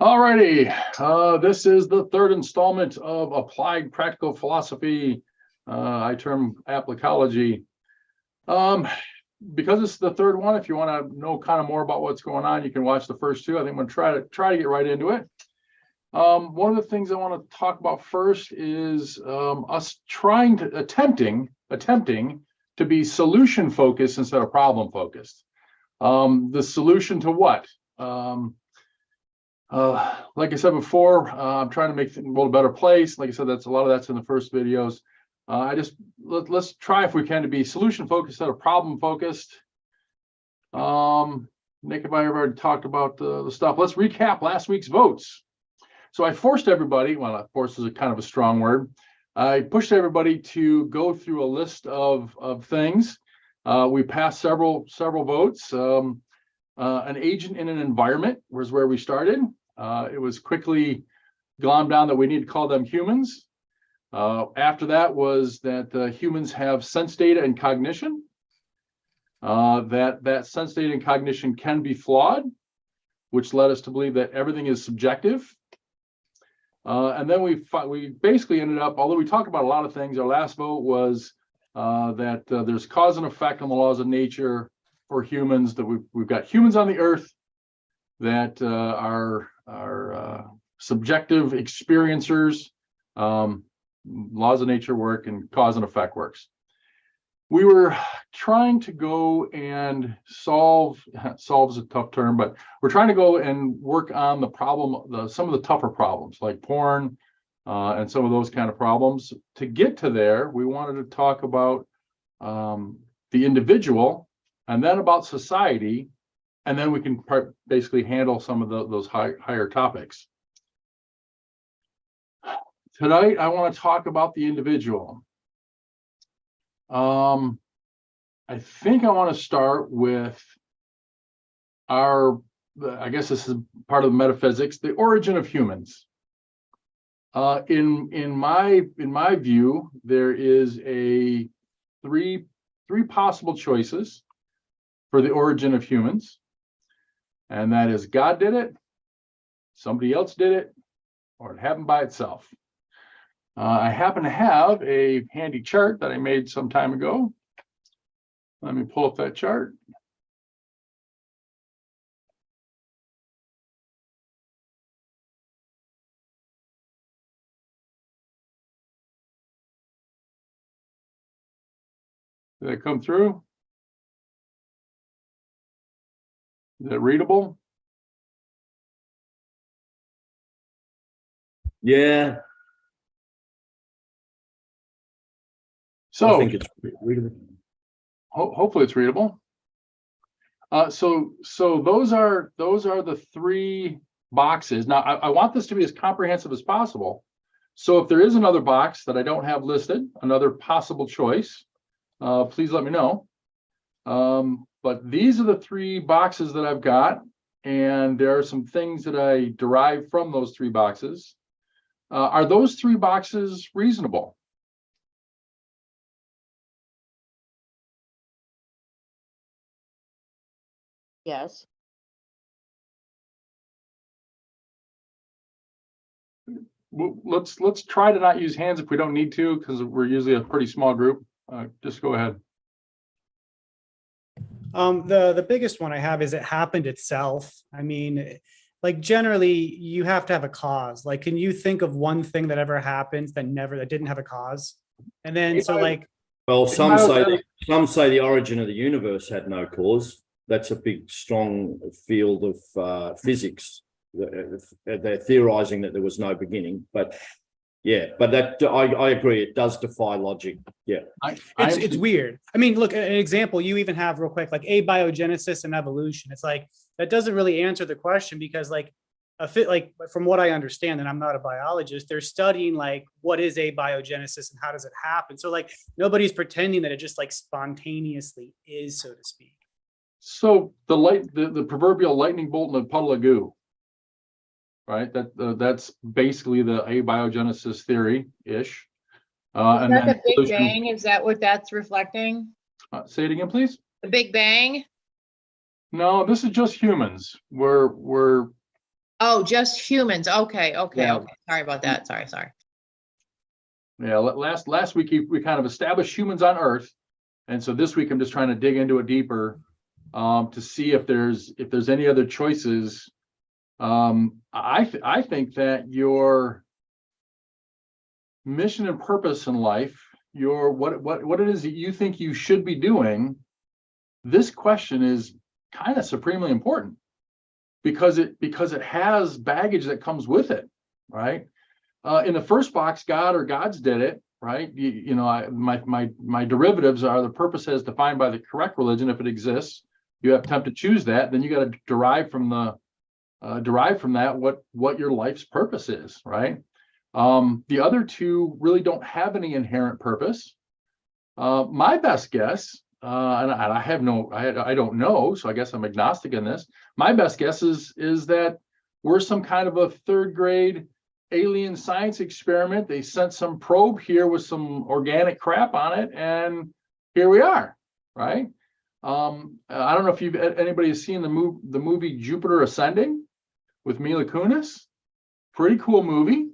Alrighty, this is the third installment of Applied Practical Philosophy. I term Applicology. Because it's the third one, if you want to know kind of more about what's going on, you can watch the first two. I think I'm going to try to get right into it. One of the things I want to talk about first is us attempting to be solution focused instead of problem focused. The solution to what? Like I said before, I'm trying to make things a little better place. Like I said, that's a lot of that's in the first videos. Let's try, if we can, to be solution focused instead of problem focused. Nick and I have already talked about the stuff. Let's recap last week's votes. So I forced everybody, well, force is a kind of a strong word. I pushed everybody to go through a list of things. We passed several votes. An agent in an environment was where we started. It was quickly glommed down that we need to call them humans. After that was that humans have sense data and cognition. That sense data and cognition can be flawed, which led us to believe that everything is subjective. And then we basically ended up, although we talked about a lot of things, our last vote was that there's cause and effect on the laws of nature for humans, that we've got humans on the earth that are subjective experiencers. Laws of nature work and cause and effect works. We were trying to go and solve is a tough term, but we're trying to go and work on some of the tougher problems like porn and some of those kind of problems. To get to there, we wanted to talk about the individual, and then about society, and then we can basically handle some of those higher topics. Tonight, I want to talk about the individual. I think I want to start with I guess this is part of the metaphysics, the origin of humans. In my view, there is three possible choices for the origin of humans, and that is God did it, somebody else did it, or it happened by itself. I happen to have a handy chart that I made some time ago. Let me pull up that chart. Did that come through? Is it readable? Yeah. So I think it's readable. Hopefully it's readable. So those are the three boxes. Now I want this to be as comprehensive as possible. So if there is another box that I don't have listed, another possible choice, please let me know. But these are the three boxes that I've got, and there are some things that I derive from those three boxes. Are those three boxes reasonable? Yes. Well, let's try to not use hands if we don't need to, because we're usually a pretty small group. Just go ahead. The biggest one I have is it happened itself. I mean, like generally you have to have a cause. Like, can you think of one thing that ever happens that didn't have a cause? And then well, some say the origin of the universe had no cause. That's a big, strong field of physics. They're theorizing that there was no beginning, but yeah, but that I agree, it does defy logic. Yeah, it's weird. I mean, look, an example you even have real quick, like abiogenesis and evolution. It's like that doesn't really answer the question, because like from what I understand, and I'm not a biologist, they're studying like what is abiogenesis and how does it happen. So like nobody's pretending that it just like spontaneously is, so to speak. So the proverbial lightning bolt in a puddle of goo, right? That's basically the abiogenesis theory-ish. And then the Big Bang, is that what that's reflecting? Say it again, please. The Big Bang? No, this is just humans. We're Oh, just humans. Okay, okay, Yeah. okay. Sorry about that. Sorry. Yeah, last week we kind of established humans on Earth, and so this week I'm just trying to dig into it deeper to see if there's any other choices. I think that your mission and purpose in life, your what it is that you think you should be doing, this question is kind of supremely important because it has baggage that comes with it, right? In the first box, God or gods did it, right? My derivatives are the purpose as defined by the correct religion, if it exists. You have attempt to choose that, then you got to derive from that what your life's purpose is, right? The other two really don't have any inherent purpose. My best guess, and I don't know, so I guess I'm agnostic in this. My best guess is that we're some kind of a third grade alien science experiment. They sent some probe here with some organic crap on it, and here we are, right? I don't know if anybody has seen the movie Jupiter Ascending with Mila Kunis. Pretty cool movie.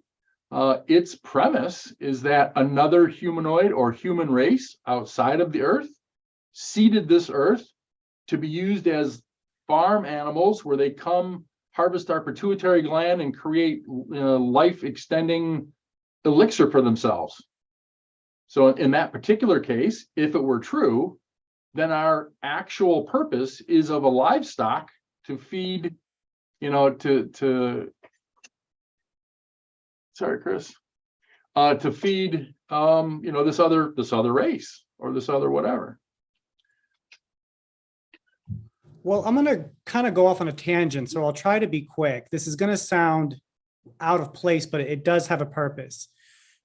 Its premise is that another humanoid or human race outside of the Earth seeded this Earth to be used as farm animals, where they come harvest our pituitary gland and create life extending elixir for themselves. So in that particular case, if it were true, then our actual purpose is of a livestock to feed, sorry, Chris, to feed, this other race or this other whatever. Well, I'm going to kind of go off on a tangent, so I'll try to be quick. This is going to sound out of place, but it does have a purpose.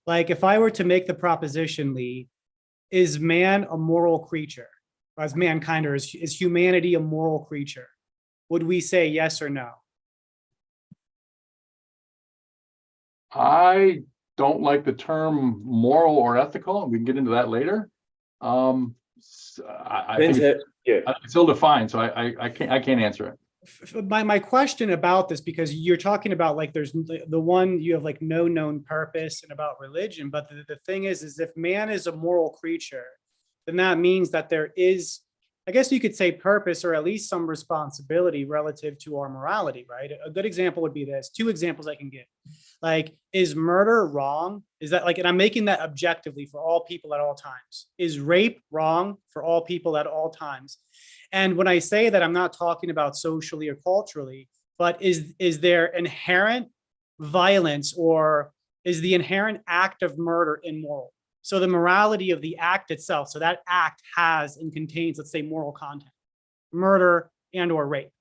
Like if I were to make the proposition, Lee, is man a moral creature? Or is mankind, or is humanity a moral creature? Would we say yes or no? I don't like the term moral or ethical, and we can get into that later. I think it's ill-defined, so I can't answer it. My question about this, because you're talking about like there's the one you have like no known purpose and about religion, but the thing is if man is a moral creature, then that means that there is, I guess you could say, purpose or at least some responsibility relative to our morality, right? A good example would be this. Two examples I can give. Like, is murder wrong? Is that like, and I'm making that objectively for all people at all times. Is rape wrong for all people at all times? And when I say that, I'm not talking about socially or culturally, but is there inherent violence, or is the inherent act of murder immoral? So the morality of the act itself, so that act has and contains, let's say, moral content, murder and or rape.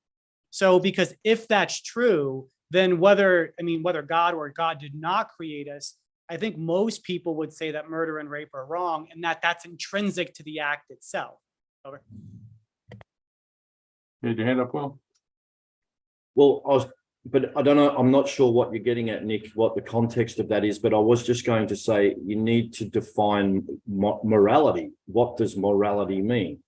So because if that's true, then whether God or God did not create us, I think most people would say that murder and rape are wrong, and that's intrinsic to the act itself. Over. You had your hand up, Will? Well, but I don't know, I'm not sure what you're getting at, Nick, what the context of that is, but I was just going to say you need to define morality. What does morality mean?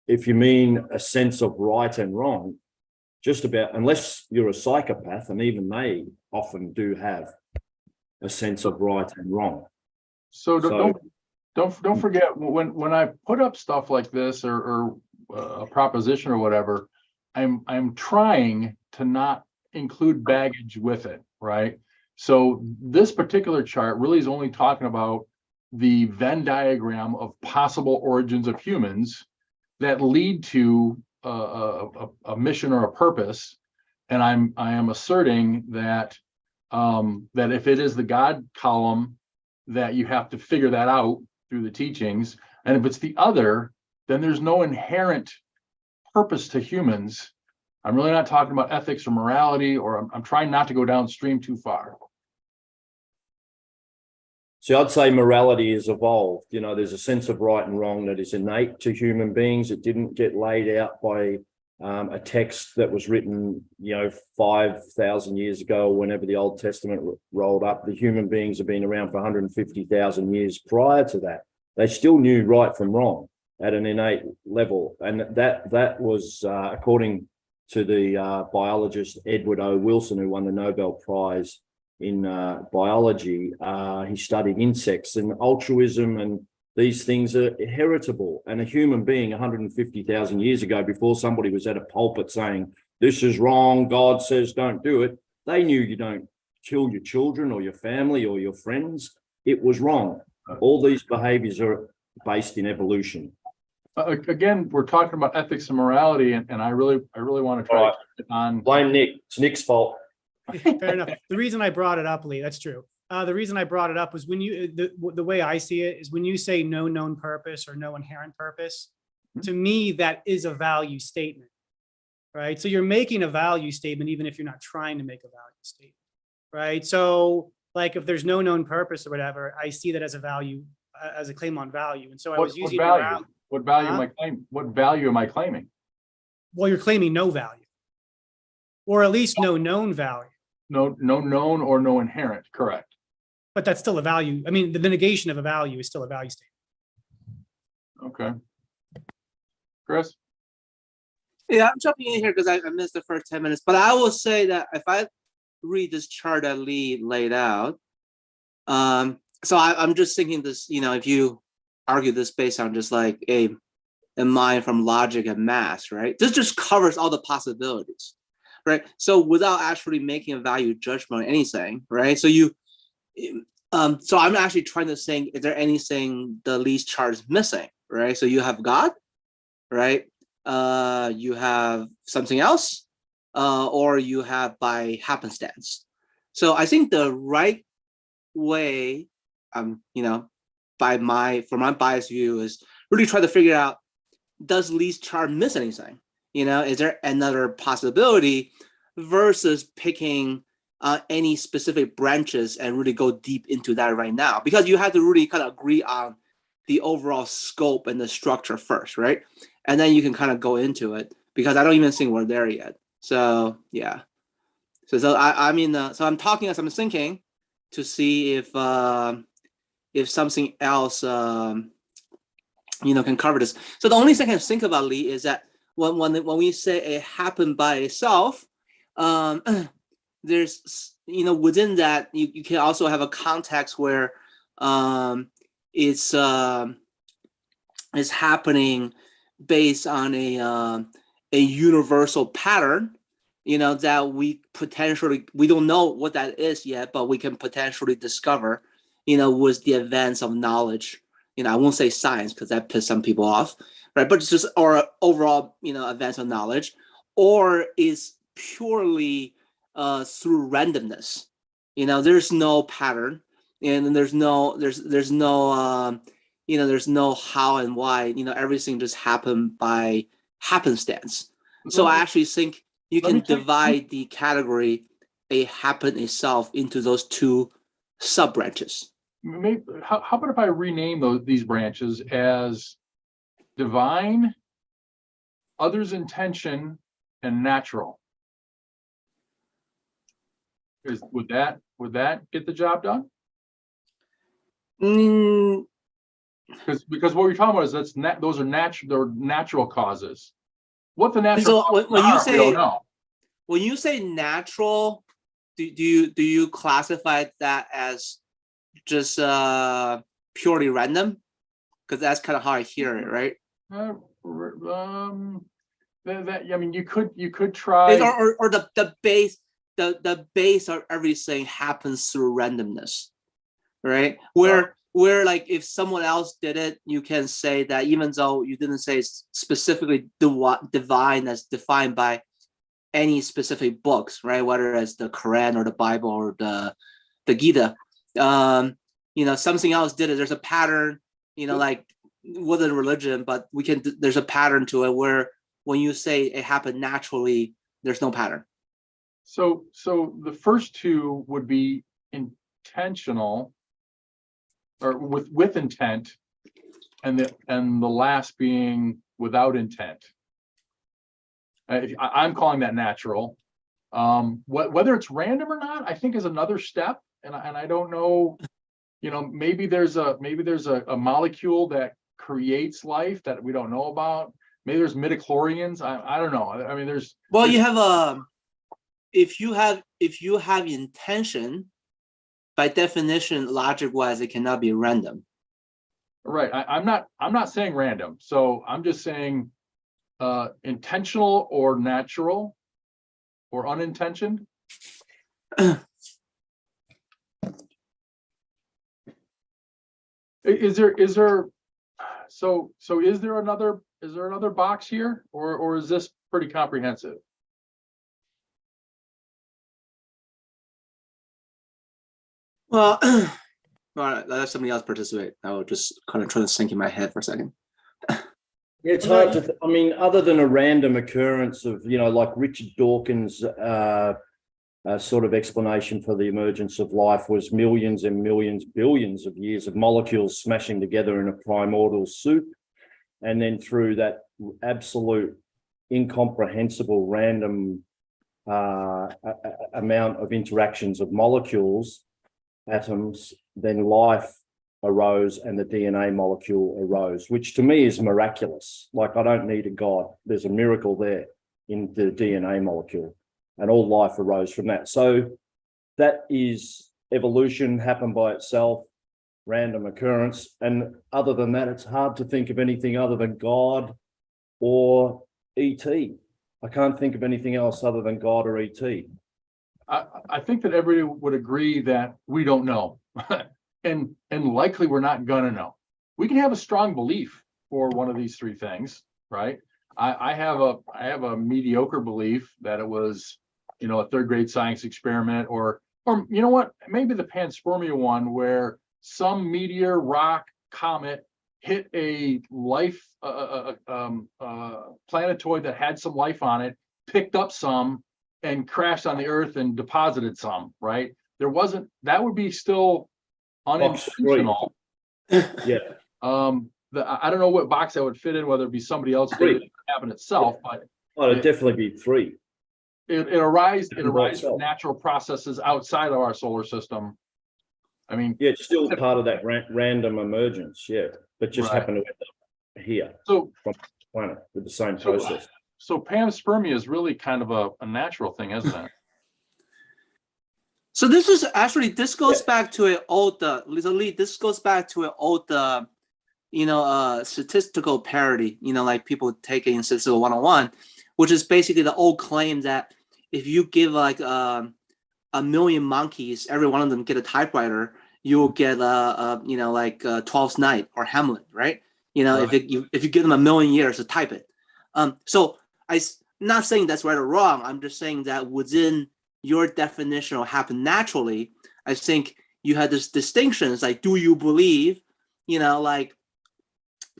If you mean a sense of right and wrong, just about, unless you're a psychopath, and even they often do have a sense of right and wrong. So don't forget, when I put up stuff like this or a proposition or whatever, I'm trying to not include baggage with it, right? So this particular chart really is only talking about the Venn diagram of possible origins of humans that lead to a mission or a purpose, and I am asserting that that if it is the God column, that you have to figure that out through the teachings, and if it's the other, then there's no inherent purpose to humans. I'm really not talking about ethics or morality, or I'm trying not to go downstream too far. So I'd say morality is evolved. There's a sense of right and wrong that is innate to human beings. It didn't get laid out by a text that was written, 5,000 years ago, whenever the Old Testament rolled up. The human beings have been around for 150,000 years prior to that. They still knew right from wrong. at an innate level. And that was, according to the biologist Edward O. Wilson, who won the Nobel Prize in biology. He studied insects, and altruism and these things are heritable. And a human being 150,000 years ago, before somebody was at a pulpit saying, this is wrong, God says don't do it, they knew you don't kill your children or your family or your friends. It was wrong. All these behaviors are based in evolution. Again, we're talking about ethics and morality, and I really want to try to get on. Blame Nick. It's Nick's fault. Fair enough. The reason I brought it up, Lee, that's true. The reason I brought it up was when you, the way I see it is when you say no known purpose or no inherent purpose, to me, that is a value statement, right? So you're making a value statement, even if you're not trying to make a value statement, right? So like if there's no known purpose or whatever, I see that as a value, as a claim on value. And so I was using value. What value am I claiming? What value am I claiming? Well, you're claiming no value, or at least no known value. No known or no inherent, correct. But that's still a value. I mean, the negation of a value is still a value statement. Okay. Chris? Yeah, I'm jumping in here because I missed the first 10 minutes, but I will say that if I read this chart that Lee laid out, so I'm just thinking this, if you argue this based on just like a mind from logic and math, right? This just covers all the possibilities, right? So without actually making a value judgment on anything, right? So so I'm actually trying to think, is there anything the Lee's chart is missing, right? So you have God, right? You have something else, or you have by happenstance. So I think the right way, for my biased view, is really try to figure out, does Lee's chart miss anything? Is there another possibility versus picking any specific branches and really go deep into that right now? Because you have to really kind of agree on the overall scope and the structure first, right? And then you can kind of go into it, because I don't even think we're there yet. So yeah. So I'm talking as I'm thinking to see if something else can cover this. So the only thing I can think about, Lee, is that when we say it happened by itself, there's within that you can also have a context where it's happening based on a universal pattern, that we don't know what that is yet, but we can potentially discover, with the advance of knowledge. I won't say science because that pissed some people off, right? But it's just, or overall, advance of knowledge, or is purely through randomness. There's no pattern, and there's no how and why. Everything just happened by happenstance. So I actually think you can divide the category "a happen itself" into those two sub branches. Maybe, how about if I rename these branches as divine, others' intention, and natural? Would that get the job done? Because what we're talking about is those are natural causes. What the natural causes when you are, say, we don't know. When you say natural, do you classify that as just purely random? Because that's kind of how I hear it, right? You could try, or the base of everything happens through randomness, right? Where like if someone else did it, you can say that even though you didn't say specifically divine as defined by any specific books, right? Whether it's the Quran or the Bible or the Gita, something else did it. There's a pattern, like within religion, but there's a pattern to it where when you say it happened naturally, there's no pattern. So the first two would be intentional, or with intent, and the last being without intent. I'm calling that natural. Whether it's random or not, I think is another step, and I don't know. Maybe there's a molecule that creates life that we don't know about. Maybe there's midichlorians. I don't know. I mean, Well, you have if you have intention, by definition, logic wise, it cannot be random. right. I'm not saying random. So I'm just saying intentional or natural or unintentioned. Is there so is there another box here, or is this pretty comprehensive? Well, all right, let somebody else participate. I will just kind of try to think in my head for a second. Yeah, it's hard to, I mean, other than a random occurrence of, like Richard Dawkins' sort of explanation for the emergence of life was millions and millions, billions of years of molecules smashing together in a primordial soup. And then through that absolute incomprehensible random amount of interactions of molecules, atoms, then life arose and the DNA molecule arose, which to me is miraculous. Like, I don't need a God. There's a miracle there in the DNA molecule, and all life arose from that. So that is evolution, happened by itself, random occurrence. And other than that, it's hard to think of anything other than God or ET. I can't think of anything else other than God or ET. I think that everybody would agree that we don't know. And likely we're not gonna know. We can have a strong belief for one of these three things, right? I have a mediocre belief that it was, a third grade science experiment, or you know what, maybe the panspermia one, where some meteor, rock, comet hit a life planetoid that had some life on it, picked up some, and crashed on the Earth and deposited some, right? That would be still unintentional. Yeah. I don't know what box that would fit in, whether it be somebody else did it happen itself, but Well, it'd definitely be three. it arises from natural processes outside of our solar system. I mean, Yeah, it's still part of that random emergence, yeah, but just Right. happened to end up here so from the planet with the same process. so panspermia is really kind of a natural thing, isn't it? So this is actually, this goes back to an old, this goes back to an old, statistical parody, like people take in statistical 101, which is basically the old claim that if you give like a million monkeys, every one of them get a typewriter, you will get Twelfth Night or Hamlet, right? Right. If you give them a million years to type it. So I'm not saying that's right or wrong. I'm just saying that within your definition of happen naturally, I think you had this distinction. It's like, do you believe, like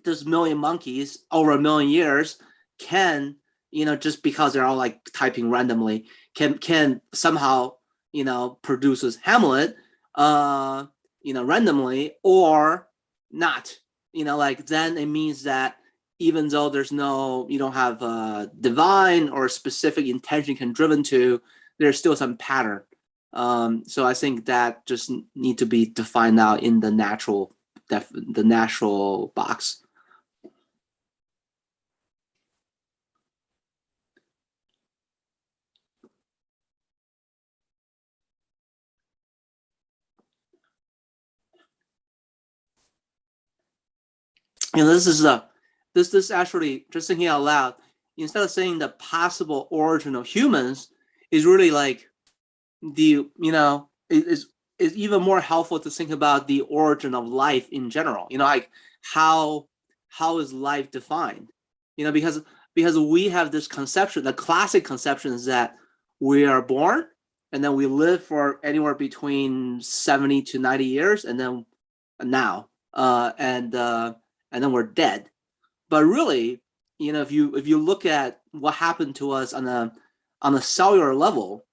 this million monkeys over a million years can, just because they're all like typing randomly, can somehow, produces Hamlet, randomly or not, then it means that even though you don't have divine or specific intention can driven to, there's still some pattern. So I think that just need to be defined out in the natural box. And this actually, just thinking out loud, instead of saying the possible origin of humans, is really like is even more helpful to think about the origin of life in general. Like how is life defined? Because we have this conception, the classic conception is that we are born and then we live for anywhere between 70 to 90 years, and then now and then we're dead. But really, if you look at what happened to us on a cellular level,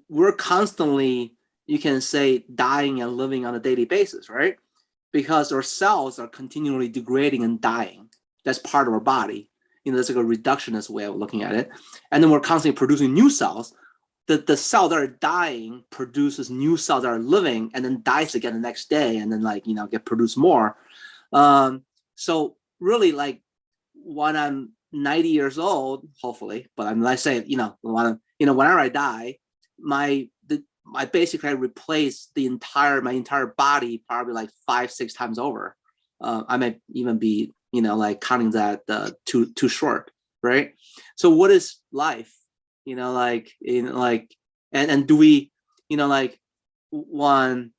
we're constantly, you can say, dying and living on a daily basis, right? Because our cells are continually degrading and dying. That's part of our body. That's like a reductionist way of looking at it. And then we're constantly producing new cells. The cell that are dying produces new cells that are living, and then dies again the next day, and then get produced more. So really like when I'm 90 years old, hopefully, but I'm let's say, whenever I die, I basically replace my entire body probably like 5-6 times over. I may even be, like counting that too short, right? So what is life? And do we, like when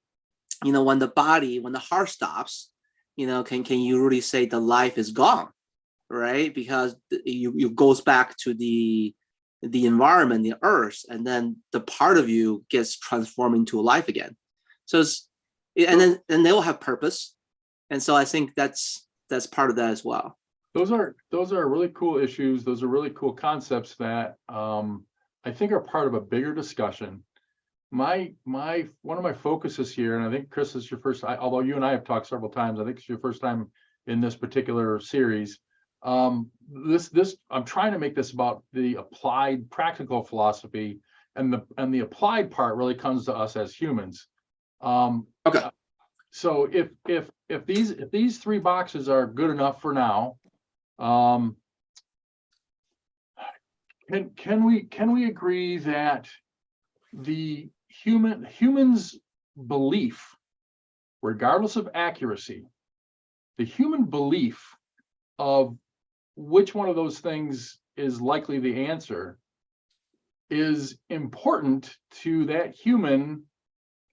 the heart stops, can you really say the life is gone, right? Because you goes back to the environment, the earth, and then the part of you gets transformed into a life again. So and they will have purpose, and so I think that's part of that as well. Those are really cool issues. Those are really cool concepts that I think are part of a bigger discussion. One of my focuses here, and I think Chris is your first, although you and I have talked several times, I think it's your first time in this particular series. I'm trying to make this about the applied practical philosophy, and the applied part really comes to us as humans. Okay. So if these 3 boxes are good enough for now, can we agree that the human's belief, regardless of accuracy, the human belief of which one of those things is likely the answer is important to that human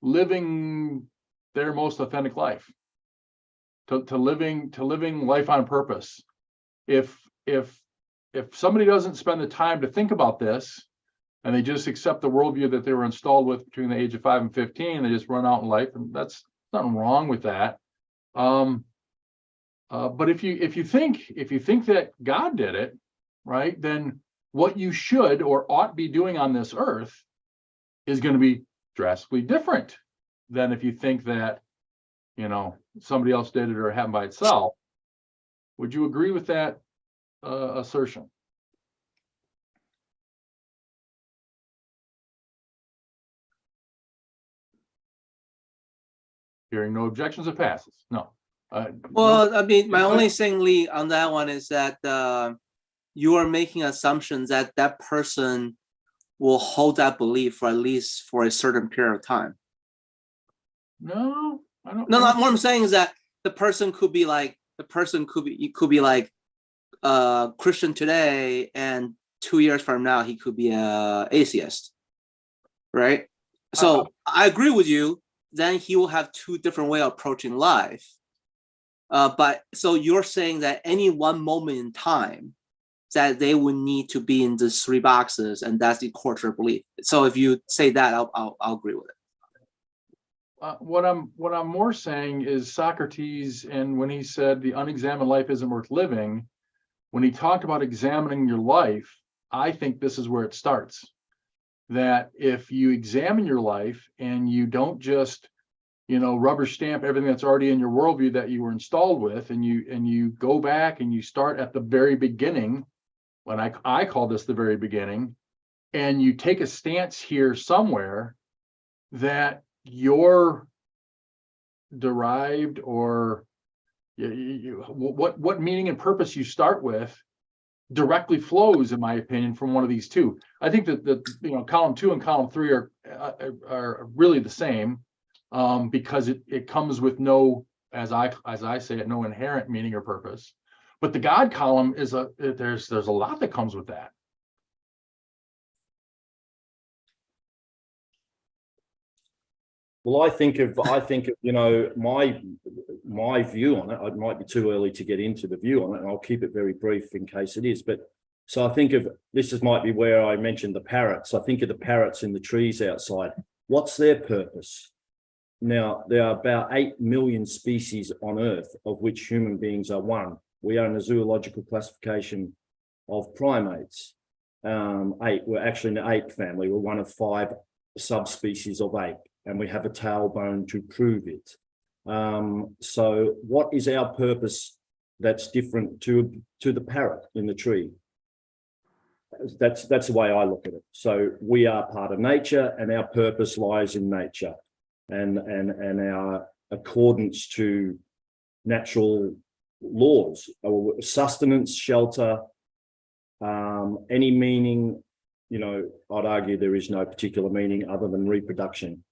living their most authentic life, to living life on purpose. If somebody doesn't spend the time to think about this, and they just accept the worldview that they were installed with between the age of 5 and 15, they just run out in life, and that's nothing wrong with that. But if you think that God did it, right, then what you should or ought be doing on this earth is going to be drastically different than if you think that, somebody else did it or it happened by itself. Would you agree with that assertion? Hearing no objections, it passes. No. Well, I mean, my only thing, Lee, on that one is that you are making assumptions that that person will hold that belief for at least for a certain period of time. No, I don't. No, what I'm saying is that the person could be like Christian today, and 2 years from now he could be a atheist, right? So I agree with you. Then he will have 2 different ways of approaching life. But so you're saying that any one moment in time that they would need to be in these 3 boxes, and that's the core belief. So if you say that, I'll agree with it. What I'm more saying is Socrates, and when he said the unexamined life isn't worth living, when he talked about examining your life, I think this is where it starts. That if you examine your life and you don't just, rubber stamp everything that's already in your worldview that you were installed with, and you go back and you start at the very beginning, when I call this the very beginning, and you take a stance here somewhere that you're derived, or what meaning and purpose you start with directly flows, in my opinion, from one of these 2. I think that column 2 and column 3 are really the same, because it comes with no, as I say it, no inherent meaning or purpose. But the God column is there's a lot that comes with that. Well, I think of my view on it. It might be too early to get into the view on it, and I'll keep it very brief in case it is. But so I think of might be where I mentioned the parrots. I think of the parrots in the trees outside. What's their purpose? Now, there are about 8 million species on Earth, of which human beings are one. We are in a zoological classification of primates. 8. We're actually in the ape family. We're one of 5 subspecies of ape, and we have a tailbone to prove it. So what is our purpose that's different to the parrot in the tree? That's the way I look at it. So we are part of nature, and our purpose lies in nature, and our accordance to natural laws, or sustenance, shelter, any meaning. You know, I'd argue there is no particular meaning other than reproduction,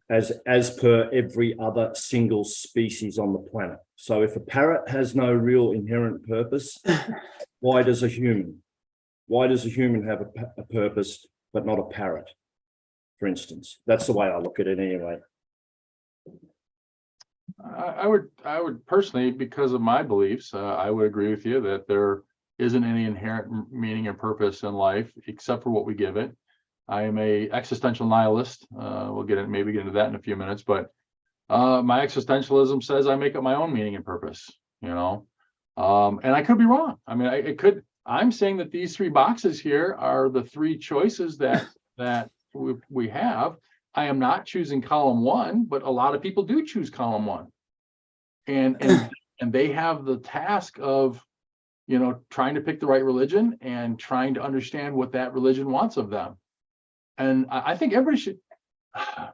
as per every other single species on the planet. So if a parrot has no real inherent purpose, why does a human have a purpose but not a parrot, for instance? That's the way I look at it anyway. I would personally, because of my beliefs, I would agree with you that there isn't any inherent meaning and purpose in life except for what we give it. I am a existential nihilist. We'll maybe get into that in a few minutes, but my existentialism says I make up my own meaning and purpose, you know, and I could be wrong. I mean, I'm saying that these three boxes here are the three choices that we have. I am not choosing column one, but a lot of people do choose column one, and they have the task of, you know, trying to pick the right religion and trying to understand what that religion wants of them. And I think everybody should.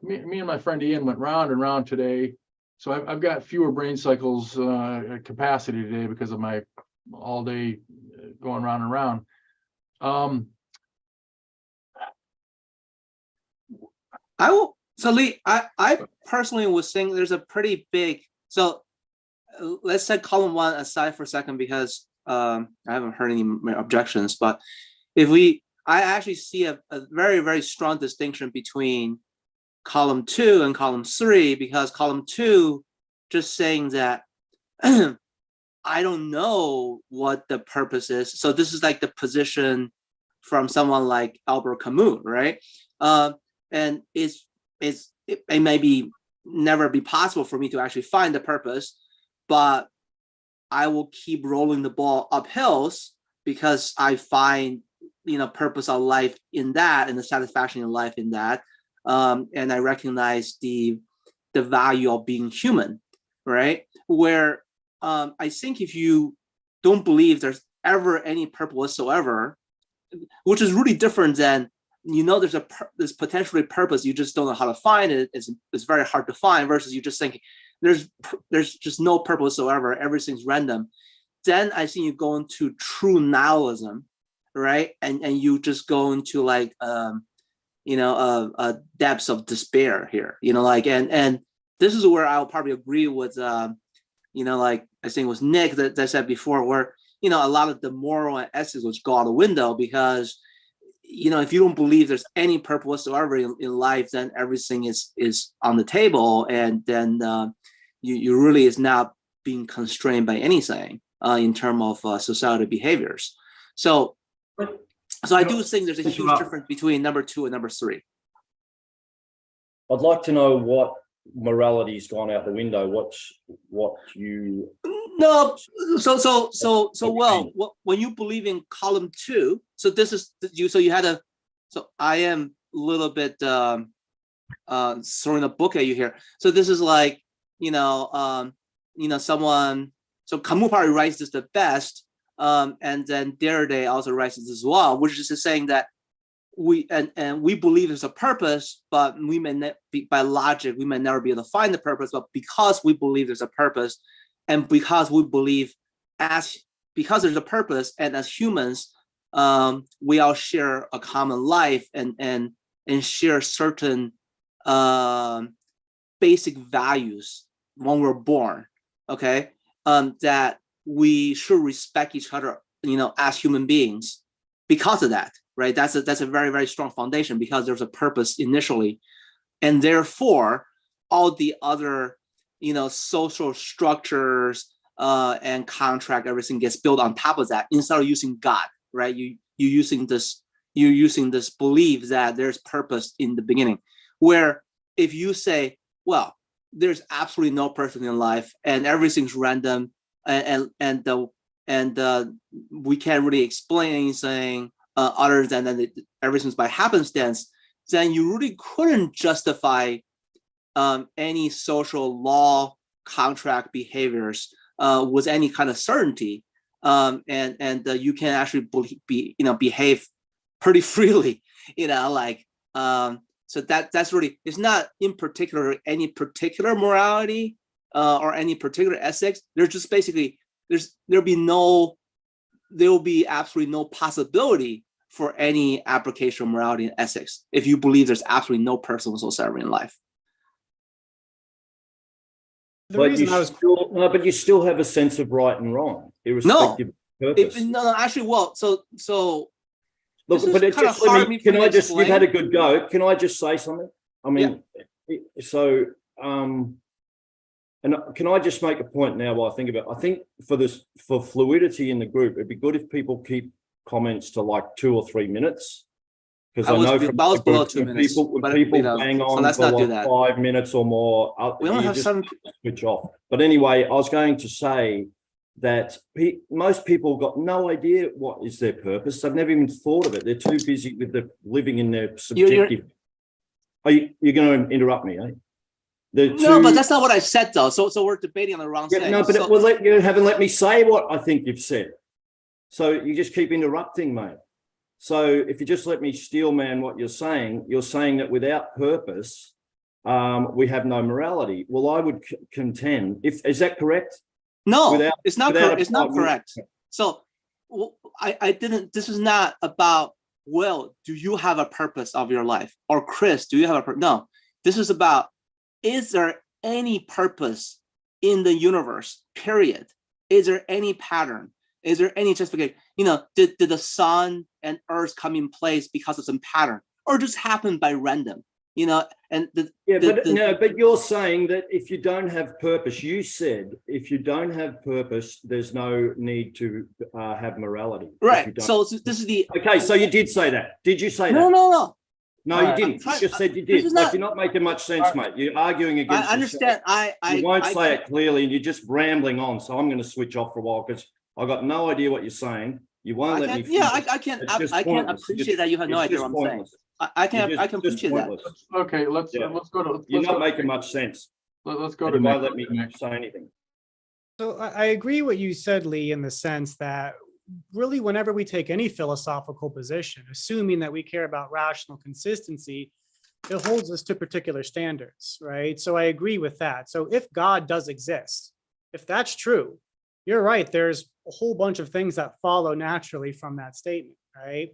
Me and my friend Ian went round and round today, so I've got fewer brain cycles capacity today because of my all day going round and round. Lee, I personally was saying there's a pretty big, so let's set column one aside for a second because I haven't heard any objections, but I actually see a very, very strong distinction between column 2 and column 3, because column 2 just saying that I don't know what the purpose is. So this is like the position from someone like Albert Camus, right? And it may never be possible for me to actually find the purpose, but I will keep rolling the ball up hills because I find, you know, purpose of life in that and the satisfaction in life in that. And I recognize the value of being human, right? Where I think if you don't believe there's ever any purpose whatsoever, which is really different than, you know, there's potentially purpose, you just don't know how to find it. It's very hard to find, versus you just think there's just no purpose whatsoever, everything's random. Then I think you go into true nihilism, right? And you just go into like depths of despair here, you know, like, and this is where I'll probably agree with like I think it was Nick that said before, where, you know, a lot of the moral and ethics which go out the window, because, you know, if you don't believe there's any purpose whatsoever in life, then everything is on the table, and then you really is not being constrained by anything in terms of societal behaviors. So I do think there's a huge difference between number 2 and number 3. I'd like to know what morality's gone out the window. What you no so well, when you believe in column 2, so this is you, so you had a, so I am a little bit throwing a book at you here. So this is like, someone, so Camus probably writes this the best, and then Derrida also writes this as well, which is saying that we believe there's a purpose, but we may be, by logic, we may never be able to find the purpose. But because we believe there's a purpose, and because we believe because there's a purpose, and as humans, we all share a common life and share certain basic values when we're born. Okay, that we should respect each other, as human beings, because of that. Right, that's a very, very strong foundation, because there's a purpose initially, and therefore all the other, social structures and contract, everything gets built on top of that. Instead of using God, right? You're using this belief that there's purpose in the beginning. Where if you say, well, there's absolutely no purpose in life and everything's random, and we can't really explain anything other than that everything's by happenstance, then you really couldn't justify any social law contract behaviors with any kind of certainty, and you can actually behave pretty freely, so that's really, it's not in particular any particular morality, or any particular ethics, there's just basically there will be absolutely no possibility for any application of morality and ethics if you believe there's absolutely no person whatsoever in life. The But reason you I was still, no, but you still have a sense of right and wrong, irrespective of purpose. No, actually, well, so Look, this is but it kind of just, let hard me, for can me to I just, you've had a explain. good go. Can I just say something? I mean, so, and can I just make a point now while I think about it? I think for fluidity in the group, it'd be good if people keep comments to like 2 or 3 minutes. Because I know from below 2 minutes, people but, people you know, bang so on let's for not do like that. 5 minutes or more. We only you have just 7. switch off. But anyway, I was going to say that most people got no idea what is their purpose. They've never even thought of it. They're too busy with living in their subjective. You're going to interrupt me, eh? No, but that's not what I said, though. So we're debating on the wrong thing. No, but you haven't let me say what I think you've said. So you just keep interrupting, mate. So if you just let me steel man what you're saying that without purpose, we have no morality. Well, I would contend, is that correct? No, it's not correct. It's not correct. So I didn't, this is not about, Will, do you have a purpose of your life? Or Chris, do you have a purpose? No, this is about, is there any purpose in the universe, period? Is there any pattern? Is there any justification? You know, did the sun and earth come in place because of some pattern, or just happened by random? You know, and but you're saying that if you don't have purpose, you said if you don't have purpose, there's no need to have morality. Right. So this is the okay. So you did say that. Did you say that? No. No, you didn't. You just said you did. You're not making much sense, mate. You're arguing against. I understand. You won't say it clearly, and you're just rambling on. So I'm going to switch off for a while because I got no idea what you're saying. You won't let me. Yeah, I can't appreciate that you have no idea what I'm saying. I can appreciate that. Okay, let's go to. You're not making much sense. Let's go to. You won't let me say anything. So I agree what you said, Lee, in the sense that really whenever we take any philosophical position, assuming that we care about rational consistency, it holds us to particular standards, right? So I agree with that. So if God does exist, if that's true, you're right, there's a whole bunch of things that follow naturally from that statement, right?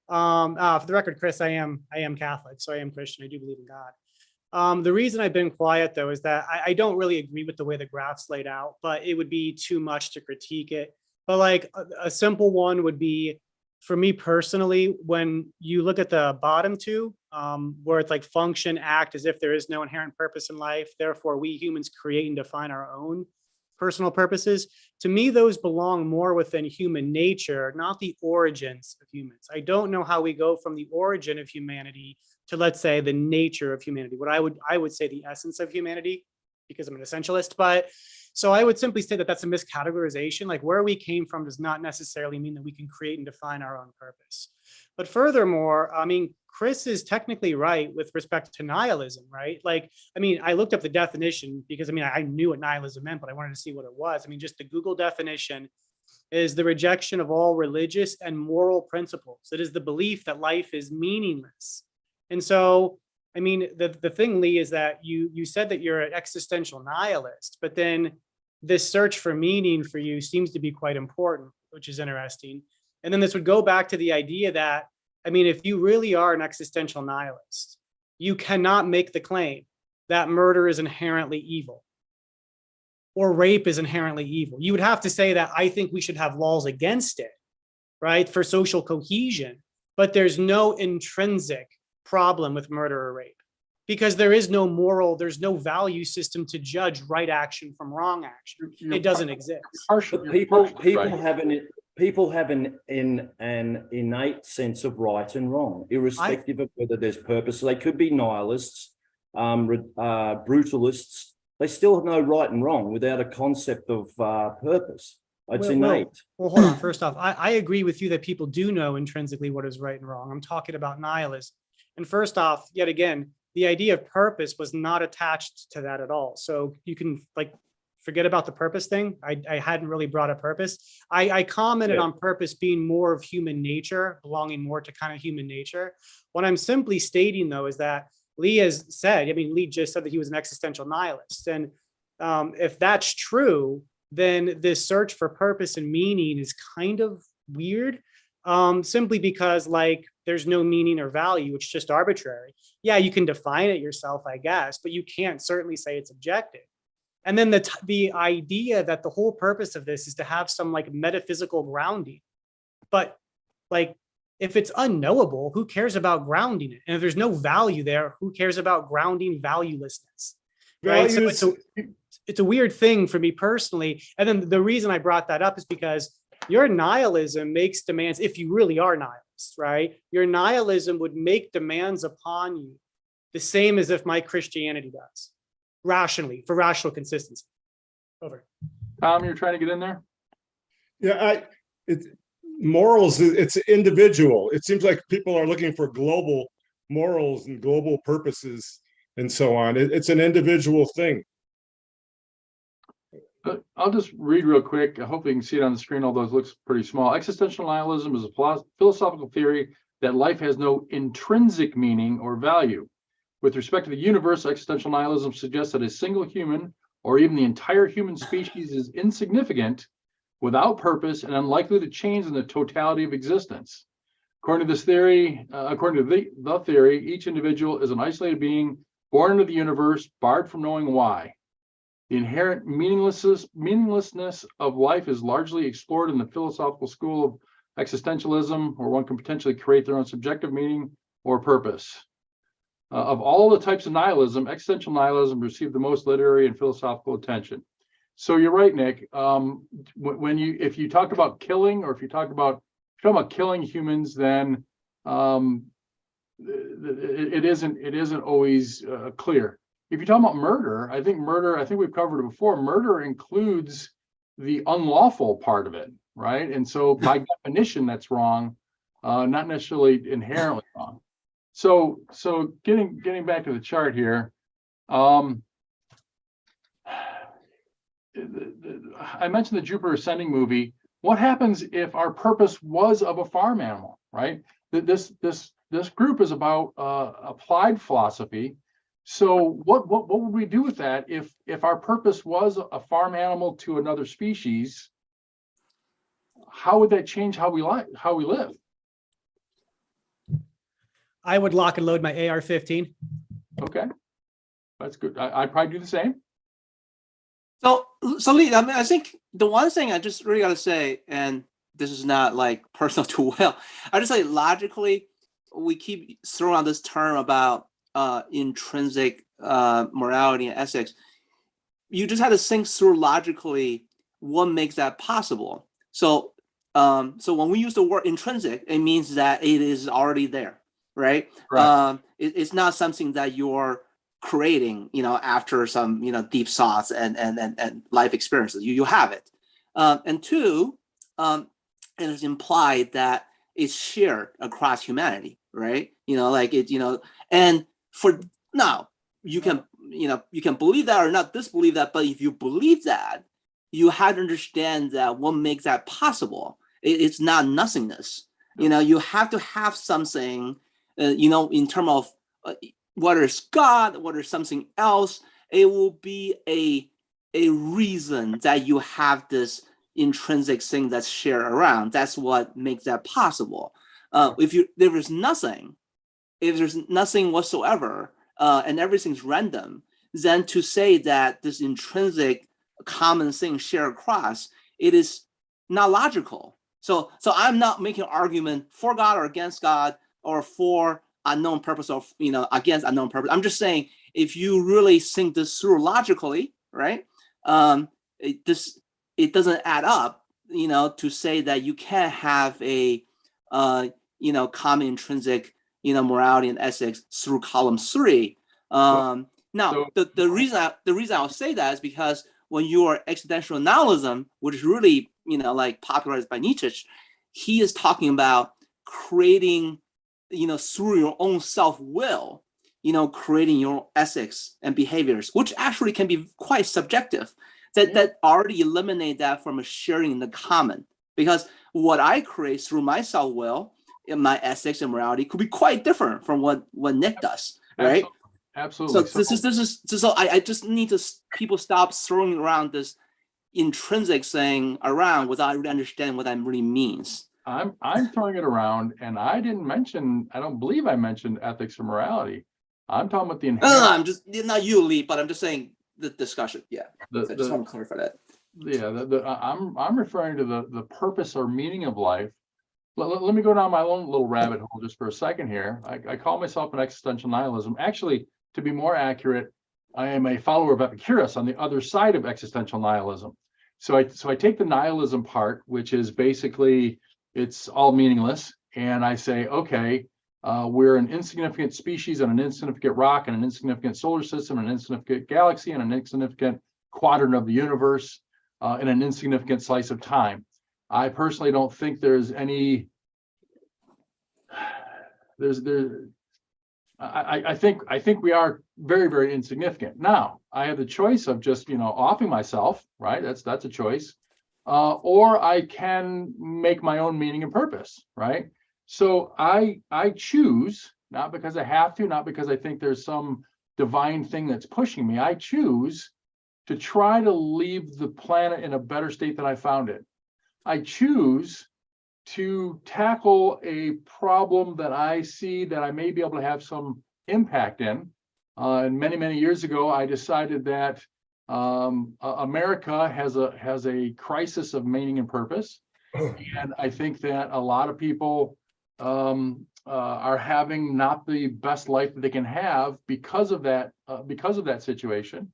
For the record, Chris, I am Catholic, so I am Christian. I do believe in God. The reason I've been quiet, though, is that I don't really agree with the way the graph's laid out, but it would be too much to critique it. But like a simple one would be, for me personally, when you look at the bottom two, where it's like function, act as if there is no inherent purpose in life, therefore we humans create and define our own personal purposes. To me, those belong more within human nature, not the origins of humans. I don't know how we go from the origin of humanity to, let's say, the nature of humanity. What I would say the essence of humanity, because I'm an essentialist, but so I would simply say that that's a miscategorization. Like where we came from does not necessarily mean that we can create and define our own purpose. But furthermore, I mean, Chris is technically right with respect to nihilism, right? Like, I mean, I looked up the definition because I mean, I knew what nihilism meant, but I wanted to see what it was. I mean, just the Google definition is the rejection of all religious and moral principles. It is the belief that life is meaningless. And so, I mean, the thing, Lee, is that you said that you're an existential nihilist, but then this search for meaning for you seems to be quite important, which is interesting. And then this would go back to the idea that, I mean, if you really are an existential nihilist, you cannot make the claim that murder is inherently evil or rape is inherently evil. You would have to say that I think we should have laws against it, right, for social cohesion, but there's no intrinsic problem with murder or rape because there is no moral, there's no value system to judge right action from wrong action. It doesn't exist. But people have an innate sense of right and wrong, irrespective of whether there's purpose. They could be nihilists, brutalists. They still know right and wrong without a concept of purpose. It's innate. Well, hold on. First off, I agree with you that people do know intrinsically what is right and wrong. I'm talking about nihilism. And first off, yet again, the idea of purpose was not attached to that at all. So you can like forget about the purpose thing. I hadn't really brought a purpose. I commented on purpose being more of human nature, belonging more to kind of human nature. What I'm simply stating, though, is that Lee has said, I mean, Lee just said that he was an existential nihilist. And If that's true, then this search for purpose and meaning is kind of weird, simply because like there's no meaning or value. It's just arbitrary. Yeah, you can define it yourself, I guess, but you can't certainly say it's objective. And then the idea that the whole purpose of this is to have some like metaphysical grounding. But like, if it's unknowable, who cares about grounding it? And if there's no value there, who cares about grounding valuelessness? Right. So it's a weird thing for me personally. And then the reason I brought that up is because your nihilism makes demands, if you really are nihilist, right? Your nihilism would make demands upon you the same as if my Christianity does, rationally, for rational consistency. Over. Tom, you're trying to get in there? Yeah, morals, it's individual. It seems like people are looking for global morals and global purposes and so on. It's an individual thing. I'll just read real quick. Hopefully you can see it on the screen, although it looks pretty small. Existential nihilism is a philosophical theory that life has no intrinsic meaning or value. With respect to the universe, existential nihilism suggests that a single human or even the entire human species is insignificant, without purpose, and unlikely to change in the totality of existence. According to this theory, according to the theory, each individual is an isolated being born into the universe, barred from knowing why. The inherent meaninglessness of life is largely explored in the philosophical school of existentialism, where one can potentially create their own subjective meaning or purpose. Of all the types of nihilism, existential nihilism received the most literary and philosophical attention. So you're right, Nick. If you talk about killing, or if you talk about killing humans, then it isn't always clear. If you're talking about murder, I think we've covered it before. Murder includes the unlawful part of it, right? And so by definition, that's wrong, not necessarily inherently wrong. So getting back to the chart here, I mentioned the Jupiter Ascending movie. What happens if our purpose was of a farm animal, right? This group is about applied philosophy. So what would we do with that if our purpose was a farm animal to another species? How would that change how we live? I would lock and load my AR-15. Okay, that's good. I'd probably do the same. So Lee, I mean, I think the one thing I just really got to say, and this is not like personal to Will, I just say logically, we keep throwing out this term about intrinsic morality and ethics. You just have to think through logically what makes that possible. So when we use the word intrinsic, it means that it is already there, right? It's not something that you're creating, after some, deep thoughts and life experiences. You have it. And two, it is implied that it's shared across humanity, right? And for now, you can believe that or not disbelieve that, but if you believe that, you have to understand that what makes that possible. It's not nothingness. You have to have something, in terms of whether it's God, whether it's something else, it will be a reason that you have this intrinsic thing that's shared around. That's what makes that possible. If there's nothing whatsoever, and everything's random, then to say that this intrinsic common thing shared across, it is not logical. So I'm not making an argument for God or against God or for unknown purpose or against unknown purpose. I'm just saying, if you really think this through logically, right? It doesn't add up, to say that you can't have a common intrinsic morality and ethics through column 3. The reason I'll say that is because when you are existential nihilism, which is really popularized by Nietzsche, he is talking about creating through your own self-will, creating your own ethics and behaviors, which actually can be quite subjective. That already eliminate that from sharing in the common, because what I create through my self-will, my ethics and morality could be quite different from what Nick does, right? absolutely. So this is so I just need to people stop throwing around this intrinsic thing around without really understanding what that really means. I'm throwing it around, and I don't believe I mentioned ethics or morality. I'm talking about the No, inherent. I'm just not you, Lee, but I'm just saying the discussion. Yeah, so I just want to clarify that. I'm referring to the purpose or meaning of life. Let me go down my own little rabbit hole just for a second here. I call myself an existential nihilism. Actually, to be more accurate, I am a follower of Epicurus on the other side of existential nihilism. So I take the nihilism part, which is basically it's all meaningless, and I say, okay, we're an insignificant species on an insignificant rock and an insignificant solar system, an insignificant galaxy, and an insignificant quadrant of the universe, in an insignificant slice of time. I personally don't think there's any. I think we are very, very insignificant. Now, I have the choice of just offing myself, right? That's a choice, or I can make my own meaning and purpose, right? So I choose, not because I have to, not because I think there's some divine thing that's pushing me. I choose to try to leave the planet in a better state than I found it. I choose to tackle a problem that I see that I may be able to have some impact in. And many, many years ago, I decided that America has a crisis of meaning and purpose. And I think that a lot of people are having not the best life that they can have because of that situation.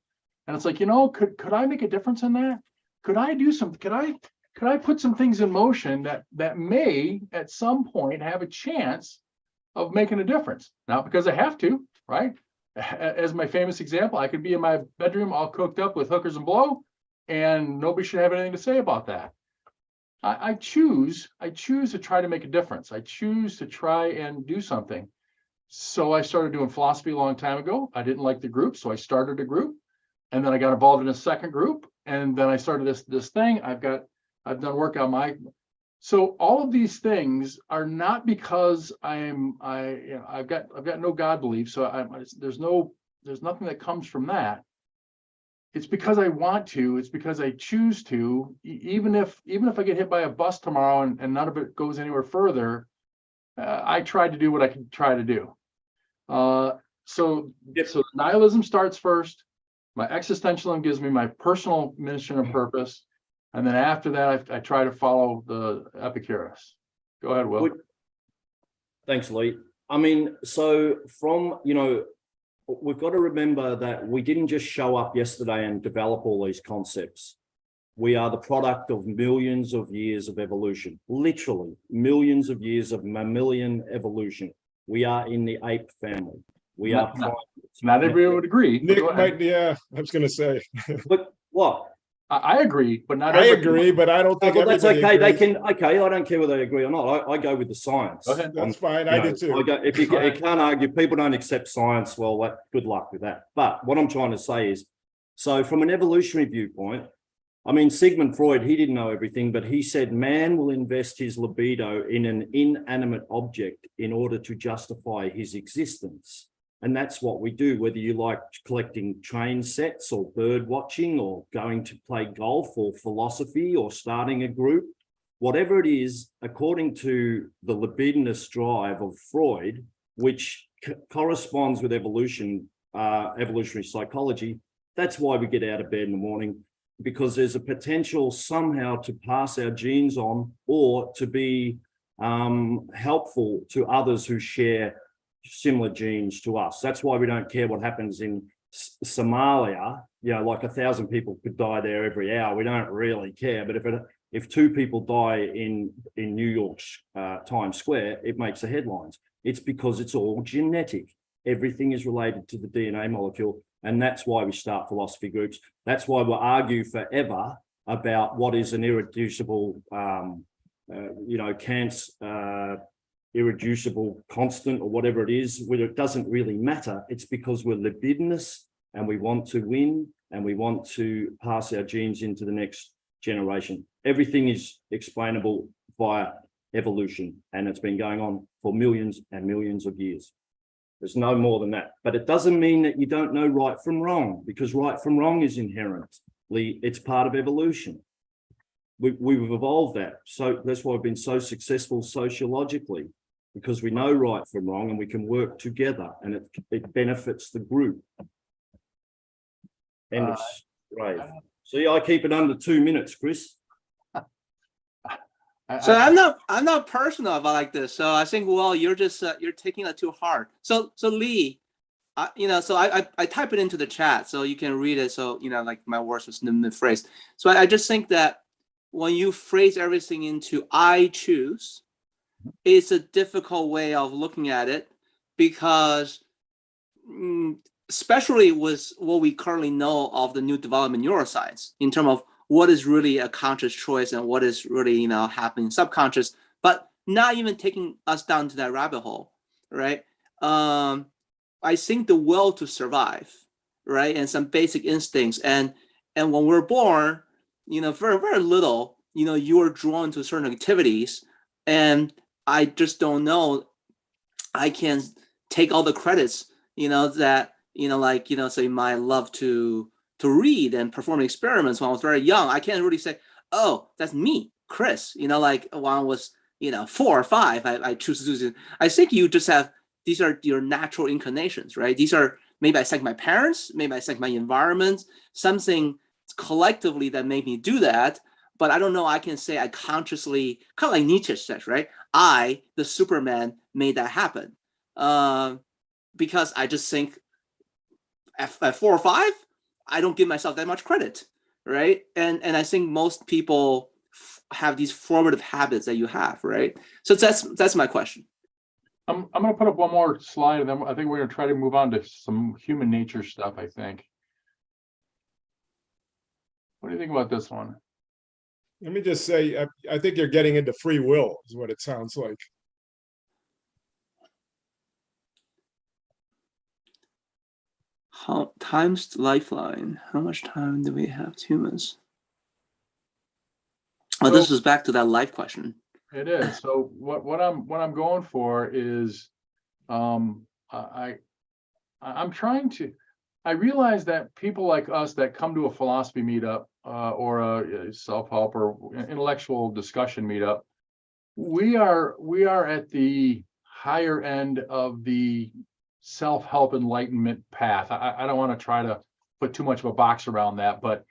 And it's like, could I make a difference in that? Could I do something? Could I put some things in motion that may at some point have a chance of making a difference? Not because I have to, right? As my famous example, I could be in my bedroom all cooked up with hookers and blow, and nobody should have anything to say about that. I choose to try to make a difference. I choose to try and do something. So I started doing philosophy a long time ago. I didn't like the group, so I started a group, and then I got involved in a second group, and then I started this thing. I've done work on so all of these things are not because I've got no God belief. So there's nothing that comes from that. It's because I want to, it's because I choose to, even if I get hit by a bus tomorrow and none of it goes anywhere further, I tried to do what I can try to do. So nihilism starts first. My existentialism gives me my personal mission and purpose. And then after that, I try to follow the Epicurus. Go ahead, Will. Thanks, Lee. I mean, so from, we've got to remember that we didn't just show up yesterday and develop all these concepts. We are the product of millions of years of evolution, literally millions of years of mammalian evolution. We are in the ape family. We are. Not everyone would agree. Nick might, yeah, I was going to say. But what? I agree, but not. I agree, but I don't think. Well, that's okay. Agrees. They can. Okay, I don't care whether they agree or not. I go with the science. Go ahead. That's fine. I do too. If you can't argue, people don't accept science. Well, good luck with that. But what I'm trying to say is, so from an evolutionary viewpoint, I mean, Sigmund Freud, he didn't know everything, but he said man will invest his libido in an inanimate object in order to justify his existence. And that's what we do, whether you like collecting train sets or bird watching or going to play golf or philosophy or starting a group, whatever it is, according to the libidinous drive of Freud, which corresponds with evolution, evolutionary psychology. That's why we get out of bed in the morning, because there's a potential somehow to pass our genes on or to be helpful to others who share similar genes to us. That's why we don't care what happens in Somalia. Like 1,000 people could die there every hour. We don't really care. But if 2 people die in New York's Times Square, it makes the headlines. It's because it's all genetic. Everything is related to the DNA molecule. And that's why we start philosophy groups. That's why we'll argue forever about what is an irreducible, irreducible constant or whatever it is, whether it doesn't really matter. It's because we're libidinous and we want to win and we want to pass our genes into the next generation. Everything is explainable via evolution, and it's been going on for millions and millions of years. There's no more than that. But it doesn't mean that you don't know right from wrong, because right from wrong is inherently, it's part of evolution. We've evolved that. So that's why we've been so successful sociologically, because we know right from wrong and we can work together, and it benefits the group. End of story. See, I keep it under 2 minutes, Chris. So I'm not personal about like this. So I think, well, you're just you're taking it too hard. So Lee, so I type it into the chat so you can read it. So like my words was phrased. So I just think that when you phrase everything into "I choose," it's a difficult way of looking at it, because especially with what we currently know of the new development neuroscience in terms of what is really a conscious choice and what is really happening subconscious, but not even taking us down to that rabbit hole, right? I think the will to survive, right, and some basic instincts, and when we're born, very very little, you are drawn to certain activities, and I just don't know. I can take all the credits, that say my love to read and perform experiments when I was very young. I can't really say, oh, that's me, Chris. Like when I was 4 or 5, I choose to do this. I think you just have, these are your natural inclinations, right? These are, maybe I thank my parents, maybe I thank my environment, something collectively that made me do that. But I don't know, I can say I consciously, kind of like Nietzsche says, right? I, the Superman, made that happen. Because I just think at 4 or 5, I don't give myself that much credit, right? And I think most people have these formative habits that you have, right? So that's my question. I'm going to put up one more slide, and then I think we're going to try to move on to some human nature stuff, I think. What do you think about this one? Let me just say, I think you're getting into free will, is what it sounds like. How times lifeline? How much time do we have as humans? Oh, this is back to that life question. It is. So what I'm going for is, I'm trying to. I realize that people like us that come to a philosophy meetup or a self-help or intellectual discussion meetup, we are at the higher end of the self-help enlightenment path. I don't want to try to put too much of a box around that, but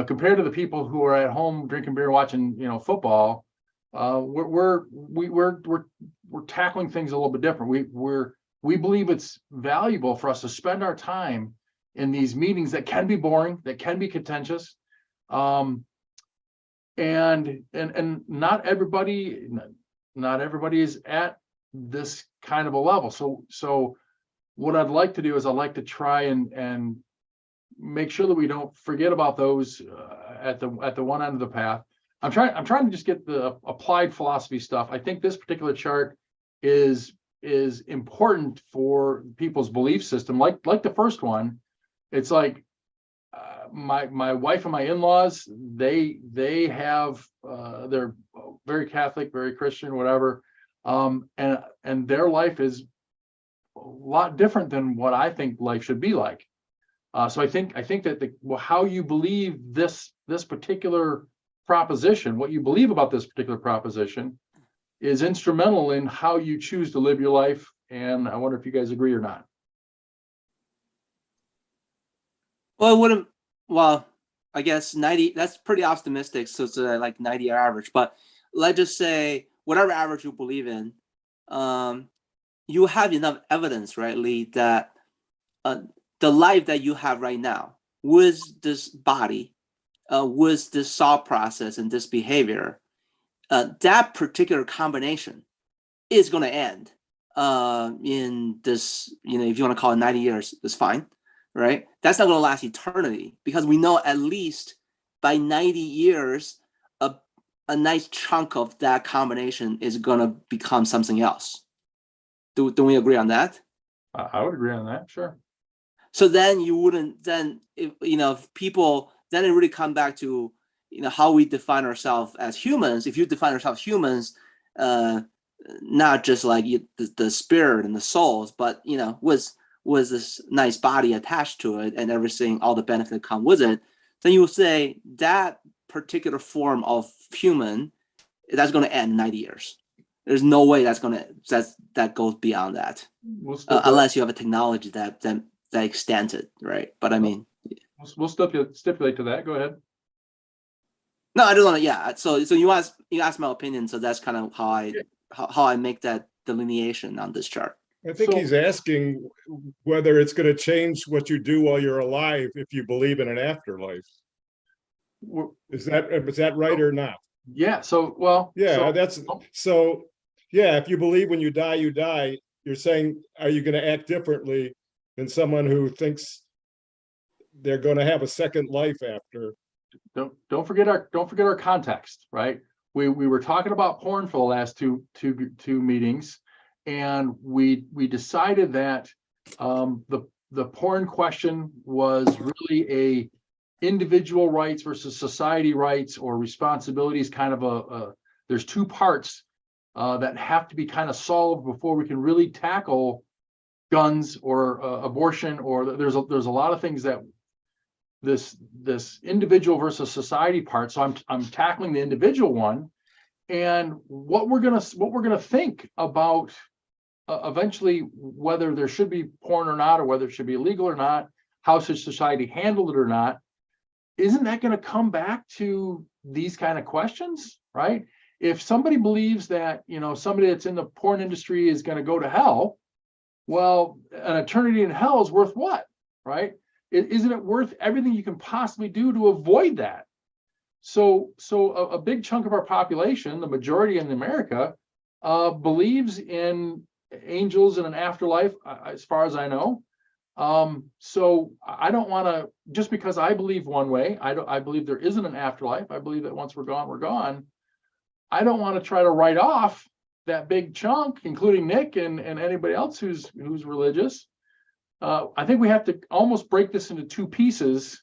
compared to the people who are at home drinking beer, watching football, we're tackling things a little bit different. We believe it's valuable for us to spend our time in these meetings that can be boring, that can be contentious, and not everybody is at this kind of a level. So what I'd like to do is I'd like to try and make sure that we don't forget about those at the one end of the path. I'm trying to just get the applied philosophy stuff. I think this particular chart is important for people's belief system. Like the first one, it's like my wife and my in-laws, they have they're very Catholic, very Christian, whatever, and their life is a lot different than what I think life should be like. So I think that how you believe this particular proposition, what you believe about this particular proposition, is instrumental in how you choose to live your life. And I wonder if you guys agree or not. Well, I guess 90, that's pretty optimistic. So it's like 90 average, but let's just say whatever average you believe in, you have enough evidence, right, Lee, that the life that you have right now with this body, with this thought process and this behavior, that particular combination is going to end in this, if you want to call it 90 years, it's fine, right? That's not going to last eternity, because we know at least by 90 years, a nice chunk of that combination is going to become something else. Do we agree on that? I would agree on that, sure. So then you wouldn't, then if people, then it really come back to how we define ourselves as humans. If you define ourselves humans, not just like the spirit and the souls, but with this nice body attached to it and everything, all the benefit come with it, then you will say that particular form of human, that's going to end in 90 years. There's no way that goes beyond that, unless you have a technology that extends it, right? But I mean, we'll stipulate to that. Go ahead. no, I don't want to. Yeah. So you ask my opinion. So that's kind of how I make that delineation on this chart. I think he's asking whether it's going to change what you do while you're alive if you believe in an afterlife. Is that right or not? Yeah. So, well, yeah, yeah. If you believe when you die, you die. You're saying, are you going to act differently than someone who thinks they're going to have a second life after? Don't forget our context, right? We were talking about porn for the last two meetings, and we decided that the porn question was really a individual rights versus society rights or responsibilities, kind of there's two parts that have to be kind of solved before we can really tackle guns or abortion, or there's a lot of things that this individual versus society part. So I'm tackling the individual one, and what we're gonna think about eventually, whether there should be porn or not, or whether it should be illegal or not, how should society handle it or not. Isn't that going to come back to these kind of questions, right? If somebody believes that, somebody that's in the porn industry is going to go to hell, well, an eternity in hell is worth what, right? Isn't it worth everything you can possibly do to avoid that? So a big chunk of our population, the majority in America, believes in angels and an afterlife, as far as I know. So I don't want to, just because I believe one way, I believe there isn't an afterlife. I believe that once we're gone, we're gone. I don't want to try to write off that big chunk, including Nick and anybody else who's religious. I think we have to almost break this into two pieces,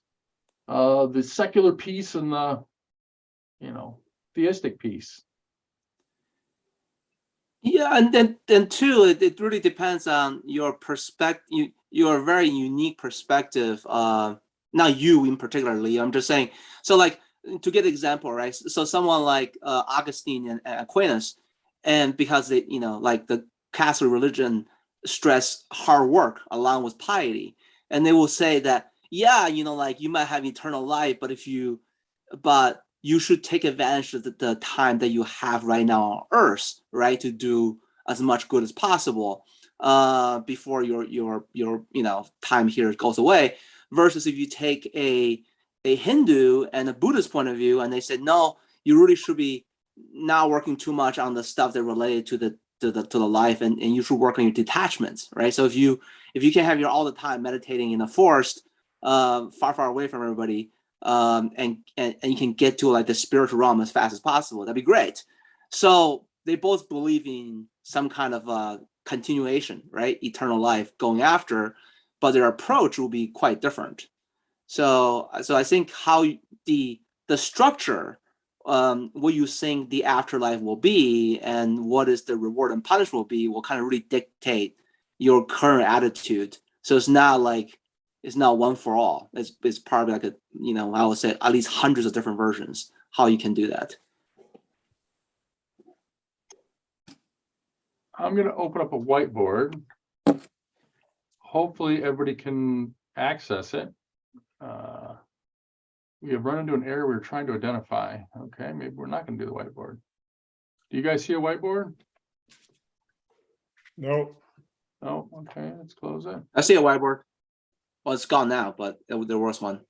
the secular piece and the, theistic piece. Yeah, and then too, it really depends on your perspective, your very unique perspective. Not you in particularly. I'm just saying. So, like, to get an example, right? So, someone like Augustine and Aquinas, and because they, like the Catholic religion stress hard work along with piety, and they will say that, yeah, like you might have eternal life, but you should take advantage of the time that you have right now on Earth, right, to do as much good as possible before your time here goes away. Versus if you take a Hindu and a Buddhist point of view, and they said, no, you really should be not working too much on the stuff that related to the life, and you should work on your detachments, right? So if you can have your all the time meditating in the forest, far away from everybody, and you can get to like the spiritual realm as fast as possible, that'd be great. So they both believe in some kind of continuation, right? Eternal life going after, but their approach will be quite different. So I think how the structure, what you think the afterlife will be and what is the reward and punishment will be, will kind of really dictate your current attitude. So it's not one for all. It's probably like I would say at least hundreds of different versions how you can do that. I'm going to open up a whiteboard. Hopefully everybody can access it. We have run into an area we were trying to identify. Okay, maybe we're not going to do the whiteboard. Do you guys see a whiteboard? No. Oh, okay, let's close it. I see a whiteboard. Well, it's gone now, but there was one.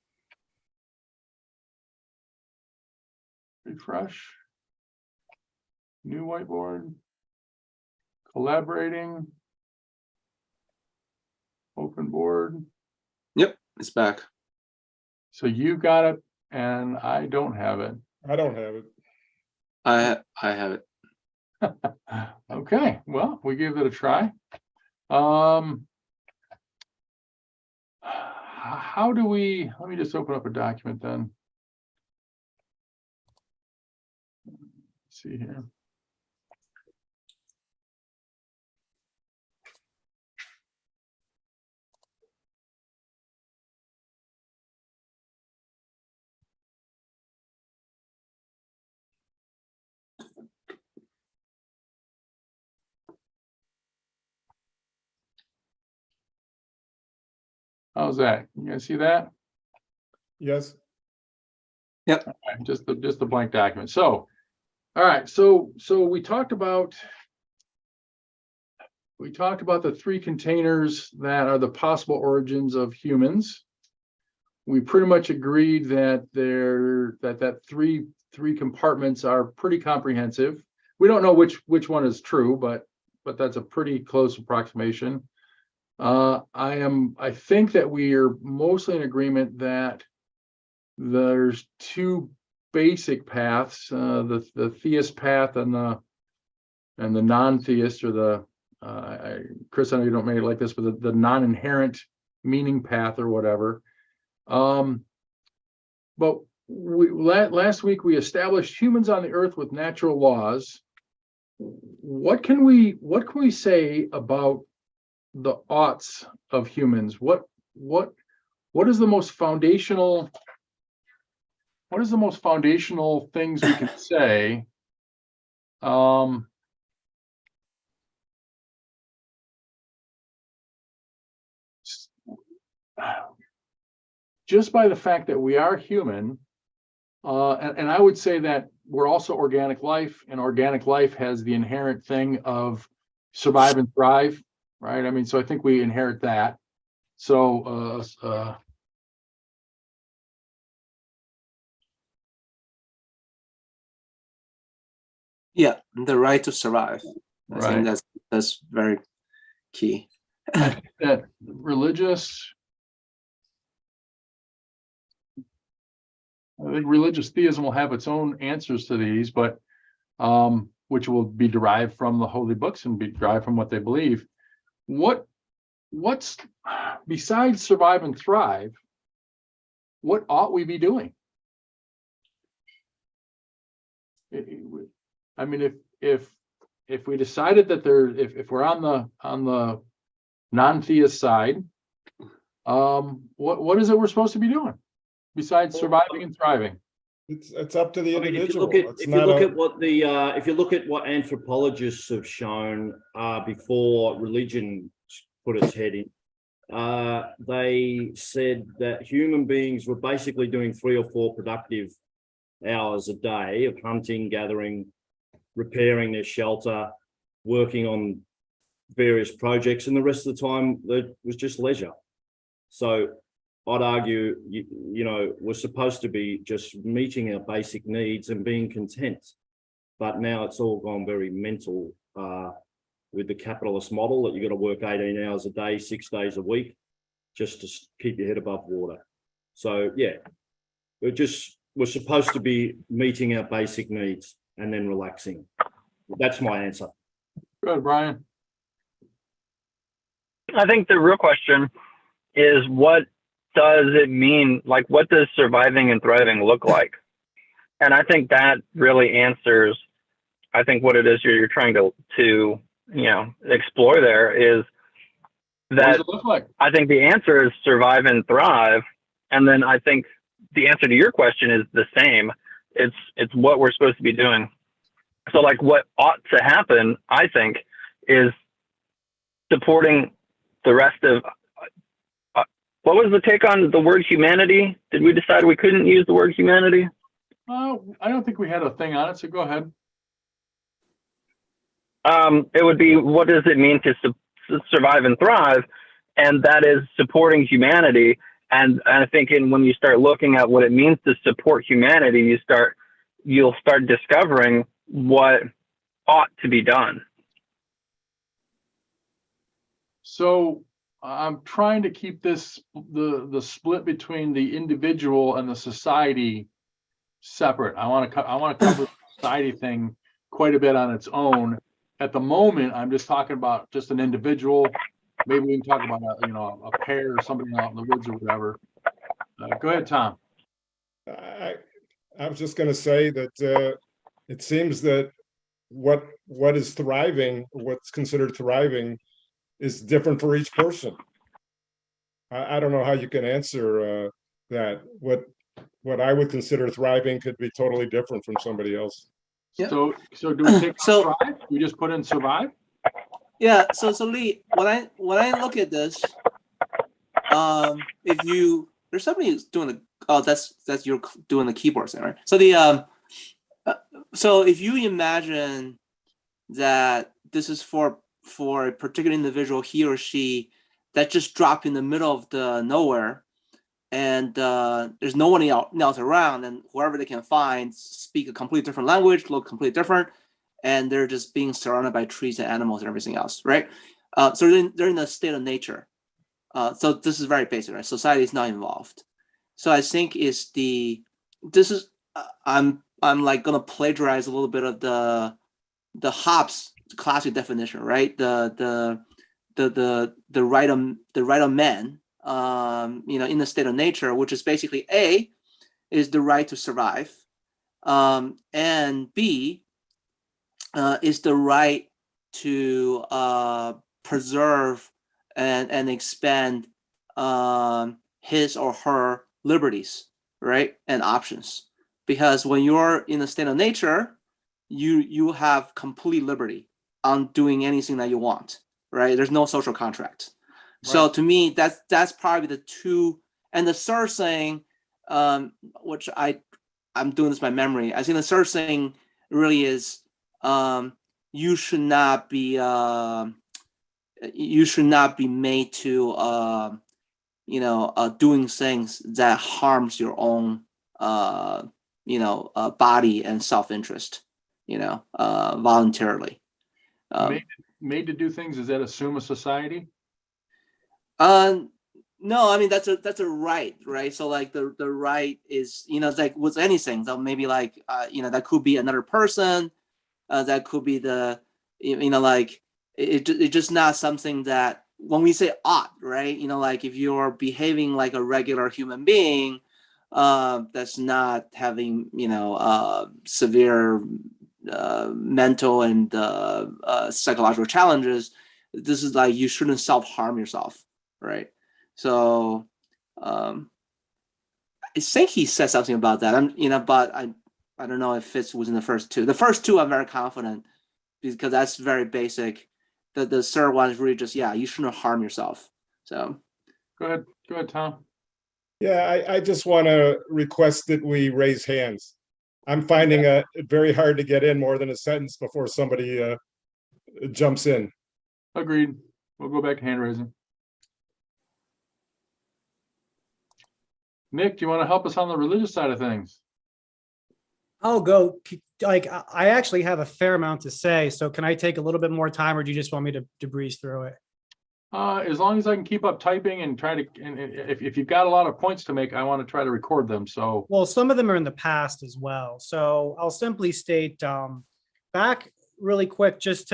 Refresh. New whiteboard. Collaborating. Open board. Yep, it's back. So you got it, and I don't have it. I don't have it. I have it. Okay, well, we gave it a try. How do we, let me just open up a document then. Let's see here. How's that? You guys see that? Yes. Just the blank document. So, all right. So we talked about the three containers that are the possible origins of humans. We pretty much agreed that that three compartments are pretty comprehensive. We don't know which one is true, but that's a pretty close approximation. I think that we are mostly in agreement that there's two basic paths, the theist path and the non-theist, or the Chris, I know you don't make it like this, but the non-inherent meaning path or whatever. But last week we established humans on the earth with natural laws. What can we say about the oughts of humans? What is the most foundational? What is the most foundational things we can say? Just by the fact that we are human, and I would say that we're also organic life, and organic life has the inherent thing of survive and thrive, right? I mean, so I think we inherit that. So, Yeah, the right to survive. I Right. think that's very key. I think that I think religious theism will have its own answers to these, but which will be derived from the holy books and be derived from what they believe. What's besides survive and thrive, what ought we be doing? I mean, if we decided that if we're on the non-theist side, what is it we're supposed to be doing besides surviving and thriving? It's up to the I mean, individual. if you look at what anthropologists have shown before religion put its head in, they said that human beings were basically doing 3 or 4 productive hours a day of hunting, gathering, repairing their shelter, working on various projects, and the rest of the time it was just leisure. So I'd argue, you know, we're supposed to be just meeting our basic needs and being content. But now it's all gone very mental with the capitalist model that you've got to work 18 hours a day, 6 days a week, just to keep your head above water. So yeah, we're supposed to be meeting our basic needs and then relaxing. That's my answer. Good, Brian. I think the real question is, what does it mean? Like, what does surviving and thriving look like? And I think that really answers, I think, what it is you're trying to explore there is What that does it look like? I think the answer is survive and thrive. And then I think the answer to your question is the same. It's what we're supposed to be doing. So like what ought to happen, I think, is supporting the rest of, what was the take on the word humanity? Did we decide we couldn't use the word humanity? I don't think we had a thing on it, so go ahead. It would be, what does it mean to survive and thrive? And that is supporting humanity. And I think when you start looking at what it means to support humanity, you'll start discovering what ought to be done. So I'm trying to keep this the split between the individual and the society separate. I want to cover the society thing quite a bit on its own. At the moment, I'm just talking about just an individual. Maybe we can talk about a pair or somebody out in the woods or whatever. Go ahead, Tom. I was just going to say that it seems that what is thriving, what's considered thriving, is different for each person. I don't know how you can answer that. What I would consider thriving could be totally different from somebody else. Yeah. So do we take So- thrive? We just put in survive? Yeah, so Lee, when I look at this, there's somebody who's doing the, oh, that's you're doing the keyboard thing, right? So the so if you imagine that this is for a particular individual, he or she, that just dropped in the middle of the nowhere, and there's no one else around, and whoever they can find speak a completely different language, look completely different, and they're just being surrounded by trees and animals and everything else, right? So they're in a state of nature. So this is very basic, right? Society is not involved. So I think I'm like gonna plagiarize a little bit of the Hobbes classic definition, right? The right of man, in the state of nature, which is basically A is the right to survive, and B is the right to preserve and expand his or her liberties, right, and options. Because when you're in a state of nature, you have complete liberty on doing anything that you want, right? There's no social contract. Right. So to me, that's probably the two. And the third thing, which I'm doing this by memory, I think the third thing really is you should not be made to doing things that harms your own body and self-interest, voluntarily. Made to do things, does that assume a society? No, I mean that's a right? So like the right is, it's like with anything. So maybe like that could be another person, that could be it's just not something that when we say ought, right? Like if you're behaving like a regular human being, that's not having severe mental and psychological challenges. This is like you shouldn't self-harm yourself, right? So I think he said something about that. But I don't know if it fits within the first two. The first two I'm very confident because that's very basic. The third one is really just, you shouldn't harm yourself. So go ahead, Tom. Yeah, I just want to request that we raise hands. I'm finding it very hard to get in more than a sentence before somebody jumps in. Agreed. We'll go back to hand raising. Nick, do you want to help us on the religious side of things? I'll go. Like, I actually have a fair amount to say. So can I take a little bit more time, or do you just want me to breeze through it? As long as I can keep up typing and try to, and if you've got a lot of points to make, I want to try to record them. So, well, some of them are in the past as well. So I'll simply state back really quick, there's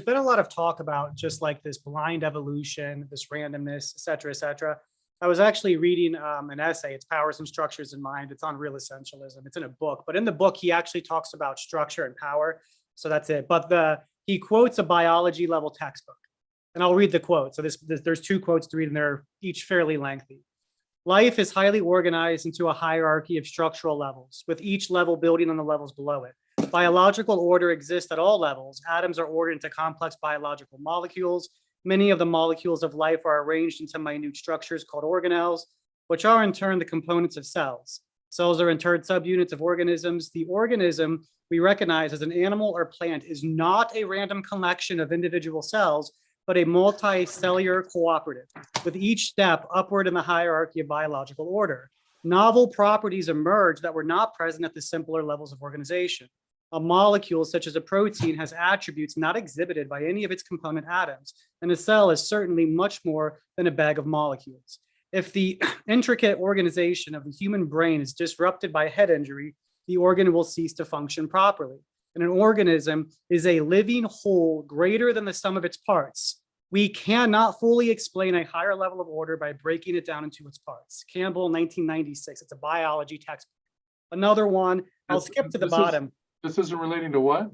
been a lot of talk about just like this blind evolution, this randomness, et cetera, et cetera. I was actually reading an essay. It's Powers and Structures in Mind. It's on real essentialism. It's in a book, but in the book, he actually talks about structure and power. So that's it. But he quotes a biology level textbook. And I'll read the quote. So there's two quotes to read, and they're each fairly lengthy. Life is highly organized into a hierarchy of structural levels, with each level building on the levels below it. Biological order exists at all levels. Atoms are ordered into complex biological molecules. Many of the molecules of life are arranged into minute structures called organelles, which are in turn the components of cells. Cells are in turn subunits of organisms. The organism we recognize as an animal or plant is not a random collection of individual cells, but a multicellular cooperative, with each step upward in the hierarchy of biological order. Novel properties emerge that were not present at the simpler levels of organization. A molecule, such as a protein, has attributes not exhibited by any of its component atoms, and a cell is certainly much more than a bag of molecules. If the intricate organization of the human brain is disrupted by head injury, the organ will cease to function properly. And an organism is a living whole greater than the sum of its parts. We cannot fully explain a higher level of order by breaking it down into its parts. Campbell, 1996. It's a biology textbook. Another one, I'll skip to the bottom. This isn't relating to what?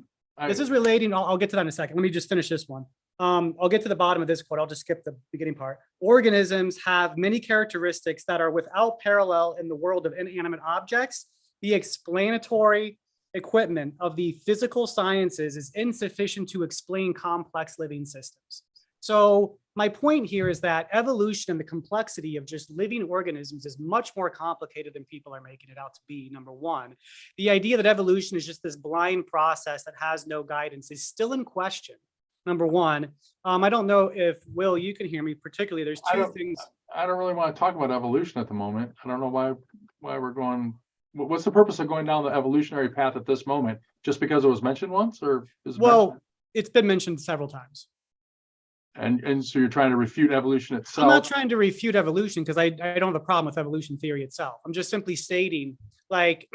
This is relating, I'll get to that in a second. Let me just finish this one. I'll get to the bottom of this quote. I'll just skip the beginning part. Organisms have many characteristics that are without parallel in the world of inanimate objects. The explanatory equipment of the physical sciences is insufficient to explain complex living systems. So my point here is that evolution and the complexity of just living organisms is much more complicated than people are making it out to be, number one. The idea that evolution is just this blind process that has no guidance is still in question, number one. I don't know if, Will, you can hear me particularly. There's two things. I don't really want to talk about evolution at the moment. I don't know why we're going, what's the purpose of going down the evolutionary path at this moment? Just because it was mentioned once, or is it Well, mentioned? it's been mentioned several times. And so you're trying to refute evolution itself? I'm not trying to refute evolution because I don't have a problem with evolution theory itself. I'm just simply stating, like,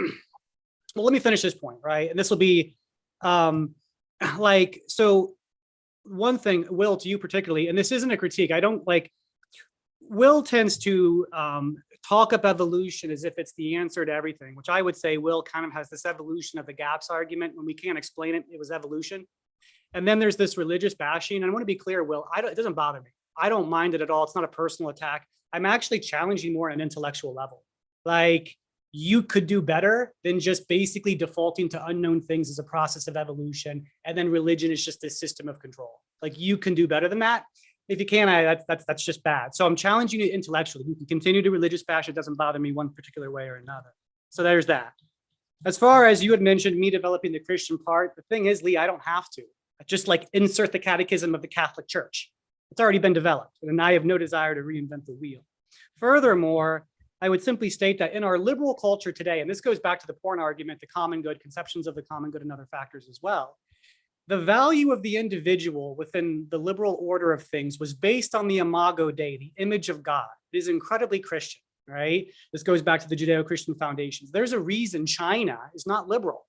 well, let me finish this point, right? And this will be like, so one thing, Will, to you particularly, and this isn't a critique, I don't like, Will tends to talk up evolution as if it's the answer to everything, which I would say Will kind of has this evolution of the gaps argument. When we can't explain it, it was evolution. And then there's this religious bashing. And I want to be clear, Will, it doesn't bother me. I don't mind it at all. It's not a personal attack. I'm actually challenging more on an intellectual level. Like, you could do better than just basically defaulting to unknown things as a process of evolution. And then religion is just this system of control. Like, you can do better than that. If you can't, that's just bad. So I'm challenging you intellectually. You can continue to religious bash. It doesn't bother me one particular way or another. So there's that. As far as you had mentioned me developing the Christian part, the thing is, Lee, I don't have to. I just like insert the catechism of the Catholic Church. It's already been developed, and I have no desire to reinvent the wheel. Furthermore, I would simply state that in our liberal culture today, and this goes back to the porn argument, the common good, conceptions of the common good and other factors as well, the value of the individual within the liberal order of things was based on the imago Dei, the image of God. It is incredibly Christian, right? This goes back to the Judeo-Christian foundations. There's a reason China is not liberal,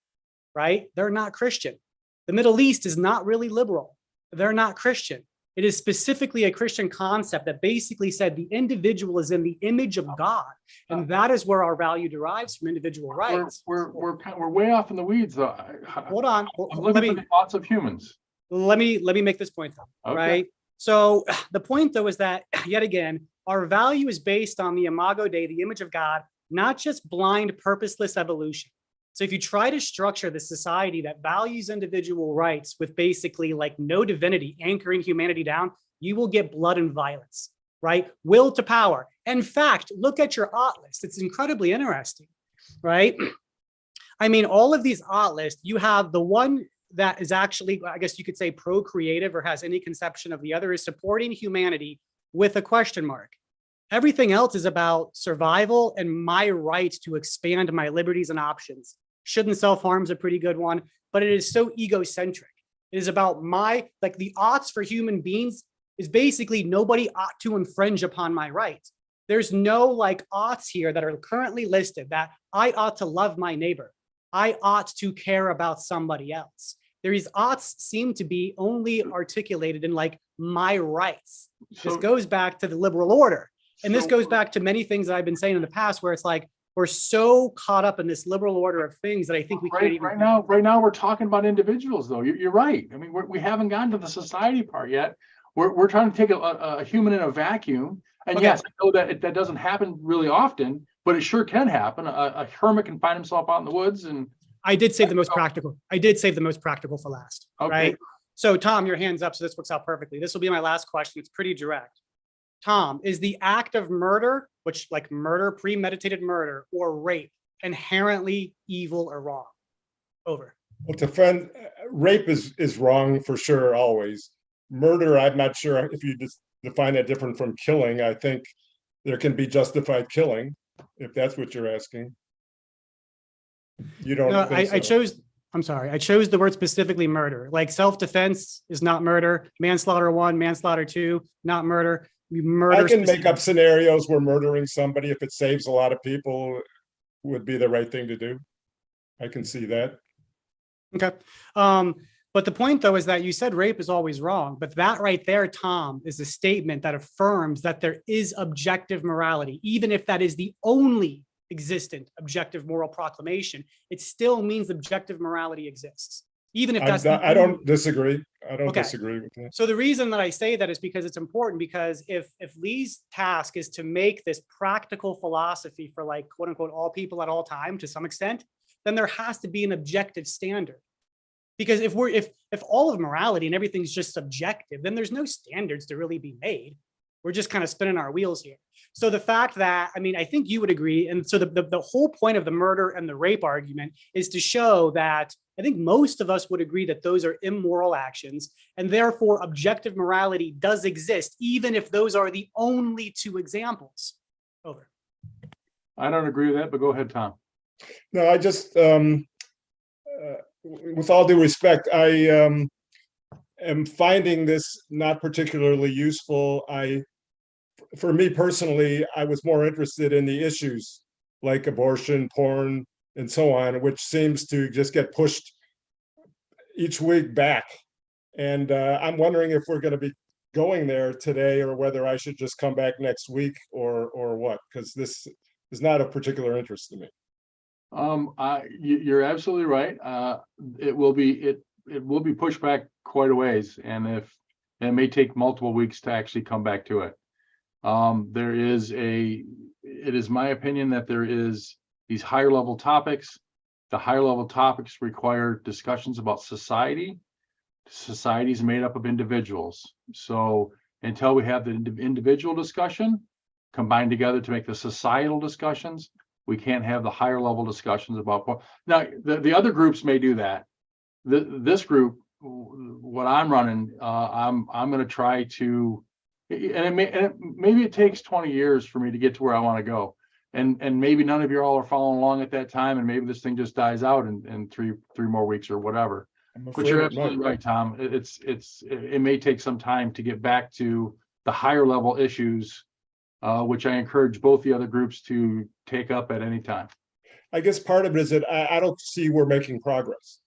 right? They're not Christian. The Middle East is not really liberal. They're not Christian. It is specifically a Christian concept that basically said the individual is in the image of God. And that is where our value derives from individual rights. We're way off in the weeds, though. Hold on. I'm looking for the thoughts of humans. Let me make this point though, Okay. right? So the point though is that, yet again, our value is based on the imago Dei, the image of God, not just blind, purposeless evolution. So if you try to structure the society that values individual rights with basically like no divinity anchoring humanity down, you will get blood and violence, right? Will to power. In fact, look at your ought list. It's incredibly interesting, right? I mean, all of these ought lists, you have the one that is actually, I guess you could say procreative or has any conception of the other, is supporting humanity with a question mark. Everything else is about survival and my right to expand my liberties and options. Shouldn't self-harm is a pretty good one, but it is so egocentric. It is about like the oughts for human beings is basically nobody ought to infringe upon my rights. There's no like oughts here that are currently listed that I ought to love my neighbor. I ought to care about somebody else. These oughts seem to be only articulated in like my rights. This goes back to the liberal order. And this goes back to many things that I've been saying in the past where it's like, we're so caught up in this liberal order of things that I think we can't even. Right now, we're talking about individuals, though. You're right. I mean, we haven't gotten to the society part yet. We're trying to take a human in a vacuum. And Okay. yes, I know that that doesn't happen really often, but it sure can happen. A hermit can find himself out in the woods. And I did save the most practical. I did save the most practical for last, Okay. right? So Tom, your hand's up, so this works out perfectly. This will be my last question. It's pretty direct. Tom, is the act of murder, which like murder, premeditated murder, or rape inherently evil or wrong? Over. Well, defend rape is wrong for sure, always. Murder, I'm not sure if you just define that different from killing. I think there can be justified killing, if that's what you're asking. You don't No, think I so? chose, I'm sorry, I chose the word specifically murder. Like self-defense is not murder. Manslaughter 1, manslaughter 2, not murder. We murder. I can make up scenarios where murdering somebody, if it saves a lot of people, would be the right thing to do. I can see that. Okay. But the point though is that you said rape is always wrong, but that right there, Tom, is a statement that affirms that there is objective morality. Even if that is the only existent objective moral proclamation, it still means objective morality exists. Even if that's I don't disagree. I don't Okay. disagree with that. So the reason that I say that is because it's important, because if Lee's task is to make this practical philosophy for like quote unquote all people at all time to some extent, then there has to be an objective standard. Because if all of morality and everything's just subjective, then there's no standards to really be made. We're just kind of spinning our wheels here. So the fact that, I mean, I think you would agree. And so the whole point of the murder and the rape argument is to show that I think most of us would agree that those are immoral actions, and therefore objective morality does exist, even if those are the only two examples. Over. I don't agree with that, but go ahead, Tom. No, I just, with all due respect, I am finding this not particularly useful. For me personally, I was more interested in the issues like abortion, porn, and so on, which seems to just get pushed each week back. And I'm wondering if we're going to be going there today, or whether I should just come back next week, or what, because this is not of particular interest to me. You're absolutely right. It will be pushed back quite a ways, and it may take multiple weeks to actually come back to it. It is my opinion that there is these higher level topics. The higher level topics require discussions about society. Society is made up of individuals. So until we have the individual discussion combined together to make the societal discussions, we can't have the higher level discussions about. Now, the other groups may do that. This group, what I'm running, I'm going to try to, and maybe it takes 20 years for me to get to where I want to go, and maybe none of you all are following along at that time, and maybe this thing just dies out in three more weeks or whatever. But you're absolutely right, Tom. It may take some time to get back to the higher level issues, which I encourage both the other groups to take up at any time. I guess part of it is that I don't see we're making progress.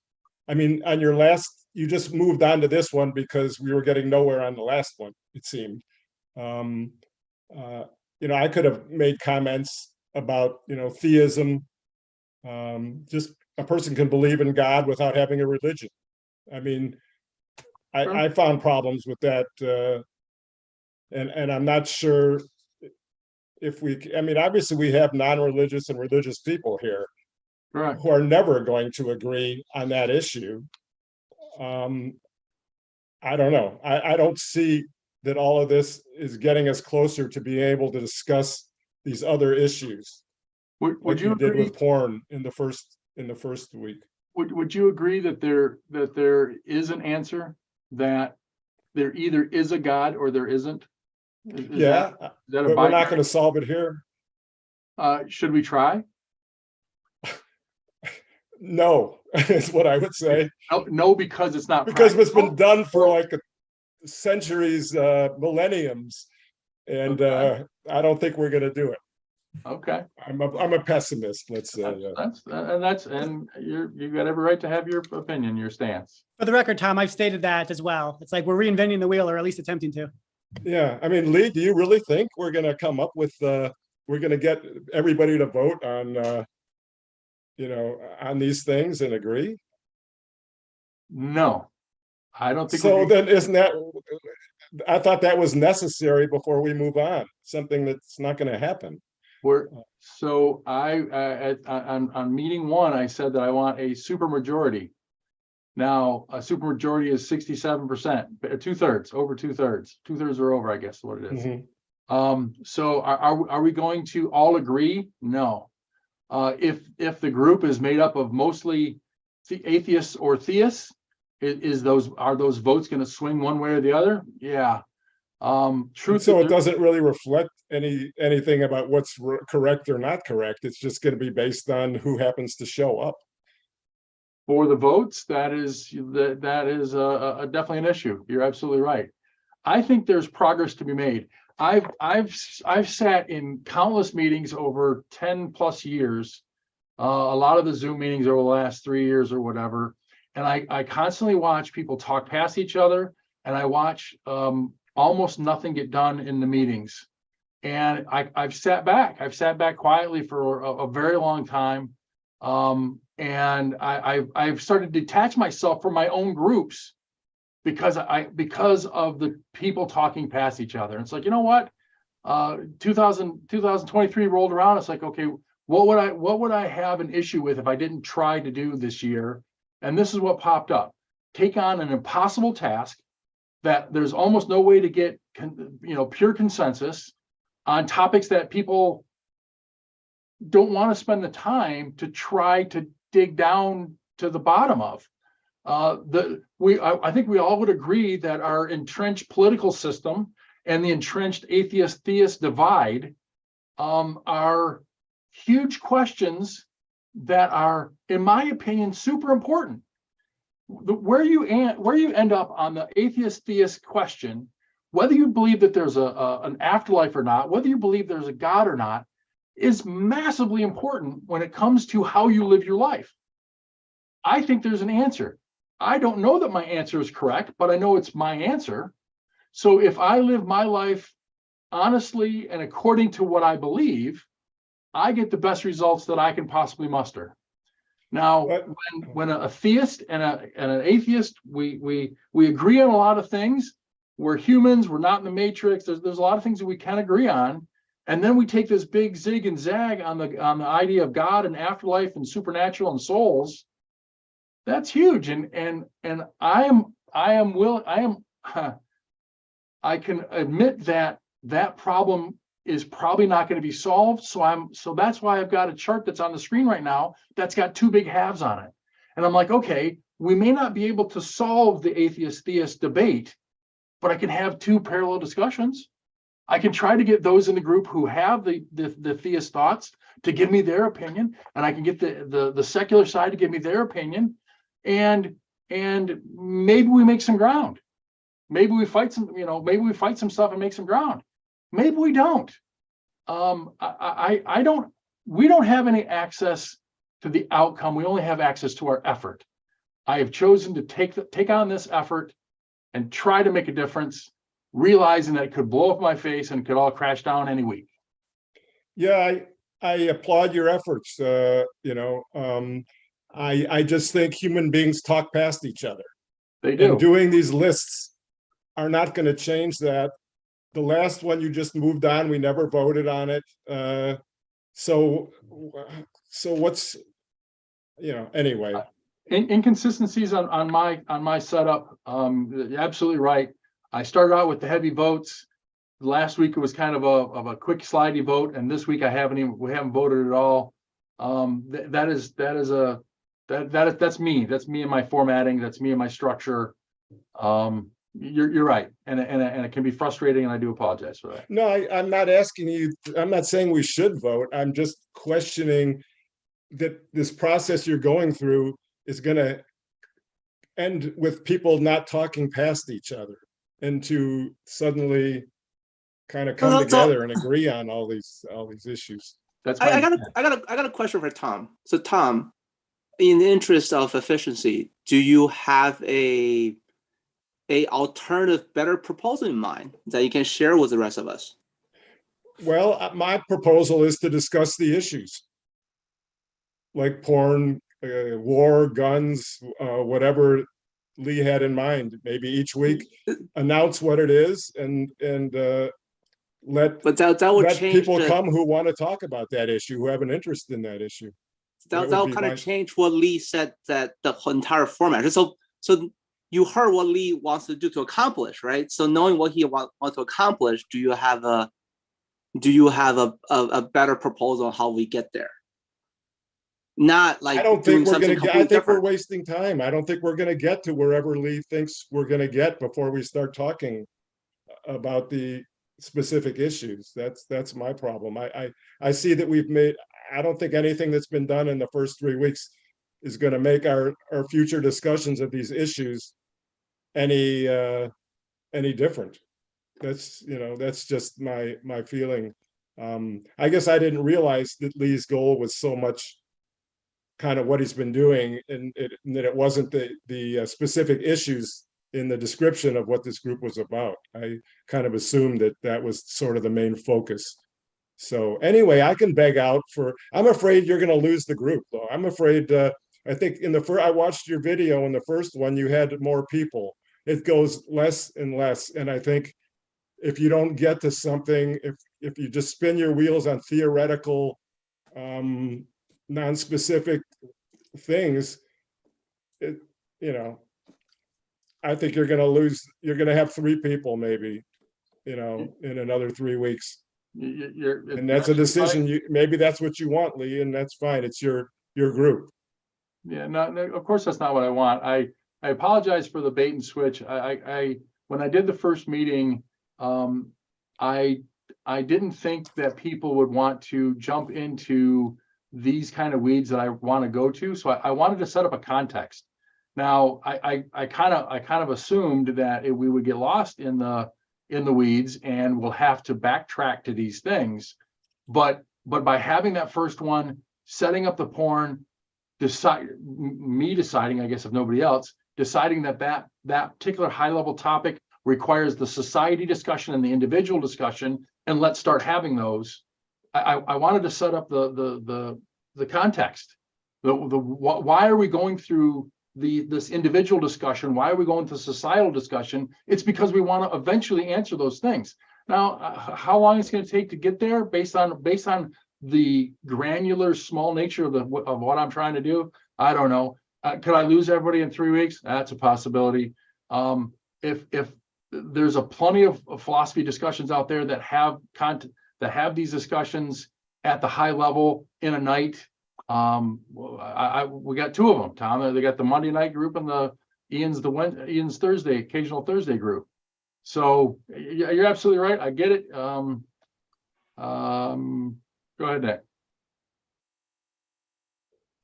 I mean, on your last, you just moved on to this one because we were getting nowhere on the last one, it seemed. I could have made comments about, theism. Just a person can believe in God without having a religion. I mean, I found problems with that. And I'm not sure if obviously we have non-religious and religious people here, right, who are never going to agree on that issue. I don't know. I don't see that all of this is getting us closer to being able to discuss these other issues. Would you did agree with porn in the first week? Would you agree that there is an answer, that there either is a God or there isn't? Is that but we're not going to solve it here. Should we try? No, is what I would say. No, because it's not because practical. It's been done for like centuries, millenniums, and okay. I don't think we're going to do it. Okay, I'm a pessimist. Let's say and you've got every right to have your opinion, your stance. For the record, Tom, I've stated that as well. It's like we're reinventing the wheel, or at least attempting to. Yeah, I mean, Lee, do you really think we're going to come up with? We're going to get everybody to vote on, on these things and agree? No, I don't think so. Then isn't that? I thought that was necessary before we move on. Something that's not going to happen. So on meeting one, I said that I want a supermajority. Now a supermajority is 67%, 2/3, over 2/3. 2/3 or over, I guess, what it is. Mm-hmm. So are we going to all agree? No. If the group is made up of mostly atheists or theists, are those votes going to swing one way or the other? Yeah. So it doesn't really reflect anything about what's correct or not correct. It's just going to be based on who happens to show up. For the votes, that is definitely an issue. You're absolutely right. I think there's progress to be made. I've sat in countless meetings over 10 plus years, a lot of the Zoom meetings over the last 3 years or whatever, and I constantly watch people talk past each other, and I watch almost nothing get done in the meetings. And I've sat back quietly for a very long time. And I've started to detach myself from my own groups because of the people talking past each other. And it's like, you know what? 2023 rolled around. It's like, okay, what would I have an issue with if I didn't try to do this year? And this is what popped up. take on an impossible task that there's almost no way to get, pure consensus on topics that people don't want to spend the time to try to dig down to the bottom of. I think we all would agree that our entrenched political system and the entrenched atheist-theist divide are huge questions that are, in my opinion, super important. Where you end up on the atheist-theist question, whether you believe that there's an afterlife or not, whether you believe there's a God or not, is massively important when it comes to how you live your life. I think there's an answer. I don't know that my answer is correct, but I know it's my answer. So if I live my life honestly and according to what I believe, I get the best results that I can possibly muster. Now, when a theist and an atheist, we agree on a lot of things. We're humans. We're not in the matrix. There's a lot of things that we can agree on, and then we take this big zig and zag on the idea of God and afterlife and supernatural and souls. That's huge, and I can admit that problem is probably not going to be solved. So that's why I've got a chart that's on the screen right now that's got two big halves on it. And I'm like, okay, we may not be able to solve the atheist-theist debate, but I can have two parallel discussions. I can try to get those in the group who have the theist thoughts to give me their opinion, and I can get the secular side to give me their opinion, and maybe we make some ground. Maybe we fight some, maybe we fight some stuff and make some ground. Maybe we don't. We don't have any access to the outcome. We only have access to our effort. I have chosen to take on this effort and try to make a difference, realizing that it could blow up my face and it could all crash down any week. Yeah, I applaud your efforts. I just think human beings talk past each other. They do. And doing these lists are not going to change that. The last one you just moved on, we never voted on it. So what's, anyway. Inconsistencies on my setup. You're absolutely right. I started out with the heavy votes. Last week it was kind of a quick slidey vote, and this week we haven't voted at all. That's me. That's me and my formatting. That's me and my structure. You're right, and it can be frustrating, and I do apologize for that. No, I'm not asking you. I'm not saying we should vote. I'm just questioning that this process you're going through is going to end with people not talking past each other, and to suddenly kind of come together and agree on all these issues. That's I got a question for Tom. So Tom, in the interest of efficiency, do you have a alternative, better proposal in mind that you can share with the rest of us? Well, my proposal is to discuss the issues like porn, war, guns, whatever Lee had in mind. Maybe each week announce what it is and let people come who want to talk about that issue, who have an interest in that issue. That will kind of change what Lee said, that the entire format. So you heard what Lee wants to do to accomplish, right? So knowing what he wants to accomplish, do you have a better proposal on how we get there? Not like I don't think we're going to get. I think different. we're wasting time. I don't think we're going to get to wherever Lee thinks we're going to get before we start talking about the specific issues. That's my problem. I see that we've made. I don't think anything that's been done in the first 3 weeks is going to make our future discussions of these issues any different. That's just my feeling. I guess I didn't realize that Lee's goal was so much kind of what he's been doing, and that it wasn't the specific issues in the description of what this group was about. I kind of assumed that was sort of the main focus. So anyway, I can beg out for. I'm afraid you're going to lose the group, though. I'm afraid. I think I watched your video in the first one. You had more people. It goes less and less, and I think if you don't get to something, if you just spin your wheels on theoretical, non-specific things, I think you're going to lose. You're going to have 3 people maybe, in another 3 weeks. And that's a decision. Maybe that's what you want, Lee, and that's fine. It's your group. Yeah, no, of course, that's not what I want. I apologize for the bait and switch. When I did the first meeting, I didn't think that people would want to jump into these kind of weeds that I want to go to. So I wanted to set up a context. Now, I kind of assumed that we would get lost in the weeds and we'll have to backtrack to these things. But by having that first one, setting up the porn, deciding, I guess, if nobody else, deciding that particular high level topic requires the society discussion and the individual discussion, and let's start having those. I wanted to set up the context. Why are we going through this individual discussion? Why are we going to societal discussion? It's because we want to eventually answer those things. Now, how long it's going to take to get there, based on the granular, small nature of what I'm trying to do, I don't know. Could I lose everybody in 3 weeks? That's a possibility. If there's plenty of philosophy discussions out there that have content, that have these discussions at the high level in a night. We got 2 of them, Tom. They got the Monday night group and the Ian's Thursday, occasional Thursday group. So you're absolutely right. I get it. Go ahead, Nick.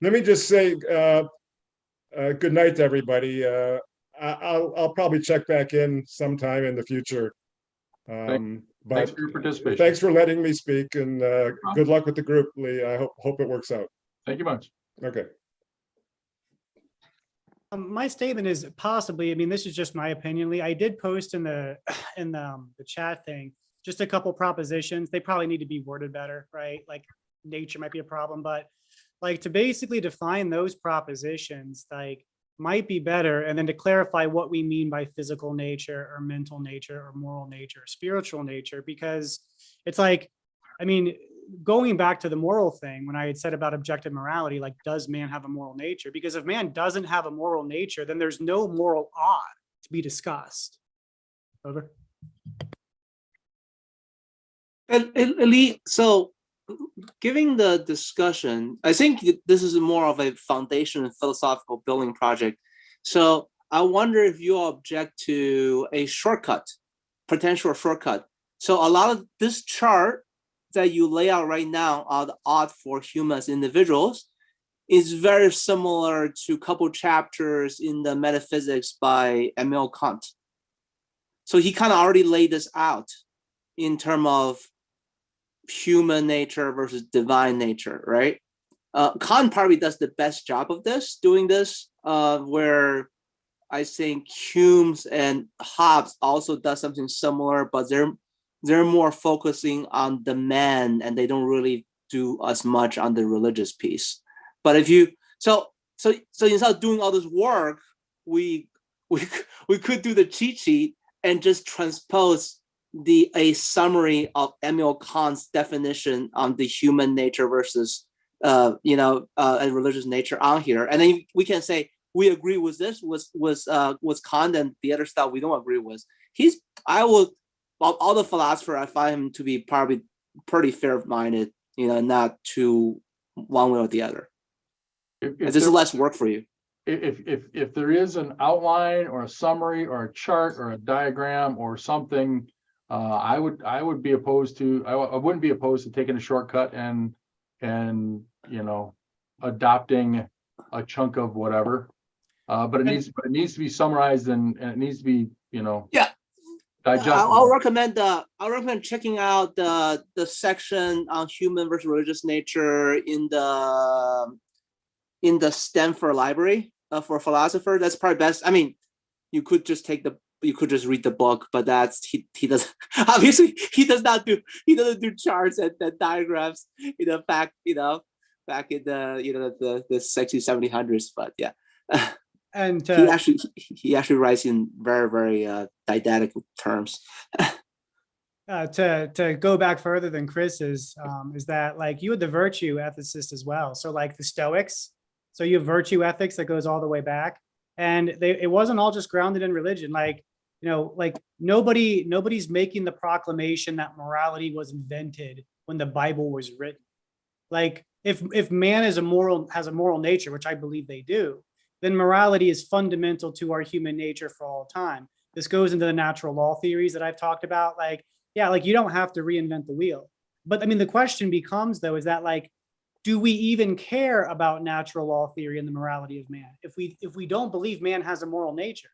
Let me just say good night to everybody. I'll probably check back in sometime in the future. Thanks for your participation. Thanks for letting me speak, and good luck with the group, Lee. I hope it works out. Thank you much. Okay. My statement is possibly, I mean, this is just my opinion, Lee. I did post in the chat thing just a couple propositions. They probably need to be worded better, right? Like nature might be a problem, but like to basically define those propositions, like might be better. And then to clarify what we mean by physical nature or mental nature or moral nature, or spiritual nature, because it's like, I mean, going back to the moral thing, when I had said about objective morality, like, does man have a moral nature? Because if man doesn't have a moral nature, then there's no moral ought to be discussed. Over. And Lee, so giving the discussion, I think this is more of a foundation and philosophical building project. So I wonder if you object to a shortcut, potential shortcut. So a lot of this chart that you lay out right now are the ought for humans individuals is very similar to a couple chapters in the Metaphysics by Immanuel Kant. So he kind of already laid this out in terms of human nature versus divine nature, right? Kant probably does the best job of doing this, where I think Hume and Hobbes also does something similar, but they're more focusing on the man and they don't really do as much on the religious piece. But if you so instead of doing all this work, we could do the cheat sheet and just transpose a summary of Immanuel Kant's definition on the human nature versus and religious nature on here, and then we can say we agree with this was Kant, and the other stuff we don't agree with. All the philosophers, I find him to be probably pretty fair-minded, not too one way or the other. If this is less work for you. If there is an outline or a summary or a chart or a diagram or something, I would be opposed to. I wouldn't be opposed to taking a shortcut and adopting a chunk of whatever. But it needs to be summarized and it needs to be digestible. I'll recommend checking out the section on human versus religious nature in the Stanford Library for philosophers. That's probably best. I mean, you could just read the book, but he does obviously he doesn't do charts and diagrams back in the 60s, 1700s, but yeah. And he actually writes in very, very didactic terms. To go back further than Chris is that like you had the virtue ethicist as well. So like the Stoics, so you have virtue ethics that goes all the way back. And it wasn't all just grounded in religion. Like, like nobody's making the proclamation that morality was invented when the Bible was written. Like if man has a moral nature, which I believe they do, then morality is fundamental to our human nature for all time. This goes into the natural law theories that I've talked about. Like, yeah, like you don't have to reinvent the wheel. But I mean, the question becomes though, is that like, do we even care about natural law theory and the morality of man? If we don't believe man has a moral nature,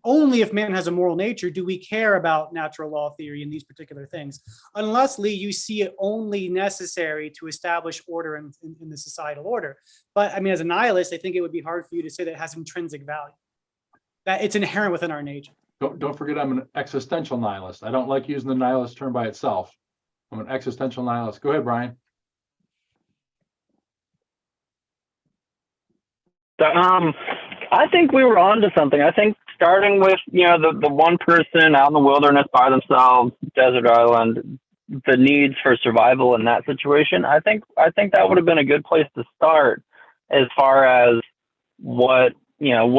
only if man has a moral nature do we care about natural law theory and these particular things. Unless, Lee, you see it only necessary to establish order in the societal order. But I mean, as a nihilist, I think it would be hard for you to say that it has intrinsic value, that it's inherent within our nature. Don't forget, I'm an existential nihilist. I don't like using the nihilist term by itself. I'm an existential nihilist. Go ahead, Brian. I think we were onto something. I think starting with, the one person out in the wilderness by themselves, desert island, the needs for survival in that situation, I think that would have been a good place to start as far as what humans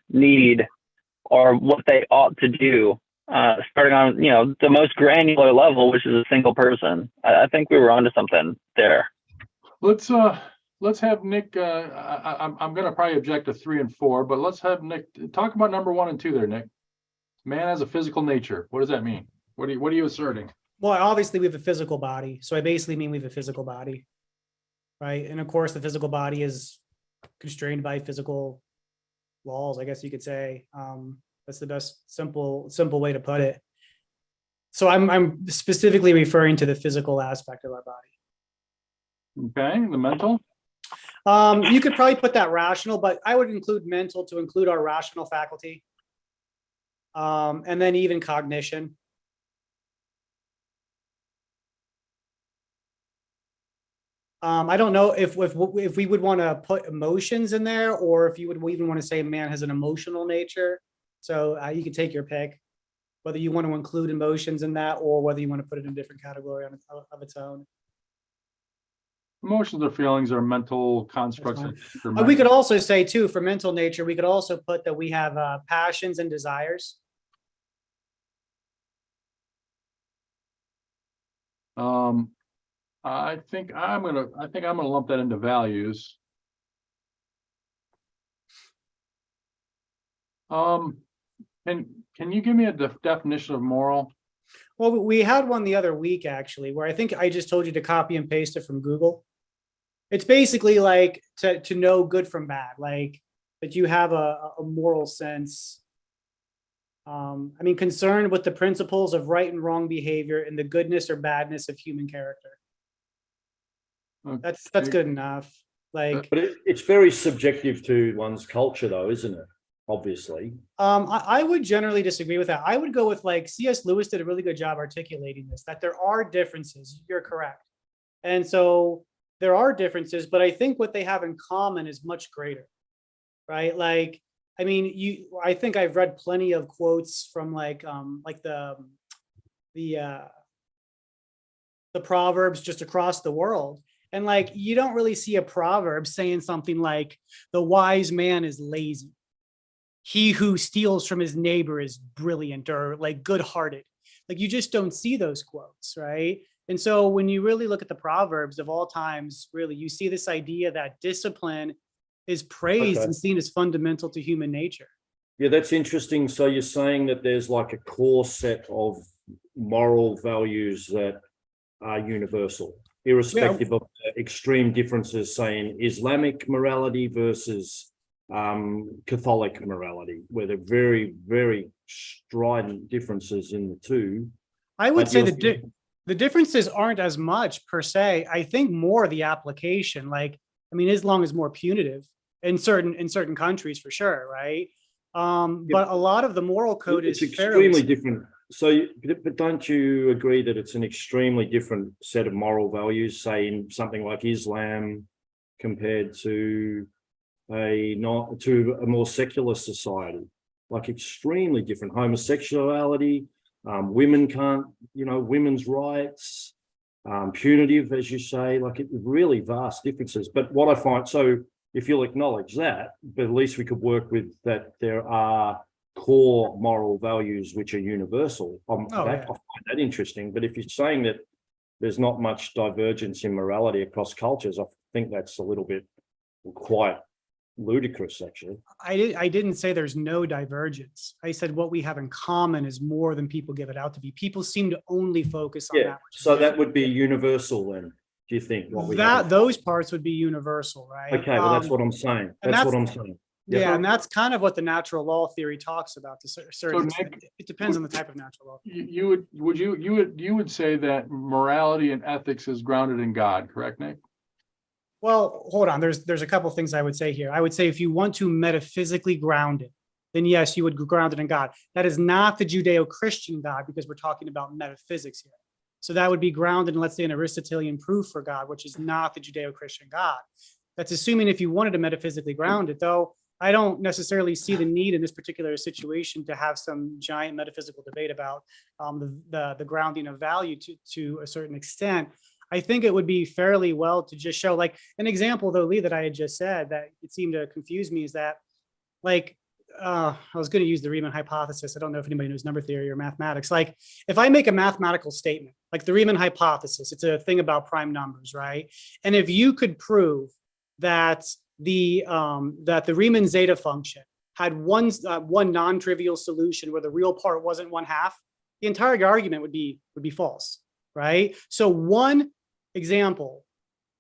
need or what they ought to do. Starting on, the most granular level, which is a single person. I think we were onto something there. Let's have Nick. I'm going to probably object to 3 and 4, but let's have Nick talk about number 1 and 2 there, Nick. Man has a physical nature. What does that mean? What are you asserting? Well, obviously we have a physical body. So I basically mean we have a physical body, right? And of course, the physical body is constrained by physical laws, I guess you could say. That's the best simple way to put it. So I'm specifically referring to the physical aspect of our body. Okay, the mental. You could probably put that rational, but I would include mental to include our rational faculty. And then even cognition. I don't know if we would want to put emotions in there, or if you would even want to say man has an emotional nature. So you can take your pick, whether you want to include emotions in that, or whether you want to put it in a different category of its own. Emotions or feelings are mental constructs. We could also say too, for mental nature, we could also put that we have passions and desires. I think I'm gonna lump that into values. Can you give me a definition of moral? Well, we had one the other week actually, where I think I just told you to copy and paste it from Google. It's basically like to know good from bad, like that you have a moral sense. I mean, concerned with the principles of right and wrong behavior and the goodness or badness of human character. Okay. That's good enough. Like, but it's very subjective to one's culture, though, isn't it? Obviously. I would generally disagree with that. I would go with like C.S. Lewis did a really good job articulating this, that there are differences. You're correct. And so there are differences, but I think what they have in common is much greater, right? Like, I mean, I think I've read plenty of quotes from like the Proverbs just across the world. And like, you don't really see a proverb saying something like the wise man is lazy. He who steals from his neighbor is brilliant, or like good-hearted. Like, you just don't see those quotes, right? And so when you really look at the Proverbs of all times, really, you see this idea that discipline is praised and seen as fundamental to human nature. Yeah, that's interesting. So you're saying that there's like a core set of moral values that are universal, irrespective of the extreme differences, say in Islamic morality versus Catholic morality, where there are very, very strident differences in the two. I would say the differences aren't as much per se. I think more the application. Like, I mean, Islam is more punitive in certain countries for sure, right? But a lot of the moral code is extremely different. So, but don't you agree that it's an extremely different set of moral values, say in something like Islam, compared to a more secular society? Like, extremely different. Homosexuality, women can't, women's rights, punitive, as you say, like, it really vast differences. But what I find, so if you'll acknowledge that, but at least we could work with that there are core moral values which are universal. Oh, I yeah. find that interesting. But if you're saying that there's not much divergence in morality across cultures, I think that's a little bit quite ludicrous, actually. I didn't say there's no divergence. I said what we have in common is more than people give it out to be. People seem to only focus on Yeah. that. So that would be universal then, do you think? What we have That in- those parts would be universal, right? Okay, well, that's what I'm saying. and That's what I'm saying. Yeah, and that's kind of what the natural law theory talks about to a certain Nick, extent. It depends on the type of natural law. You would say that morality and ethics is grounded in God, correct, Nick? Well, hold on. There's a couple things I would say here. I would say if you want to metaphysically ground it, then yes, you would ground it in God. That is not the Judeo-Christian God, because we're talking about metaphysics here. So that would be grounded in, let's say, an Aristotelian proof for God, which is not the Judeo-Christian God. That's assuming if you wanted to metaphysically ground it, though. I don't necessarily see the need in this particular situation to have some giant metaphysical debate about the grounding of value to a certain extent. I think it would be fairly well to just show, like, an example, though, Lee, that I had just said that it seemed to confuse me is that, like, I was going to use the Riemann hypothesis. I don't know if anybody knows number theory or mathematics. Like, if I make a mathematical statement, like the Riemann hypothesis, it's a thing about prime numbers, right? And if you could prove that the Riemann zeta function had one non-trivial solution where the real part wasn't 1/2, the entire argument would be false, right? So one example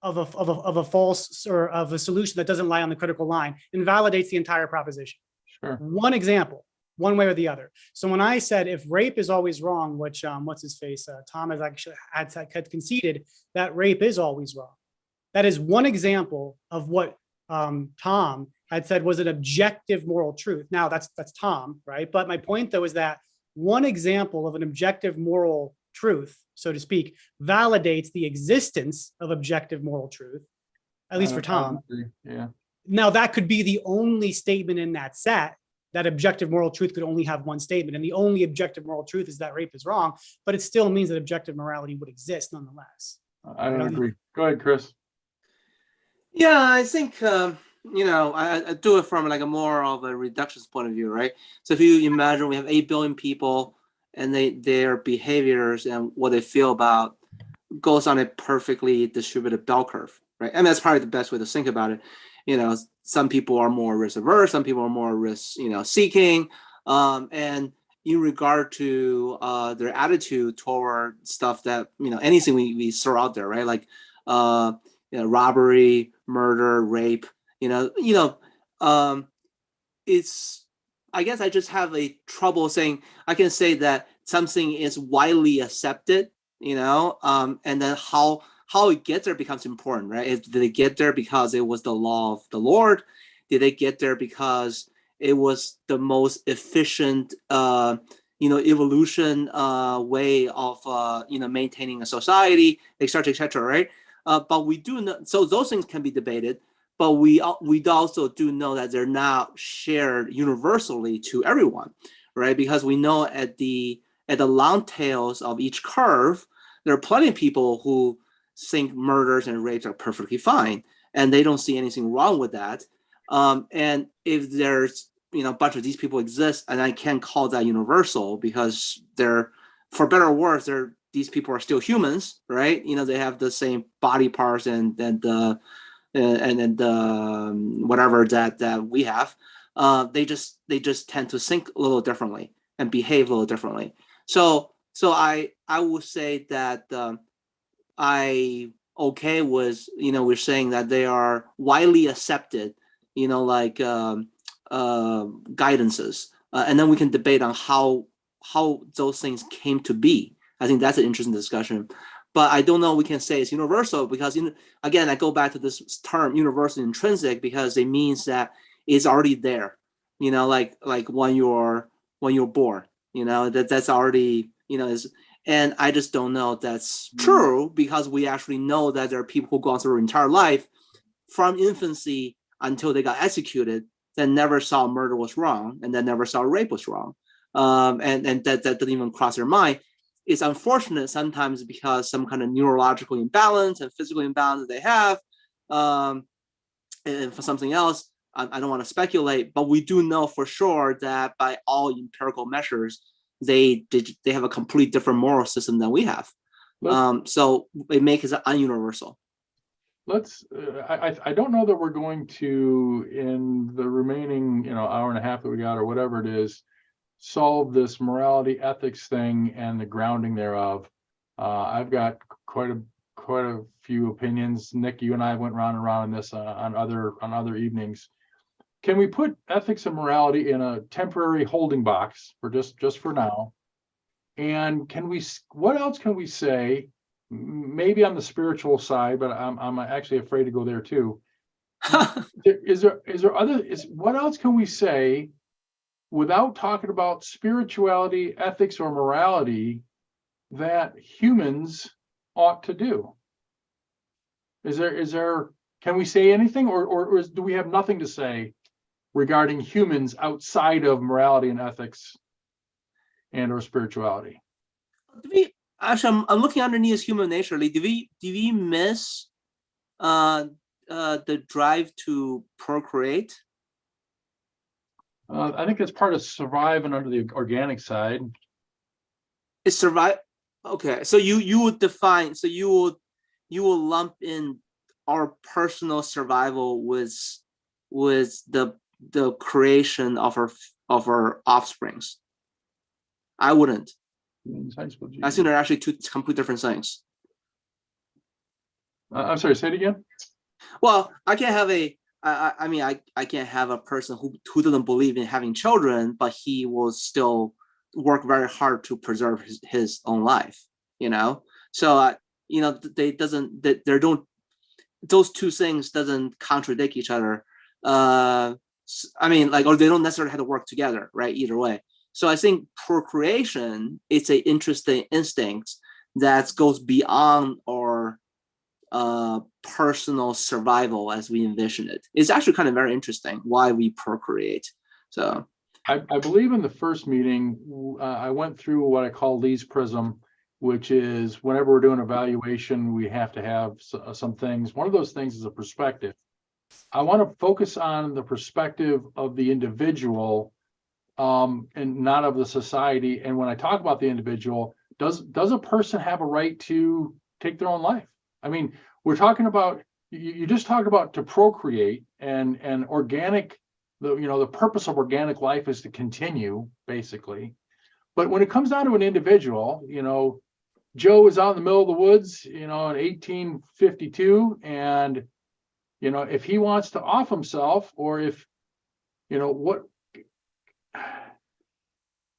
of a false or of a solution that doesn't lie on the critical line invalidates the entire proposition. Sure. One example, one way or the other. So when I said if rape is always wrong, which what's his face, Tom has actually had conceded that rape is always wrong. That is one example of what Tom had said was an objective moral truth. Now that's Tom, right? But my point, though, is that one example of an objective moral truth, so to speak, validates the existence of objective moral truth, at least for Tom. Yeah. Now that could be the only statement in that set. That objective moral truth could only have one statement, and the only objective moral truth is that rape is wrong, but it still means that objective morality would exist nonetheless. I don't agree. Go ahead, Chris. Yeah, I think I do it from like a more of a reductionist point of view, right? So if you imagine we have 8 billion people and their behaviors and what they feel about goes on a perfectly distributed bell curve, right? And that's probably the best way to think about it. Some people are more risk averse, some people are more risk, seeking, and in regard to their attitude toward stuff that anything we throw out there, right? Like robbery, murder, rape. It's. I guess I just have a trouble saying I can say that something is widely accepted, and then how it gets there becomes important, right? Did it get there because it was the law of the Lord? Did they get there because it was the most efficient, evolution way of, maintaining a society, et cetera, right? But we do know, so those things can be debated, but we also do know that they're not shared universally to everyone, right? Because we know at the long tails of each curve, there are plenty of people who think murders and rapes are perfectly fine, and they don't see anything wrong with that. And if there's a bunch of these people exist, and I can't call that universal because they're, for better or worse, these people are still humans, right? They have the same body parts and the whatever that we have. They just tend to think a little differently and behave a little differently. So I would say that I okay with we're saying that they are widely accepted, like guidances, and then we can debate on how those things came to be. I think that's an interesting discussion, but I don't know we can say it's universal because again I go back to this term universal intrinsic because it means that it's already there, like when you're born, that's already is. And I just don't know if that's true because we actually know that there are people who go through their entire life from infancy until they got executed that never saw murder was wrong and that never saw rape was wrong. And that didn't even cross their mind. It's unfortunate sometimes because some kind of neurological imbalance and physical imbalance that they have And for something else, I don't want to speculate, but we do know for sure that by all empirical measures, they have a complete different moral system than we have. So it makes it ununiversal. Let's, I don't know that we're going to, in the remaining, hour and a half that we got or whatever it is, solve this morality ethics thing and the grounding thereof. I've got quite a few opinions. Nick, you and I went round and round on this on other evenings. Can we put ethics and morality in a temporary holding box for just for now? And what else can we say? Maybe on the spiritual side, but I'm actually afraid to go there too. What else can we say without talking about spirituality, ethics, or morality that humans ought to do? Can we say anything, or do we have nothing to say regarding humans outside of morality and ethics and or spirituality? Actually, I'm looking underneath human nature. Like, do we miss the drive to procreate? I think that's part of surviving under the organic side. It's survive. Okay, so you would define. So you will lump in our personal survival with the creation of our offsprings. I wouldn't. I think they're actually two completely different things. I'm sorry, say it again. Well, I can't have I can't have a person who doesn't believe in having children, but he will still work very hard to preserve his own life. So those two things doesn't contradict each other. Or they don't necessarily have to work together, right? Either way. So I think procreation, it's an interesting instinct that goes beyond our personal survival as we envision it. It's actually kind of very interesting why we procreate. So I believe in the first meeting, I went through what I call Lee's prism, which is whenever we're doing evaluation, we have to have some things. One of those things is a perspective. I want to focus on the perspective of the individual and not of the society. And when I talk about the individual, does a person have a right to take their own life? I mean, we're talking about, you just talked about to procreate and organic, the purpose of organic life is to continue, basically. But when it comes down to an individual, Joe is out in the middle of the woods, in 1852, and if he wants to off himself, or if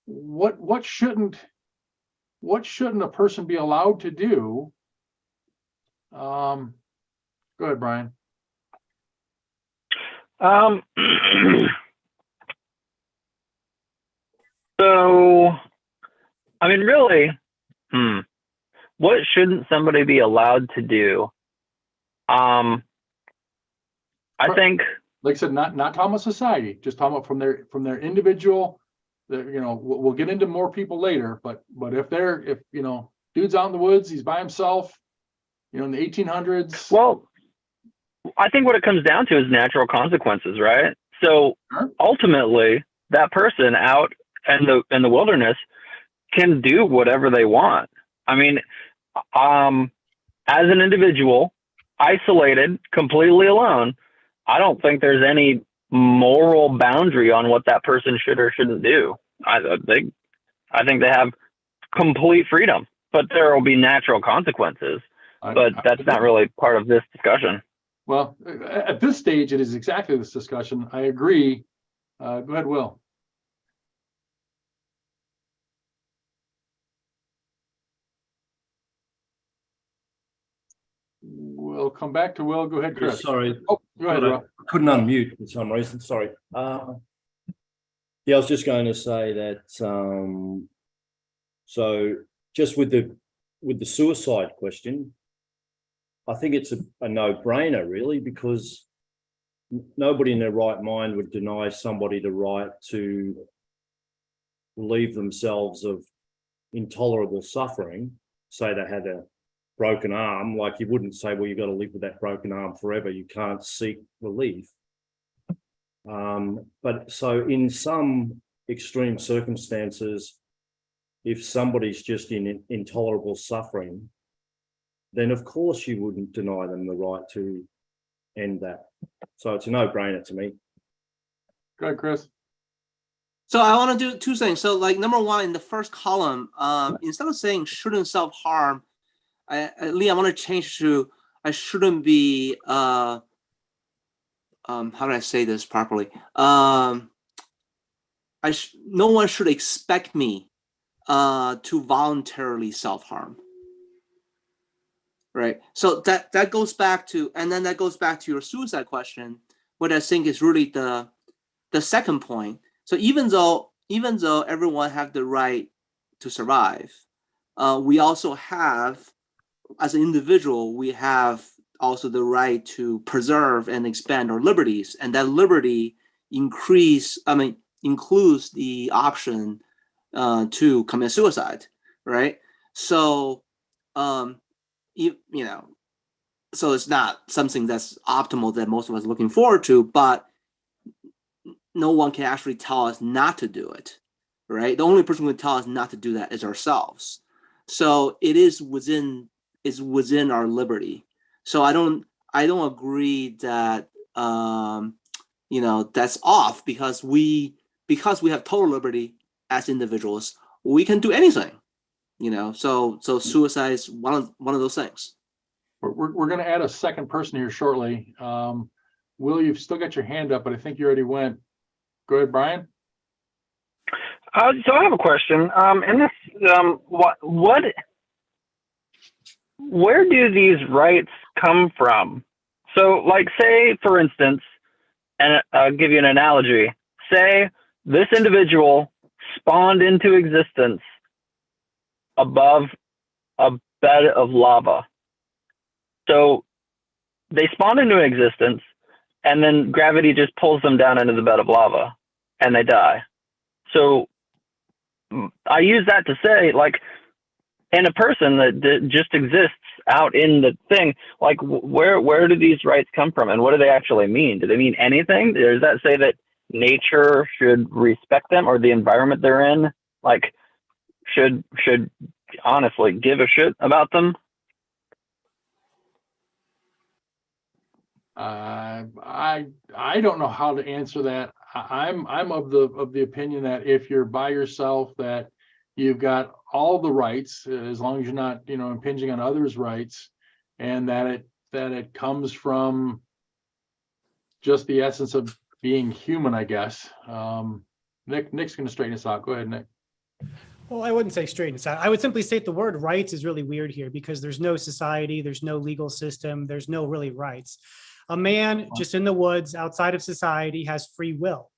what shouldn't a person be allowed to do? Go ahead, Brian. So, really, what shouldn't somebody be allowed to do? I think, like I said, not talking about society, just talking about from their individual. We'll get into more people later, but if dude's out in the woods, he's by himself, in the 1800s. Well, I think what it comes down to is natural consequences, right? So ultimately, that person out in the wilderness can do whatever they want. As an individual, isolated, completely alone, I don't think there's any moral boundary on what that person should or shouldn't do. I think they have complete freedom, but there will be natural consequences. But that's not really part of this discussion. Well, at this stage, it is exactly this discussion. I agree. Go ahead, Will. We'll come back to Will. Go ahead, Chris. Sorry. Oh, go ahead, Rob. I couldn't unmute for some reason. Sorry. I was just going to say that. So just with the suicide question, I think it's a no-brainer, really, because nobody in their right mind would deny somebody the right to relieve themselves of intolerable suffering. Say they had broken arm, like you wouldn't say, well, you've got to live with that broken arm forever. You can't seek relief. But so in some extreme circumstances, if somebody's just in intolerable suffering, then of course you wouldn't deny them the right to end that. So it's a no-brainer to me. Go ahead, Chris. So I want to do two things. So like number one, in the first column, instead of saying shouldn't self-harm, Lee, I want to change to I shouldn't be how do I say this properly? No one should expect me to voluntarily self-harm. Right. So that goes back to, and then that goes back to your suicide question, what I think is really the second point. So even though everyone have the right to survive, we also have, as an individual, we have also the right to preserve and expand our liberties, and that liberty includes the option to commit suicide, right? So so it's not something that's optimal that most of us are looking forward to, but no one can actually tell us not to do it, right? The only person who can tell us not to do that is ourselves. So it is within our liberty. So I don't agree that that's off, because we have total liberty as individuals. We can do anything, So suicide is one of those things. We're going to add a second person here shortly. Will, you've still got your hand up, but I think you already went. Go ahead, Brian. So I have a question. In this, where do these rights come from? So, like, say, for instance, and I'll give you an analogy. Say this individual spawned into existence above a bed of lava. So they spawn into existence, and then gravity just pulls them down into the bed of lava, and they die. So I use that to say, like, in a person that just exists out in the thing, like, where do these rights come from, and what do they actually mean? Do they mean anything? Does that say that nature should respect them, or the environment they're in, like, should honestly give a shit about them? I don't know how to answer that. I'm of the opinion that if you're by yourself, that you've got all the rights, as long as you're not, impinging on others' rights, and that it comes from just the essence of being human, I guess. Nick's going to straighten us out. Go ahead, Nick. Well, I wouldn't say straighten us out. I would simply state the word rights is really weird here, because there's no society, there's no legal system, there's no really rights. A man just in the woods outside of society has free will,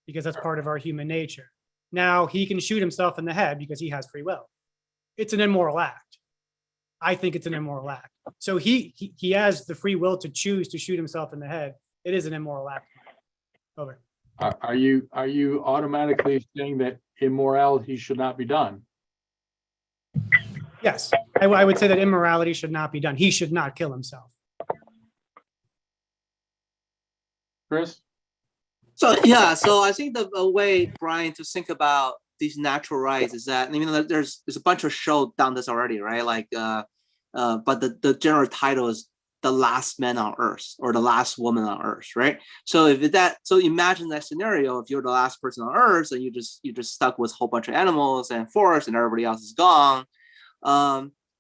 because that's part of our human nature. Now he can shoot himself in the head because he has free will. It's an immoral act. I think it's an immoral act. So he has the free will to choose to shoot himself in the head. It is an immoral act. Over. Are you automatically saying that immorality should not be done? Yes, I would say that immorality should not be done. He should not kill himself. Chris? So yeah, so I think the way, Brian, to think about these natural rights is that, there's a bunch of shows done this already, right? Like, but the general title is The Last Man on Earth, or The Last Woman on Earth, right? So imagine that scenario. If you're the last person on Earth and you're just stuck with a whole bunch of animals and forests, and everybody else is gone,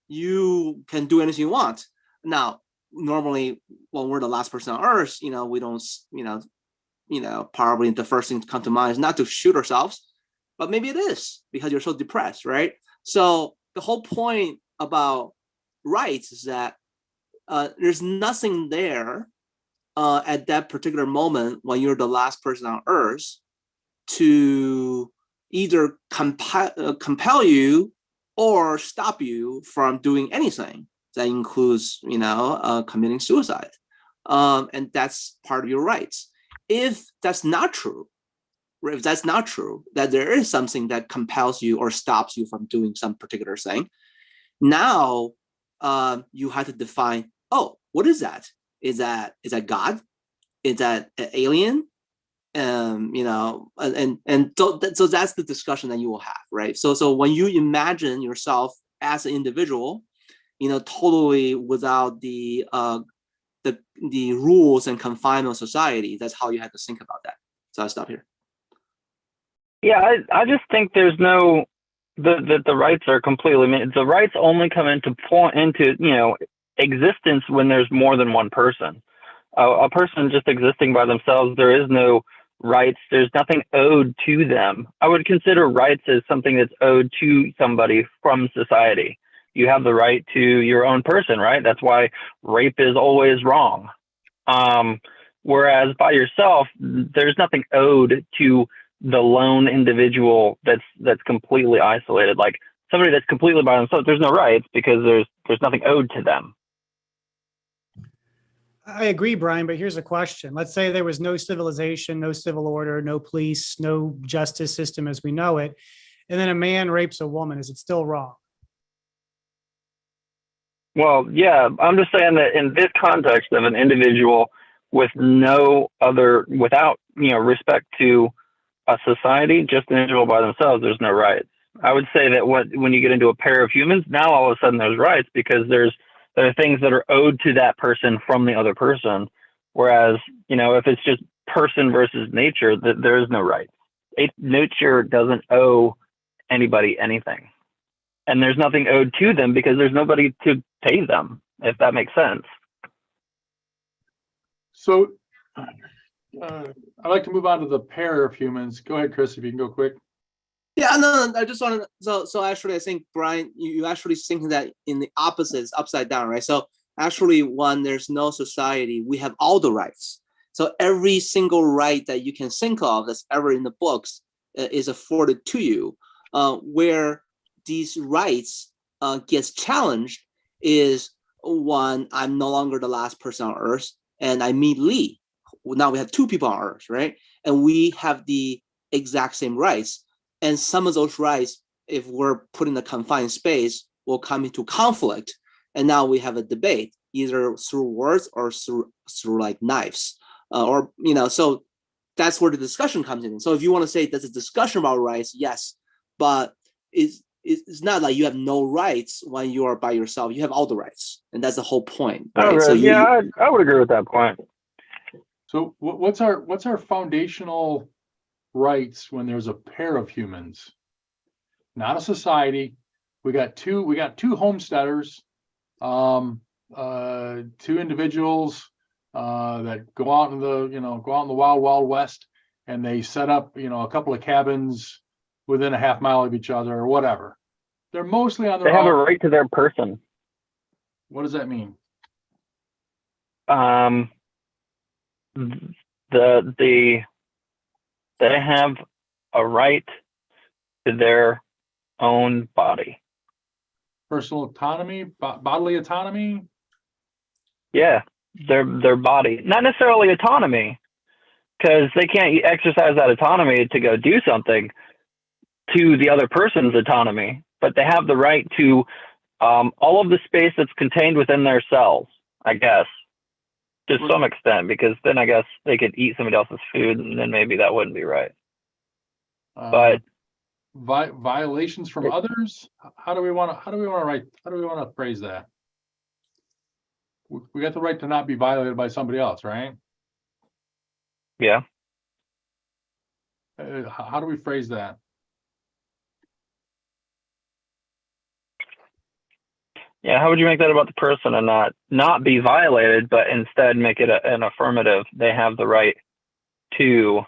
you can do anything you want. Now, normally when we're the last person on Earth, we don't, probably the first thing to come to mind is not to shoot ourselves, but maybe it is because you're so depressed, right? So the whole point about rights is that there's nothing there at that particular moment when you're the last person on Earth to either compel you or stop you from doing anything. That includes, committing suicide, and that's part of your rights. If that's not true, that there is something that compels you or stops you from doing some particular thing, now you have to define, oh, what is that? Is that God? Is that an alien? You know, and so that's the discussion that you will have, right? So when you imagine yourself as an individual, you know, totally without the rules and confinement of society, that's how you have to think about that. So I'll stop here. Yeah, I just think there's no that the rights are completely, the rights only come into you know, existence when there's more than one person. A person just existing by themselves, there is no rights. There's nothing owed to them. I would consider rights as something that's owed to somebody from society. You have the right to your own person, right? That's why rape is always wrong. Whereas by yourself, there's nothing owed to the lone individual that's completely isolated. Like somebody that's completely by themselves, there's no rights because there's nothing owed to them. I agree, Brian, but here's a question. Let's say there was no civilization, no civil order, no police, no justice system as we know it, and then a man rapes a woman. Is it still wrong? Well, yeah, I'm just saying that in this context of an individual with no other, without, you know, respect to a society, just an individual by themselves, there's no rights. I would say that when you get into a pair of humans, now all of a sudden there's rights because there are things that are owed to that person from the other person. Whereas, you know, if it's just person versus nature, there is no rights. Nature doesn't owe anybody anything. And there's nothing owed to them because there's nobody to pay them, if that makes sense. So I'd like to move on to the pair of humans. Go ahead, Chris, if you can go quick. Yeah, no, I just wanted so actually I think, Brian, you actually think that in the opposites, upside down, right? So actually when there's no society, we have all the rights. So every single right that you can think of that's ever in the books is afforded to you. Where these rights gets challenged is when I'm no longer the last person on Earth and I meet Lee. Now we have two people on Earth, right? And we have the exact same rights. And some of those rights, if we're put in a confined space, will come into conflict. And now we have a debate, either through words or through like knives. Or, you know, so that's where the discussion comes in. So if you want to say there's a discussion about rights, yes, but it's not like you have no rights when you are by yourself. You have all the rights. And that's the whole point. Right? So yeah, I would agree with that point. So what's our foundational rights when there's a pair of humans, not a society? We got two homesteaders, two individuals that go out in the wild west, and they set up, you know, a couple of cabins within a half mile of each other or whatever. They're mostly on their own. They have a right to their person. What does that mean? They have a right to their own body. Personal autonomy, bodily autonomy? Yeah, their body. Not necessarily autonomy, because they can't exercise that autonomy to go do something to the other person's autonomy, but they have the right to all of the space that's contained within their cells, I guess, to some extent, because then I guess they could eat somebody else's food, and then maybe that wouldn't be right. But violations from others. How do we want to phrase that? We got the right to not be violated by somebody else, right? Yeah. How do we phrase that? Yeah, how would you make that about the person and not be violated, but instead make it an affirmative? They have the right to.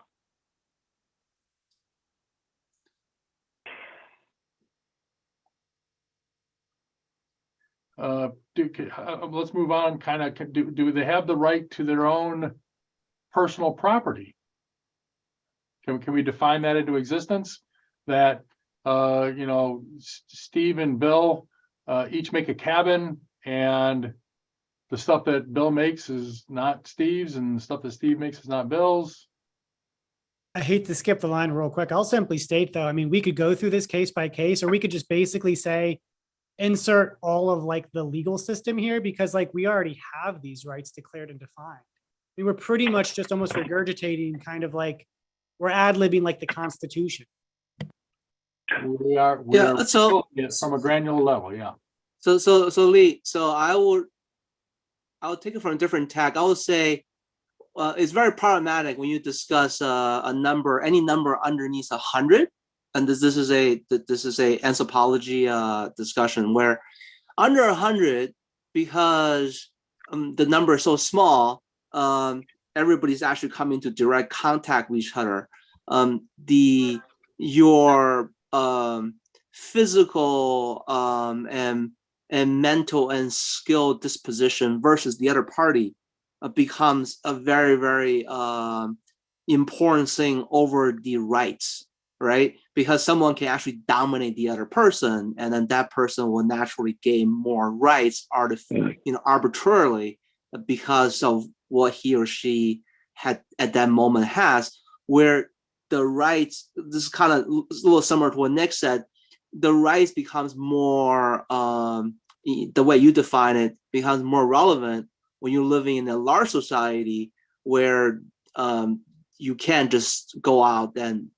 Let's move on. Do they have the right to their own personal property? Can we define that into existence? That Steve and Bill each make a cabin, and the stuff that Bill makes is not Steve's, and the stuff that Steve makes is not Bill's. I hate to skip the line real quick. I'll simply state, though, I mean, we could go through this case by case, or we could just basically say insert all of like the legal system here, because like we already have these rights declared and defined. We were pretty much just almost regurgitating kind of like we're ad-libbing like the Constitution. We are so from a granular level, yeah. so Lee, so I would take it from a different tack. I would say it's very problematic when you discuss a number, any number underneath 100, and this is a anthropology discussion where under 100, because the number is so small, everybody's actually coming into direct contact with each other. Your physical and mental and skill disposition versus the other party becomes a very, very important thing over the rights, right? Because someone can actually dominate the other person, and then that person will naturally gain more rights, arbitrarily, because of what he or she had at that moment has. Where the rights, this is kind of a little similar to what Nick said, the rights becomes more, the way you define it, becomes more relevant when you're living in a large society where you can't just go out and,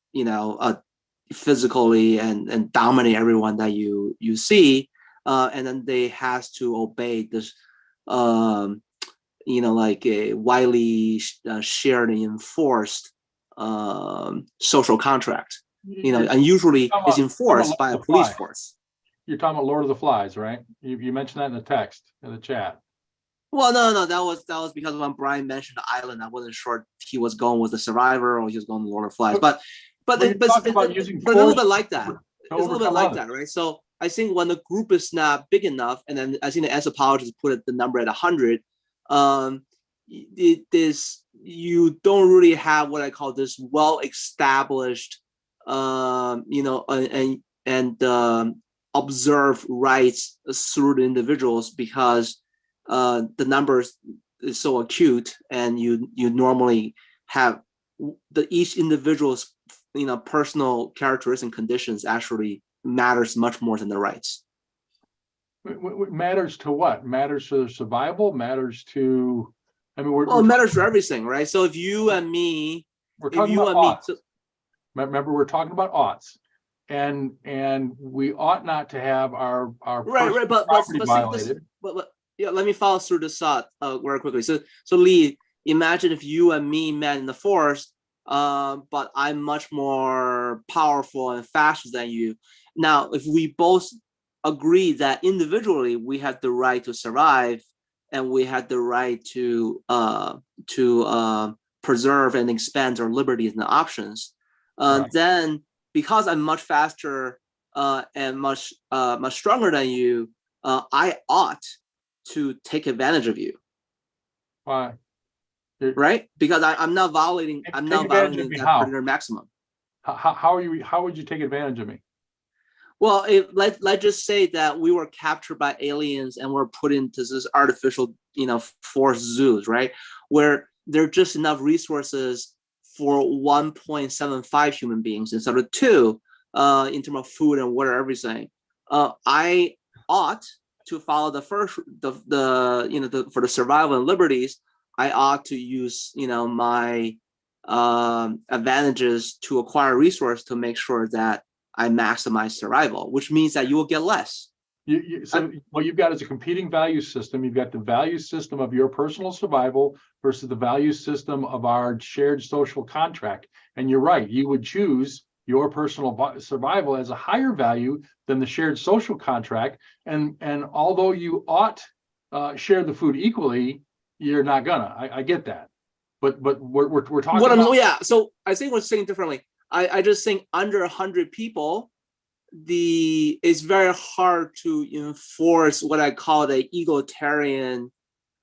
physically and dominate everyone that you see. And then they has to obey this, like a widely shared and enforced social contract, and usually is enforced by a police force. You're talking about Lord of the Flies, right? You mentioned that in the text, in the chat. Well, no, that was because when Brian mentioned the island, I wasn't sure if he was going with the Survivor or he was going with Lord of the Flies. But it's a little bit like that. It's a little bit like that, right? So I think when the group is not big enough, and then I think the anthropologists put the number at 100, you don't really have what I call this well-established, observe rights through the individuals, because the numbers is so acute, and you normally have each individual's personal characteristics and conditions actually matters much more than the rights. Matters to what? Matters to their survival? Matters to, it matters for everything, right? So if you and me, we're talking about oughts. Remember, we're talking about oughts, and we ought not to have our right, but violated. But yeah, let me follow through this thought very quickly. So Lee, imagine if you and me met in the forest, but I'm much more powerful and faster than you. Now, if we both agree that individually we have the right to survive, and we have the right to preserve and expand our liberties and options, right, then because I'm much faster and much stronger than you, I ought to take advantage of you. Why? Right? Because I'm not violating. I'm not violating that predator maximum. How would you take advantage of me? Well, let's just say that we were captured by aliens and we're put into this artificial, forced zoos, right? Where there are just enough resources for 1.75 human beings instead of 2, in terms of food and water, everything. I ought to follow for the survival and liberties. I ought to use, my advantages to acquire resource to make sure that I maximize survival, which means that you will get less. What you've got is a competing value system. You've got the value system of your personal survival versus the value system of our shared social contract. And you're right, you would choose your personal survival as a higher value than the shared social contract. And although you ought share the food equally, you're not gonna. I get that, but we're talking about. So I think we're saying differently. I just think under 100 people, it's very hard to enforce what I call the egalitarian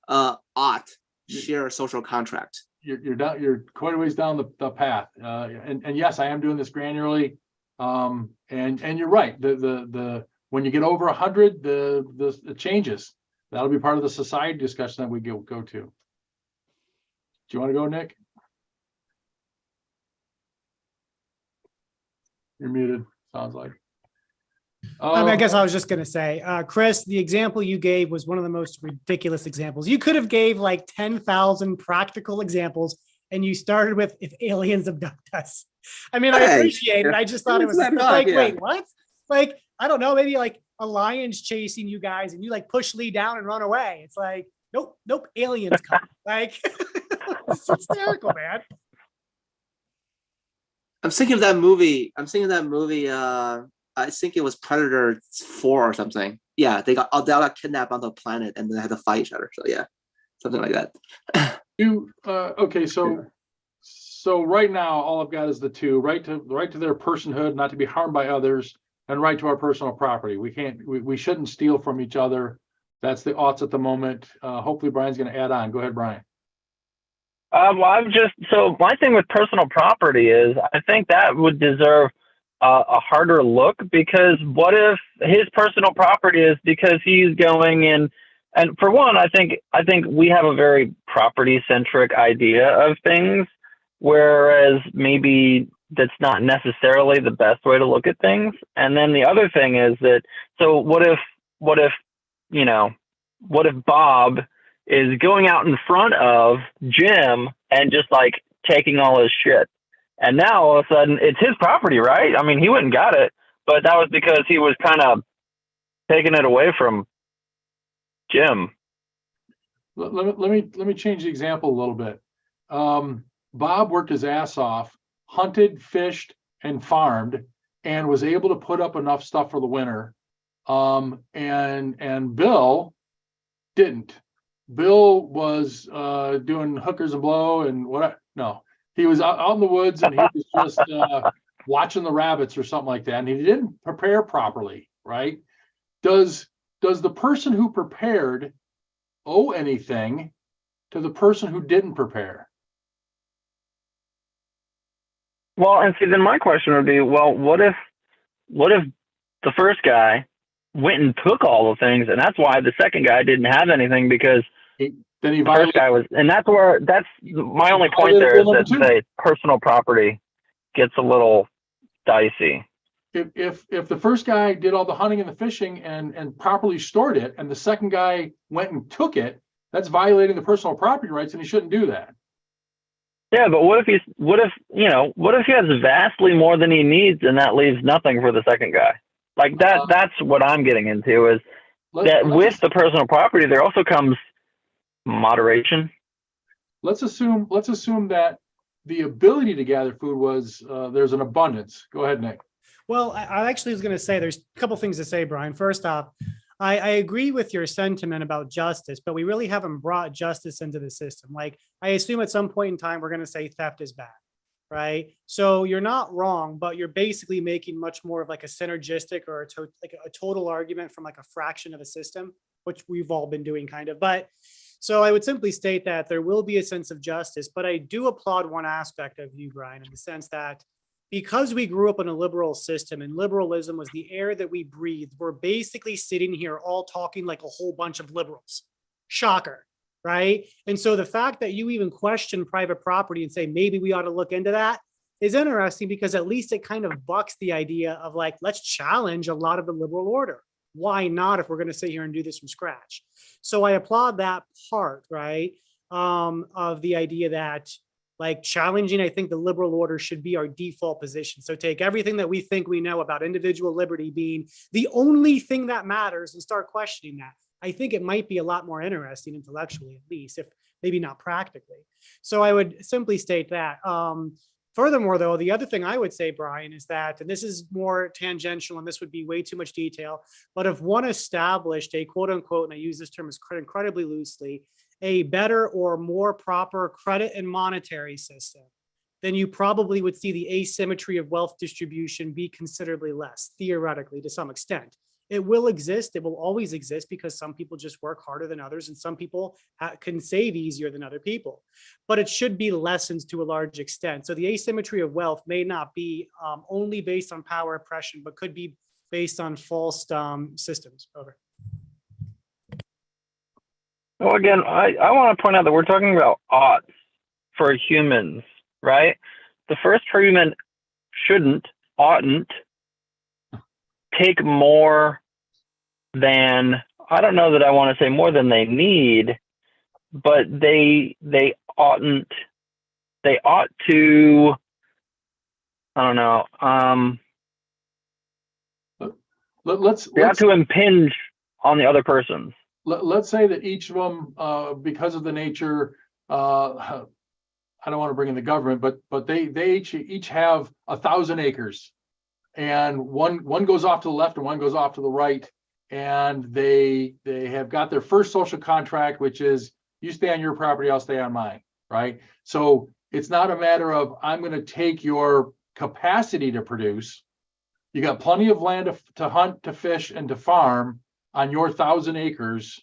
ought share social contract. You're quite a ways down the path, and yes, I am doing this granularly, and you're right. The when you get over 100, the changes. That'll be part of the society discussion that we go to. Do you want to go, Nick? You're muted, sounds like. I guess I was just gonna say, Chris, the example you gave was one of the most ridiculous examples. You could have gave like 10,000 practical examples, and you started with if aliens abduct us. I mean, I Hey, appreciate it. I just thought it was It's it's not like, hard, wait, what? Like, I don't know, maybe like a lion's chasing you guys, and you like push Lee down and run away. It's like, nope, nope, aliens come. Like, it's hysterical, man. I'm thinking of that movie. I think it was Predator 4 or something. Yeah, they all got kidnapped on the planet and they had to fight each other. So yeah, something like that. Okay, so right now, all I've got is the two: right to their personhood, not to be harmed by others, and right to our personal property. We shouldn't steal from each other. That's the oughts at the moment. Hopefully Brian's going to add on. Go ahead, Brian. Well, so my thing with personal property is I think that would deserve a harder look, because what if his personal property is because he's going in, and for one, I think we have a very property centric idea of things, whereas maybe that's not necessarily the best way to look at things. And then the other thing is that, so what if Bob is going out in front of Jim and just like taking all his shit. And now all of a sudden it's his property, right? I mean, he wouldn't got it, but that was because he was kind of taking it away from Jim. Let me change the example a little bit. Bob worked his ass off, hunted, fished, and farmed, and was able to put up enough stuff for the winter. And Bill didn't. Bill was doing hookers and blow and what? No, he was out in the woods and he was just watching the rabbits or something like that. And he didn't prepare properly, right? Does the person who prepared owe anything to the person who didn't prepare? Well, and see, then my question would be, well, what if the first guy went and took all the things, and that's why the second guy didn't have anything, because Then he the first guy was, and that's my only point there is that the personal property gets a little dicey. If the first guy did all the hunting and the fishing and properly stored it, and the second guy went and took it, that's violating the personal property rights, and he shouldn't do that. Yeah, but what if he has vastly more than he needs, and that leaves nothing for the second guy? Like that. That's what I'm getting into, is that with the personal property, there also comes moderation. Let's assume that the ability to gather food was there's an abundance. Go ahead, Nick. Well, I actually was going to say there's a couple things to say, Brian. First off, I agree with your sentiment about justice, but we really haven't brought justice into the system. Like, I assume at some point in time, we're going to say theft is bad, right? So you're not wrong, but you're basically making much more of like a synergistic or a total argument from like a fraction of a system, which we've all been doing kind of. But so I would simply state that there will be a sense of justice, but I do applaud one aspect of you, Brian, in the sense that because we grew up in a liberal system and liberalism was the air that we breathed, we're basically sitting here all talking like a whole bunch of liberals. Shocker, right? And so the fact that you even question private property and say, maybe we ought to look into that is interesting, because at least it kind of bucks the idea of like, let's challenge a lot of the liberal order. Why not if we're going to sit here and do this from scratch? So I applaud that part, right? Of the idea that like challenging, I think the liberal order should be our default position. So take everything that we think we know about individual liberty being the only thing that matters and start questioning that. I think it might be a lot more interesting intellectually, at least, if maybe not practically. So I would simply state that. Furthermore, though, the other thing I would say, Brian, is that, and this is more tangential and this would be way too much detail, but if one established a quote unquote, and I use this term as incredibly loosely, a better or more proper credit and monetary system, then you probably would see the asymmetry of wealth distribution be considerably less, theoretically, to some extent. It will exist. It will always exist because some people just work harder than others and some people can save easier than other people. But it should be lessened to a large extent. So the asymmetry of wealth may not be only based on power oppression, but could be based on false systems. Over. Well, again, I want to point out that we're talking about oughts for humans, right? The first human shouldn't, oughtn't take more than, I don't know that I want to say more than they need, but they ought to, I don't know, they ought to impinge on the other persons. Let's say that each of them, because of the nature, I don't want to bring in the government, but they each have 1,000 acres, and one goes off to the left and one goes off to the right, and they have got their first social contract, which is you stay on your property, I'll stay on mine, right? So it's not a matter of I'm going to take your capacity to produce. You got plenty of land to hunt, to fish, and to farm on your 1,000 acres,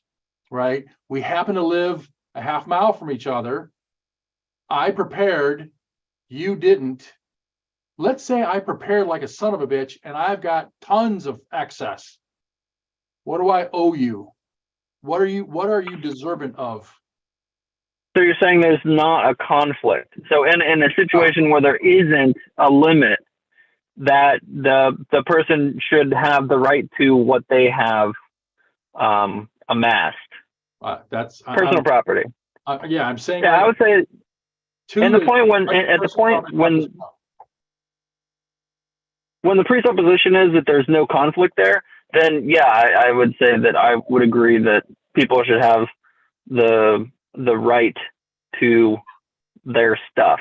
right? We happen to live a half mile from each other. I prepared, you didn't. Let's say I prepared like a son of a bitch and I've got tons of excess. What do I owe you? What are you deserving of? So you're saying there's not a conflict. So in a situation where there isn't a limit, that the person should have the right to what they have amassed. That's personal property. Yeah, I'm saying. Yeah, I would say. And the point when the presupposition is that there's no conflict there, then yeah, I would say that I would agree that people should have the right to their stuff.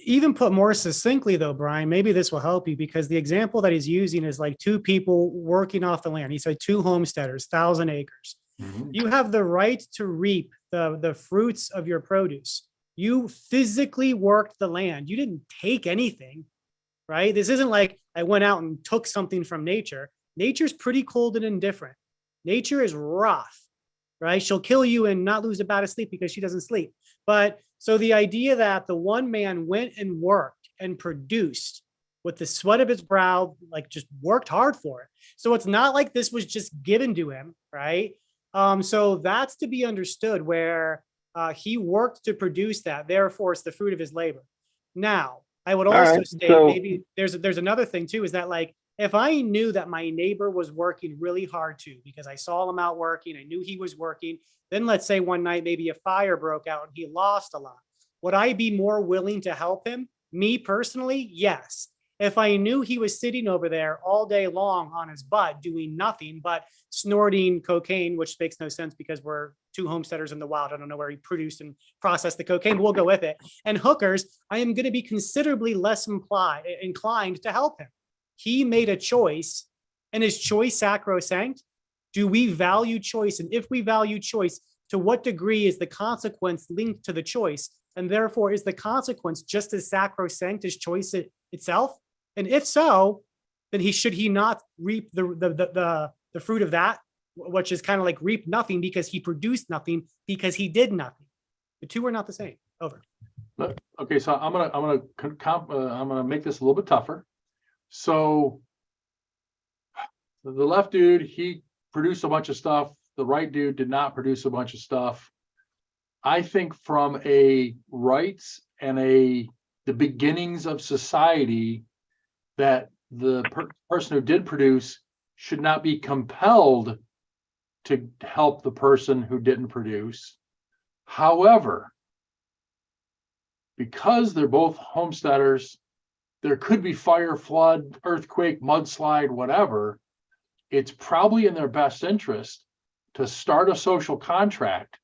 Even put more succinctly though, Brian, maybe this will help you, because the example that he's using is like two people working off the land. He said 2 homesteaders, 1,000 acres. Mhm. You have the right to reap the fruits of your produce. You physically worked the land. You didn't take anything, right? This isn't like I went out and took something from nature. Nature's pretty cold and indifferent. Nature is rough, right? She'll kill you and not lose a bout of sleep because she doesn't sleep. But so the idea that the one man went and worked and produced with the sweat of his brow, like just worked hard for it. So it's not like this was just given to him, right? So that's to be understood, where he worked to produce that, therefore it's the fruit of his labor. Now, I would also state maybe there's another thing too, is that like, if I knew that my neighbor was working really hard too, because I saw him out working, I knew he was working, then let's say one night maybe a fire broke out and he lost a lot. Would I be more willing to help him? Me personally, yes. If I knew he was sitting over there all day long on his butt doing nothing but snorting cocaine, which makes no sense because we're 2 homesteaders in the wild. I don't know where he produced and processed the cocaine, but we'll go with it. And hookers, I am going to be considerably less inclined to help him. He made a choice, and his choice sacrosanct? Do we value choice? And if we value choice, to what degree is the consequence linked to the choice? And therefore, is the consequence just as sacrosanct as choice itself? And if so, then should he not reap the fruit of that, which is kind of like reap nothing because he produced nothing because he did nothing. The two are not the same. Over. Okay, so I'm gonna make this a little bit tougher. So the left dude, he produced a bunch of stuff. The right dude did not produce a bunch of stuff. I think from a rights and the beginnings of society, that the person who did produce should not be compelled to help the person who didn't produce. However, because they're both homesteaders, there could be fire, flood, earthquake, mudslide, whatever. It's probably in their best interest to start a social contract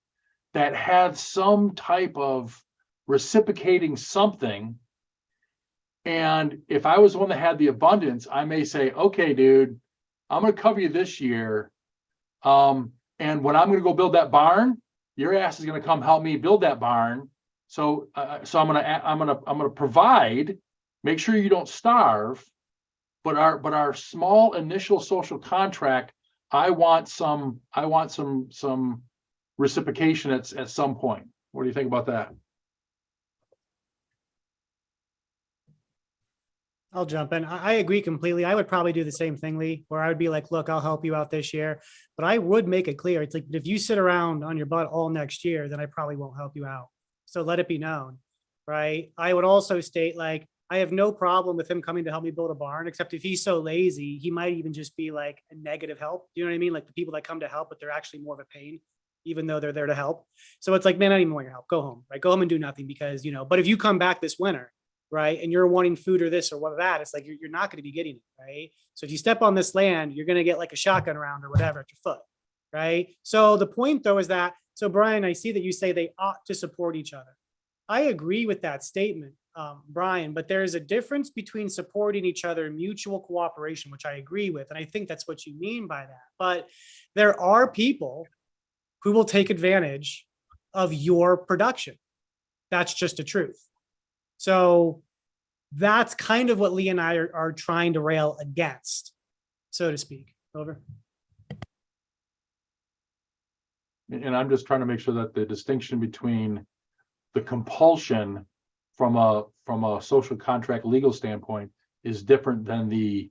that had some type of reciprocating something. And if I was the one that had the abundance, I may say, okay, dude, I'm going to cover you this year. And when I'm going to go build that barn, your ass is going to come help me build that barn. So I'm going to provide, make sure you don't starve, but our small initial social contract, I want some reciprocation at some point. What do you think about that? I'll jump in. I agree completely. I would probably do the same thing, Lee, where I would be like, look, I'll help you out this year, but I would make it clear. It's like, if you sit around on your butt all next year, then I probably won't help you out. So let it be known, right? I would also state, like, I have no problem with him coming to help me build a barn, except if he's so lazy, he might even just be like a negative help. You know what I mean? Like the people that come to help, but they're actually more of a pain, even though they're there to help. So it's like, man, I don't even want your help. Go home, right? Go home and do nothing because, but if you come back this winter, right, and you're wanting food or this or what that, it's like, you're not going to be getting it, right? So if you step on this land, you're going to get like a shotgun round or whatever at your foot, right? So the point though is that, so Brian, I see that you say they ought to support each other. I agree with that statement, Brian, but there is a difference between supporting each other and mutual cooperation, which I agree with. And I think that's what you mean by that. But there are people who will take advantage of your production. That's just a truth. So that's kind of what Lee and I are trying to rail against, so to speak. Over. And I'm just trying to make sure that the distinction between the compulsion from a social contract legal standpoint is different than the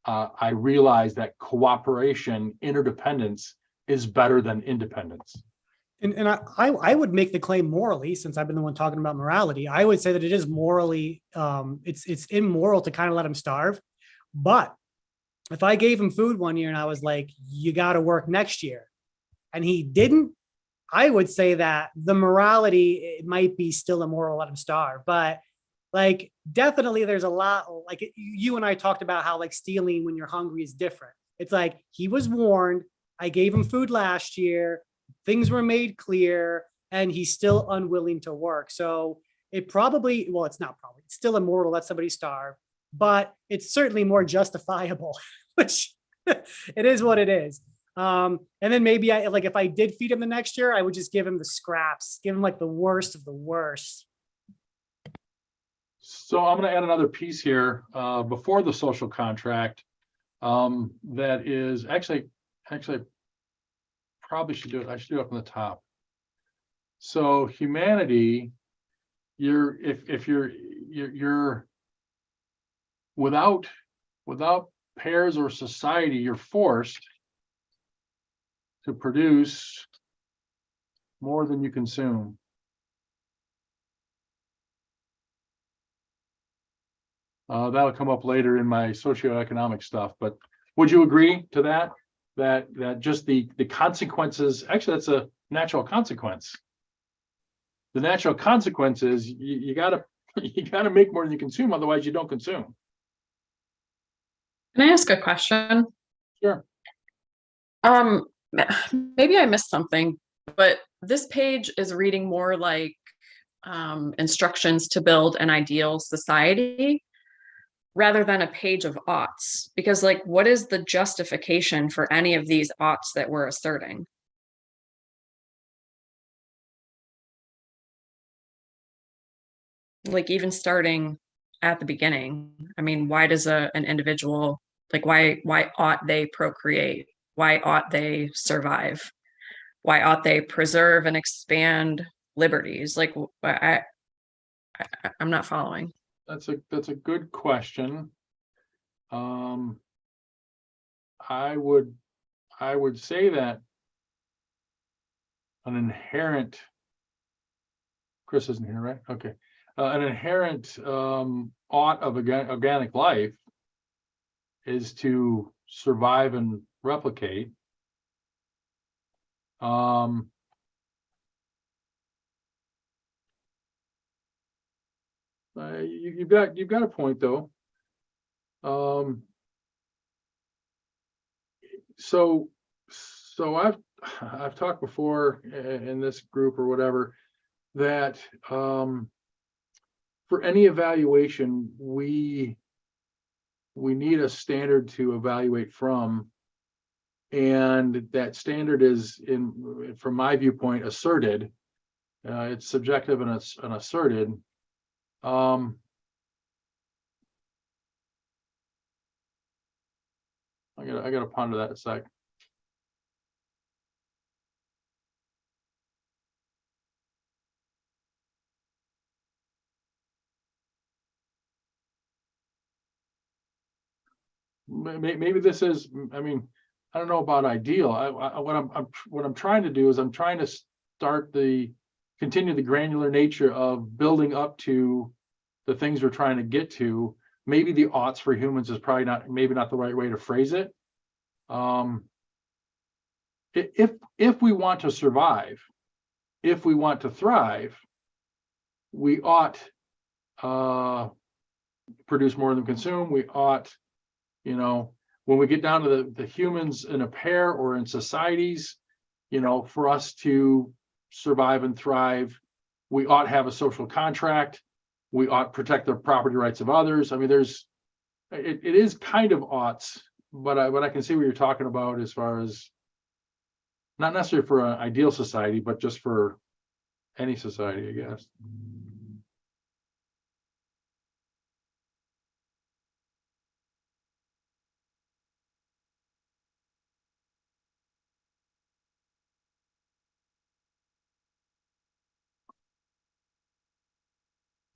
I realize that cooperation, interdependence is better than independence. And I would make the claim morally, since I've been the one talking about morality, I would say that it is morally, it's immoral to kind of let him starve. But if I gave him food one year and I was like, you got to work next year, and he didn't, I would say that the morality, it might be still immoral to let him starve. But like, definitely there's a lot, like you and I talked about how like stealing when you're hungry is different. It's like, he was warned, I gave him food last year, things were made clear, and he's still unwilling to work. So it probably, well, it's not probably, it's still immoral to let somebody starve, but it's certainly more justifiable, which it is what it is. And then maybe if I did feed him the next year, I would just give him the scraps, give him like the worst of the worst. So I'm going to add another piece here before the social contract that is actually probably should do it. I should do it up on the top. So humanity, if you're without pairs or society, you're forced to produce more than you consume. That'll come up later in my socioeconomic stuff, but would you agree to that? That just the consequences, actually that's a natural consequence. The natural consequence is you gotta make more than you consume, otherwise you don't consume. Can I ask a question? Sure. Maybe I missed something, but this page is reading more like instructions to build an ideal society rather than a page of oughts, because like, what is the justification for any of these oughts that we're asserting? Like even starting at the beginning, I mean, why does an individual, like why ought they procreate? Why ought they survive? Why ought they preserve and expand liberties? Like I'm not following. That's a good question. I would say that an inherent, Chris isn't here, right? Okay. An inherent ought of organic life is to survive and replicate. You've got a point though. So I've talked before in this group or whatever that for any evaluation we need a standard to evaluate from, and that standard is, from my viewpoint, asserted. It's subjective and asserted. I gotta ponder that a sec. Maybe this is, I mean, I don't know about ideal. What I'm trying to do is I'm trying to continue the granular nature of building up to the things we're trying to get to, maybe the oughts for humans is probably maybe not the right way to phrase it. If we want to survive, if we want to thrive, we ought produce more than consume. We ought, when we get down to the humans in a pair or in societies, for us to survive and thrive, we ought to have a social contract. We ought to protect the property rights of others. I mean, it is kind of oughts, but I can see what you're talking about as far as not necessarily for an ideal society, but just for any society, I guess.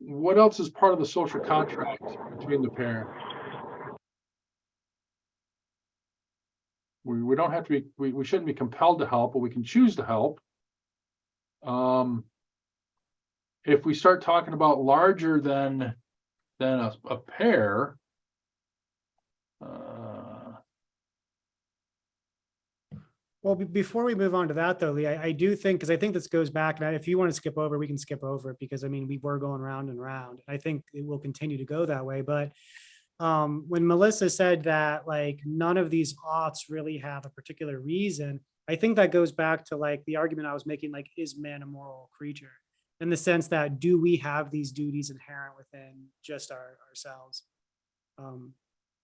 What else is part of the social contract between the pair? We don't have to be, we shouldn't be compelled to help, but we can choose to help. If we start talking about larger than a pair, Well, before we move on to that, though, Lee, I do think, because I think this goes back, and if you want to skip over, we can skip over it, because I mean, we were going round and round. I think it will continue to go that way. But when Melissa said that, like, none of these oughts really have a particular reason, I think that goes back to like the argument I was making, like, is man a moral creature? In the sense that, do we have these duties inherent within just ourselves?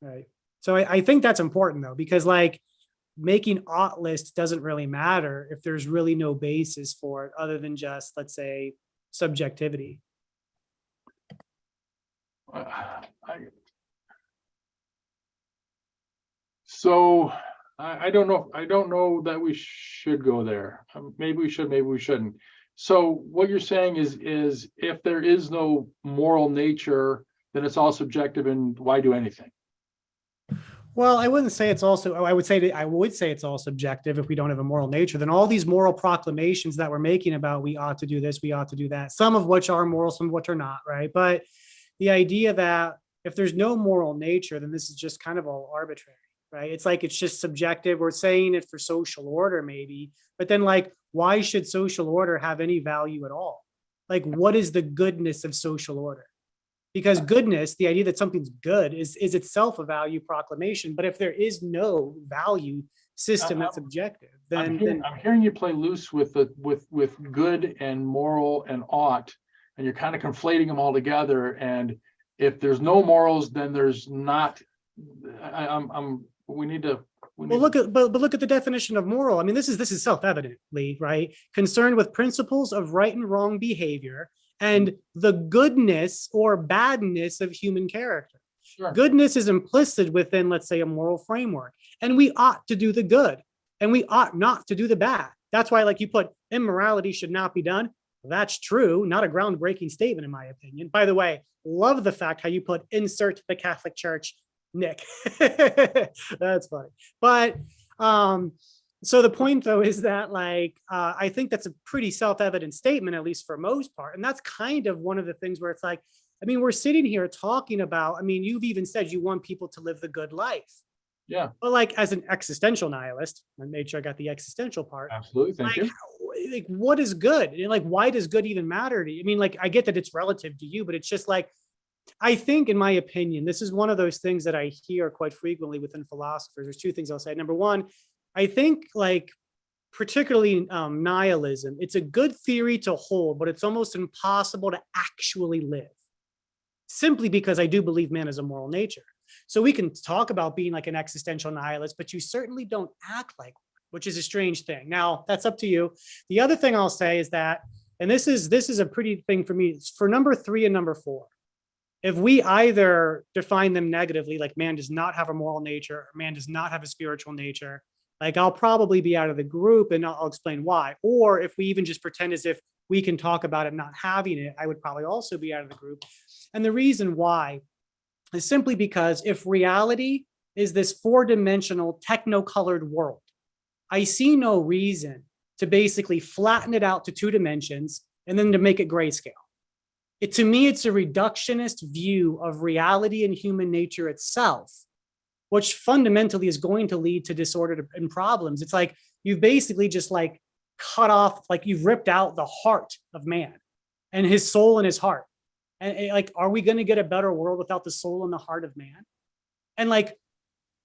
Right. So I think that's important, though, because like, making ought list doesn't really matter if there's really no basis for it other than just, let's say, subjectivity. So I don't know. I don't know that we should go there. Maybe we should, maybe we shouldn't. So what you're saying is if there is no moral nature, then it's all subjective, and why do anything? Well, I wouldn't say it's also, I would say it's all subjective if we don't have a moral nature. Then all these moral proclamations that we're making about we ought to do this, we ought to do that, some of which are moral, some of which are not, right? But the idea that if there's no moral nature, then this is just kind of all arbitrary, right? It's like, it's just subjective. We're saying it for social order maybe, but then like, why should social order have any value at all? Like, what is the goodness of social order? Because goodness, the idea that something's good is itself a value proclamation. But if there is no value system that's objective, then I'm hearing you play loose with good and moral and ought, and you're kind of conflating them all together. And if there's no morals, then there's not. We need to. Well, look at the definition of moral. I mean, this is self-evidently, right? Concerned with principles of right and wrong behavior and the goodness or badness of human character. Sure. Goodness is implicit within, let's say, a moral framework, and we ought to do the good and we ought not to do the bad. That's why, like, you put immorality should not be done. Well, that's true. Not a groundbreaking statement, in my opinion. By the way, love the fact how you put insert the Catholic Church, Nick. That's funny. But so the point, though, is that, like, I think that's a pretty self-evident statement, at least for most part. And that's kind of one of the things where it's like, I mean, we're sitting here talking about, I mean, you've even said you want people to live the good life. Yeah. But like, as an existential nihilist, I made sure I got the existential part. Absolutely. Thank you. Like, what is good? And like, why does good even matter to you? I mean, like, I get that it's relative to you, but it's just like, I think, in my opinion, this is one of those things that I hear quite frequently within philosophers. There's two things I'll say. Number one, I think, like, particularly nihilism, it's a good theory to hold, but it's almost impossible to actually live, simply because I do believe man is a moral nature. So we can talk about being like an existential nihilist, but you certainly don't act like one, which is a strange thing. Now, that's up to you. The other thing I'll say is that, and this is a pretty thing for me, it's for number 3 and number 4. If we either define them negatively, like man does not have a moral nature, or man does not have a spiritual nature, like, I'll probably be out of the group, and I'll explain why. Or if we even just pretend as if we can talk about it not having it, I would probably also be out of the group. And the reason why is simply because if reality is this 4-dimensional techno-colored world, I see no reason to basically flatten it out to 2 dimensions and then to make it grayscale. To me, it's a reductionist view of reality and human nature itself, which fundamentally is going to lead to disorder and problems. It's like you've basically just like cut off, like you've ripped out the heart of man and his soul and his heart. And like, are we going to get a better world without the soul and the heart of man? And like,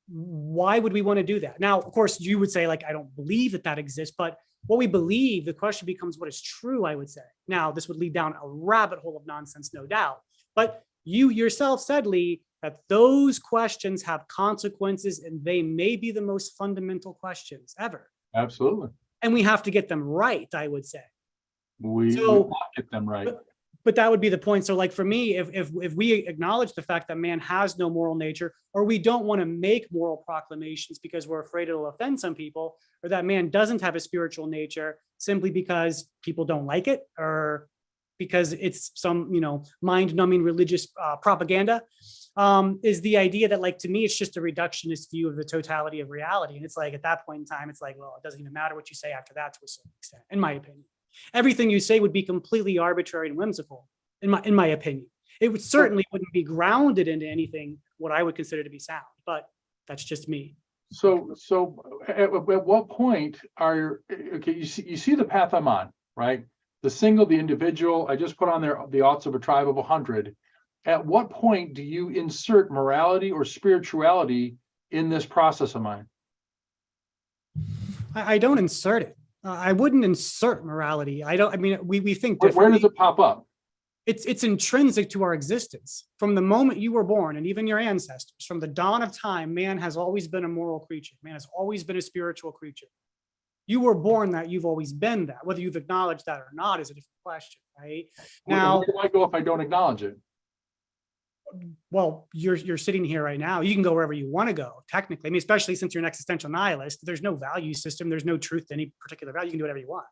why would we want to do that? Now, of course, you would say like, I don't believe that that exists, but what we believe, the question becomes what is true, I would say. Now, this would lead down a rabbit hole of nonsense, no doubt. But you yourself said, Lee, that those questions have consequences and they may be the most fundamental questions ever. Absolutely. And we have to get them right, I would say. We So- will not get them right. But that would be the point. So like for me, if we acknowledge the fact that man has no moral nature, or we don't want to make moral proclamations because we're afraid it'll offend some people, or that man doesn't have a spiritual nature simply because people don't like it, or because it's some, mind-numbing religious propaganda, is the idea that, like, to me, it's just a reductionist view of the totality of reality. And it's like, at that point in time, it's like, well, it doesn't even matter what you say after that to a certain extent, in my opinion. Everything you say would be completely arbitrary and whimsical, in my opinion. It would certainly wouldn't be grounded into anything what I would consider to be sound, but that's just me. So at what point okay, you see the path I'm on, right? The single, the individual, I just put on there the odds of a tribe of 100. At what point do you insert morality or spirituality in this process of mine? I don't insert it. I wouldn't insert morality. We think Where differently. does it pop up? It's intrinsic to our existence. From the moment you were born, and even your ancestors, from the dawn of time, man has always been a moral creature. Man has always been a spiritual creature. You were born that, you've always been that. Whether you've acknowledged that or not is a different question, right? Now, Where do I go if I don't acknowledge it? well, you're sitting here right now. You can go wherever you want to go, technically. I mean, especially since you're an existential nihilist, there's no value system. There's no truth to any particular value. You can do whatever you want.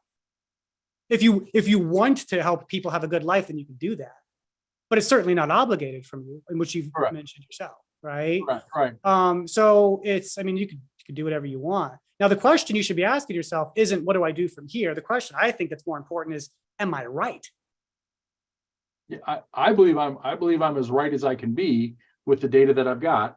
If you want to help people have a good life, then you can do that. But it's certainly not obligated from you, in which you've Correct. mentioned yourself, right? Right. So it's, I mean, you can do whatever you want. Now, the question you should be asking yourself isn't, what do I do from here? The question I think that's more important is, am I right? Yeah, I believe I'm as right as I can be with the data that I've got.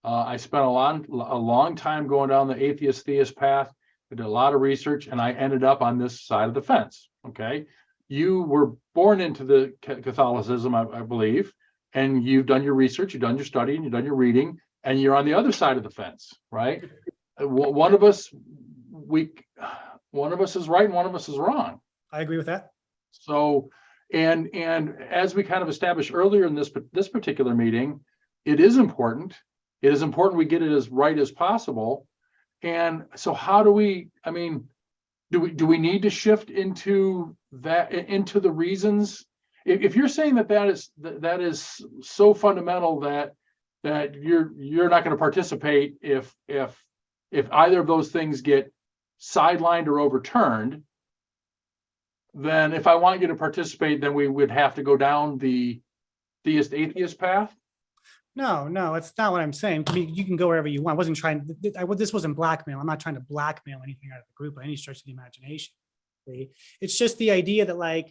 I spent a long time going down the atheist theist path. I did a lot of research, and I ended up on this side of the fence. Okay, you were born into the Catholicism, I believe, and you've done your research, you've done your study, and you've done your reading, and you're on the other side of the fence, right? One of us is right and one of us is wrong. I agree with that. So, and as we kind of established earlier in this particular meeting, it is important. It is important we get it as right as possible. And so, how do we? I mean, do we need to shift into the reasons? If you're saying that is so fundamental that you're not going to participate if either of those things get sidelined or overturned, then if I want you to participate, then we would have to go down the theist atheist path. No, it's not what I'm saying. I mean, you can go wherever you want. I wasn't trying, this wasn't blackmail. I'm not trying to blackmail anything out of the group by any stretch of the imagination. It's just the idea that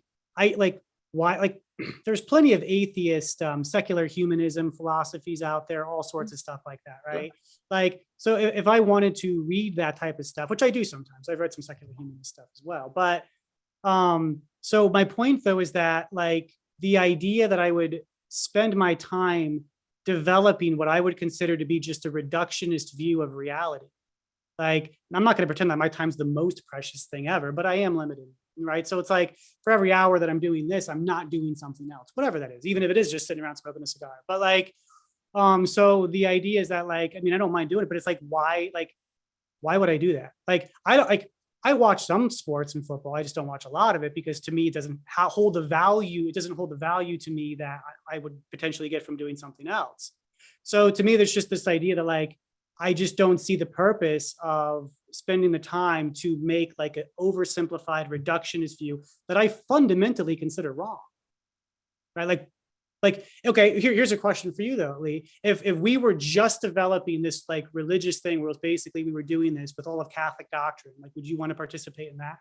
there's plenty of atheist, secular humanism philosophies out there, all sorts of stuff like that, right? Like, so if I wanted to read that type of stuff, which I do sometimes, I've read some secular humanist stuff as well. But so my point though is that, like, the idea that I would spend my time developing what I would consider to be just a reductionist view of reality. Like, I'm not going to pretend that my time's the most precious thing ever, but I am limited, right? So it's like, for every hour that I'm doing this, I'm not doing something else, whatever that is, even if it is just sitting around smoking a cigar. But like, so the idea is that, like, I mean, I don't mind doing it, but it's like, why would I do that? Like, I watch some sports and football. I just don't watch a lot of it because, to me, it doesn't hold the value. It doesn't hold the value to me that I would potentially get from doing something else. So to me, there's just this idea that, like, I just don't see the purpose of spending the time to make like an oversimplified reductionist view that I fundamentally consider wrong. Right? Like, okay, here's a question for you though, Lee. If we were just developing this like religious thing where it was basically we were doing this with all of Catholic doctrine, like, would you want to participate in that?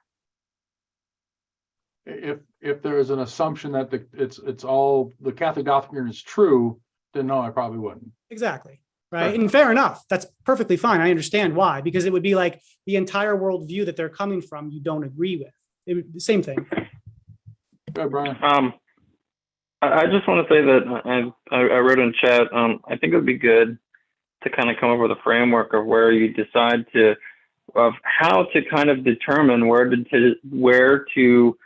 if there is an assumption that it's all the Catholic doctrine is true, then no, I probably wouldn't. Exactly. Right. Right. And fair enough. That's perfectly fine. I understand why, because it would be like the entire worldview that they're coming from, you don't agree with. Same thing. Go ahead, Brian. I just want to say that I wrote in chat. I think it would be good to kind of come up with a framework of where you decide of how to kind of determine where to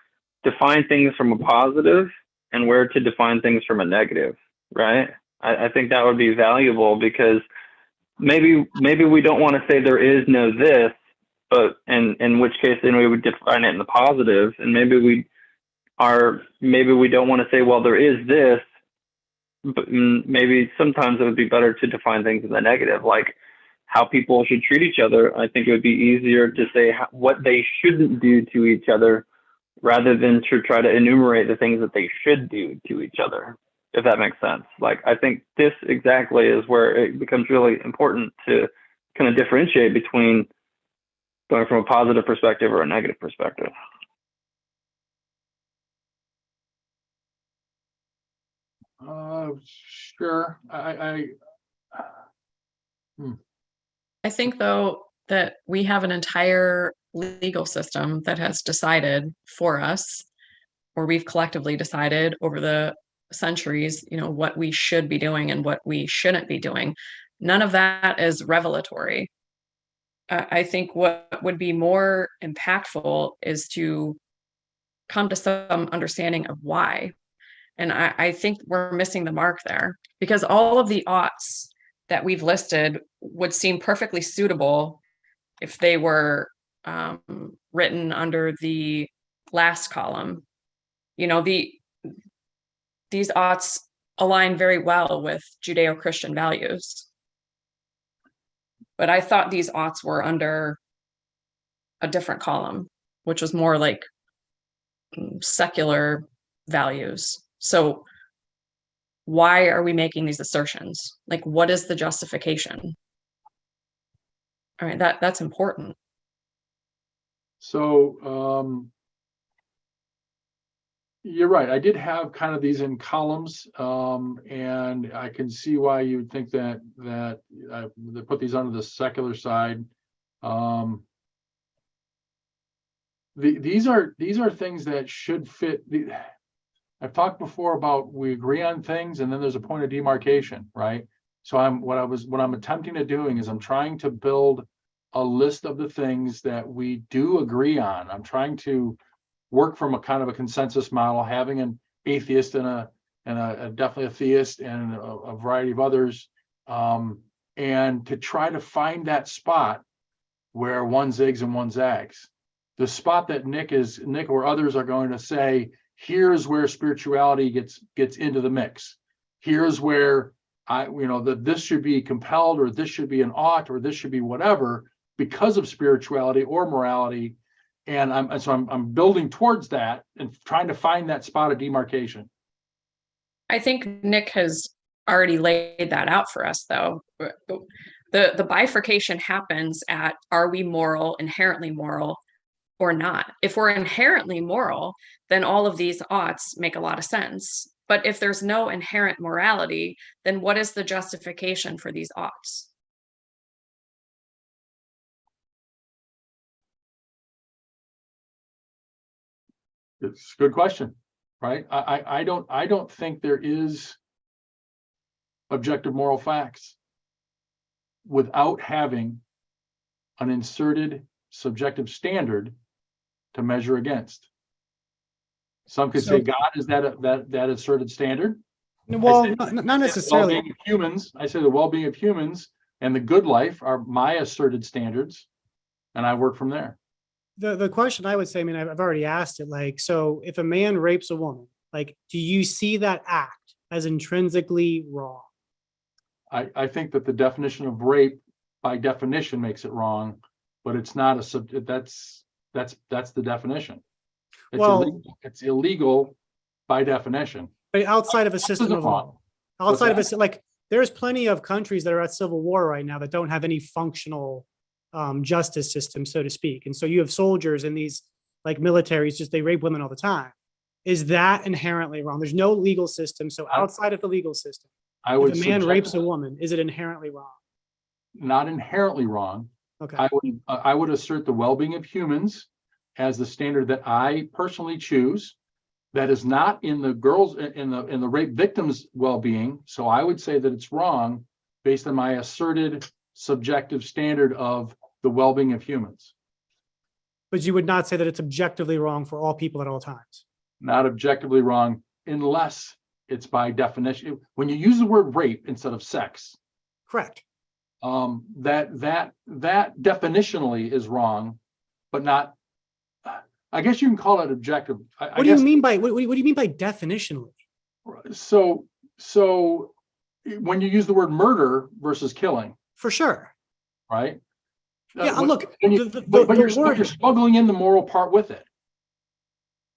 define things from a positive and where to define things from a negative, right? I think that would be valuable, because maybe we don't want to say there is no this, but in which case then we would define it in the positive, and maybe we don't want to say, well, there is this, but maybe sometimes it would be better to define things in the negative, like how people should treat each other. I think it would be easier to say what they shouldn't do to each other rather than to try to enumerate the things that they should do to each other, if that makes sense. Like, I think this exactly is where it becomes really important to kind of differentiate between going from a positive perspective or a negative perspective. Sure. I think, though, that we have an entire legal system that has decided for us, or we've collectively decided over the centuries, what we should be doing and what we shouldn't be doing. None of that is revelatory. I think what would be more impactful is to come to some understanding of why. And I think we're missing the mark there, because all of the oughts that we've listed would seem perfectly suitable if they were written under the last column. These oughts align very well with Judeo-Christian values. But I thought these oughts were under a different column, which was more like secular values. So why are we making these assertions? Like, what is the justification? All right, that's important. So you're right. I did have kind of these in columns, and I can see why you would think that they put these under the secular side. These are things that should fit. I've talked before about we agree on things, and then there's a point of demarcation, right? So what I'm attempting to doing is I'm trying to build a list of the things that we do agree on. I'm trying to work from a kind of a consensus model, having an atheist and a definitely a theist and a variety of others, and to try to find that spot where one zigs and one zags. The spot that Nick or others are going to say, here's where spirituality gets into the mix. Here's where that this should be compelled, or this should be an ought, or this should be whatever because of spirituality or morality. And I'm building towards that and trying to find that spot of demarcation. I think Nick has already laid that out for us, though. The bifurcation happens at, are we moral, inherently moral, or not? If we're inherently moral, then all of these oughts make a lot of sense. But if there's no inherent morality, then what is the justification for these oughts? It's a good question, right? I don't think there is objective moral facts without having an inserted subjective standard to measure against. Some could say God is that asserted standard. Well, not necessarily. The well-being of humans, I say the well-being of humans and the good life are my asserted standards, and I work from there. The question I would say, I mean, I've already asked it, like, so if a man rapes a woman, like, do you see that act as intrinsically wrong? I think that the definition of rape by definition makes it wrong, but it's not that's the definition. It's illegal by definition. But outside of a system of law, like, there's plenty of countries that are at civil war right now that don't have any functional justice system, so to speak. And so you have soldiers in these like militaries, just they rape women all the time. Is that inherently wrong? There's no legal system. So outside of the legal system, I would if a man subject- rapes a woman, is it inherently wrong? Not inherently wrong. Okay. I would assert the well-being of humans as the standard that I personally choose. That is not in the girls in the rape victims' well-being. So I would say that it's wrong based on my asserted subjective standard of the well-being of humans. But you would not say that it's objectively wrong for all people at all times. Not objectively wrong unless it's by definition. When you use the word rape instead of sex, Correct. that definitionally is wrong, but not. I guess you can call it objective. What do you mean by what do you mean by definitionally? So when you use the word murder versus killing, For sure. right? Yeah, look, but you're smuggling in the moral part with it.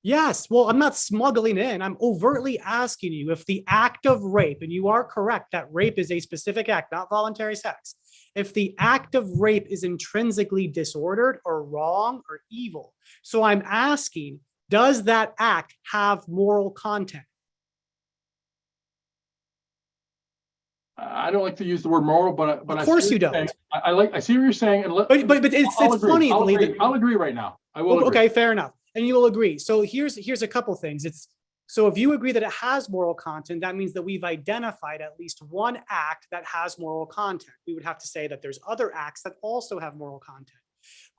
Yes. Well, I'm not smuggling in. I'm overtly asking you if the act of rape, and you are correct that rape is a specific act, not voluntary sex. If the act of rape is intrinsically disordered or wrong or evil. So I'm asking, does that act have moral content? I don't like to use the word moral, but Of I course see you what you're don't. saying. I see what you're saying, and But it's I'll agree. funny. I'll agree right now. I will. Okay, agree. fair enough. And you will agree. So here's a couple things. So if you agree that it has moral content, that means that we've identified at least one act that has moral content. We would have to say that there's other acts that also have moral content.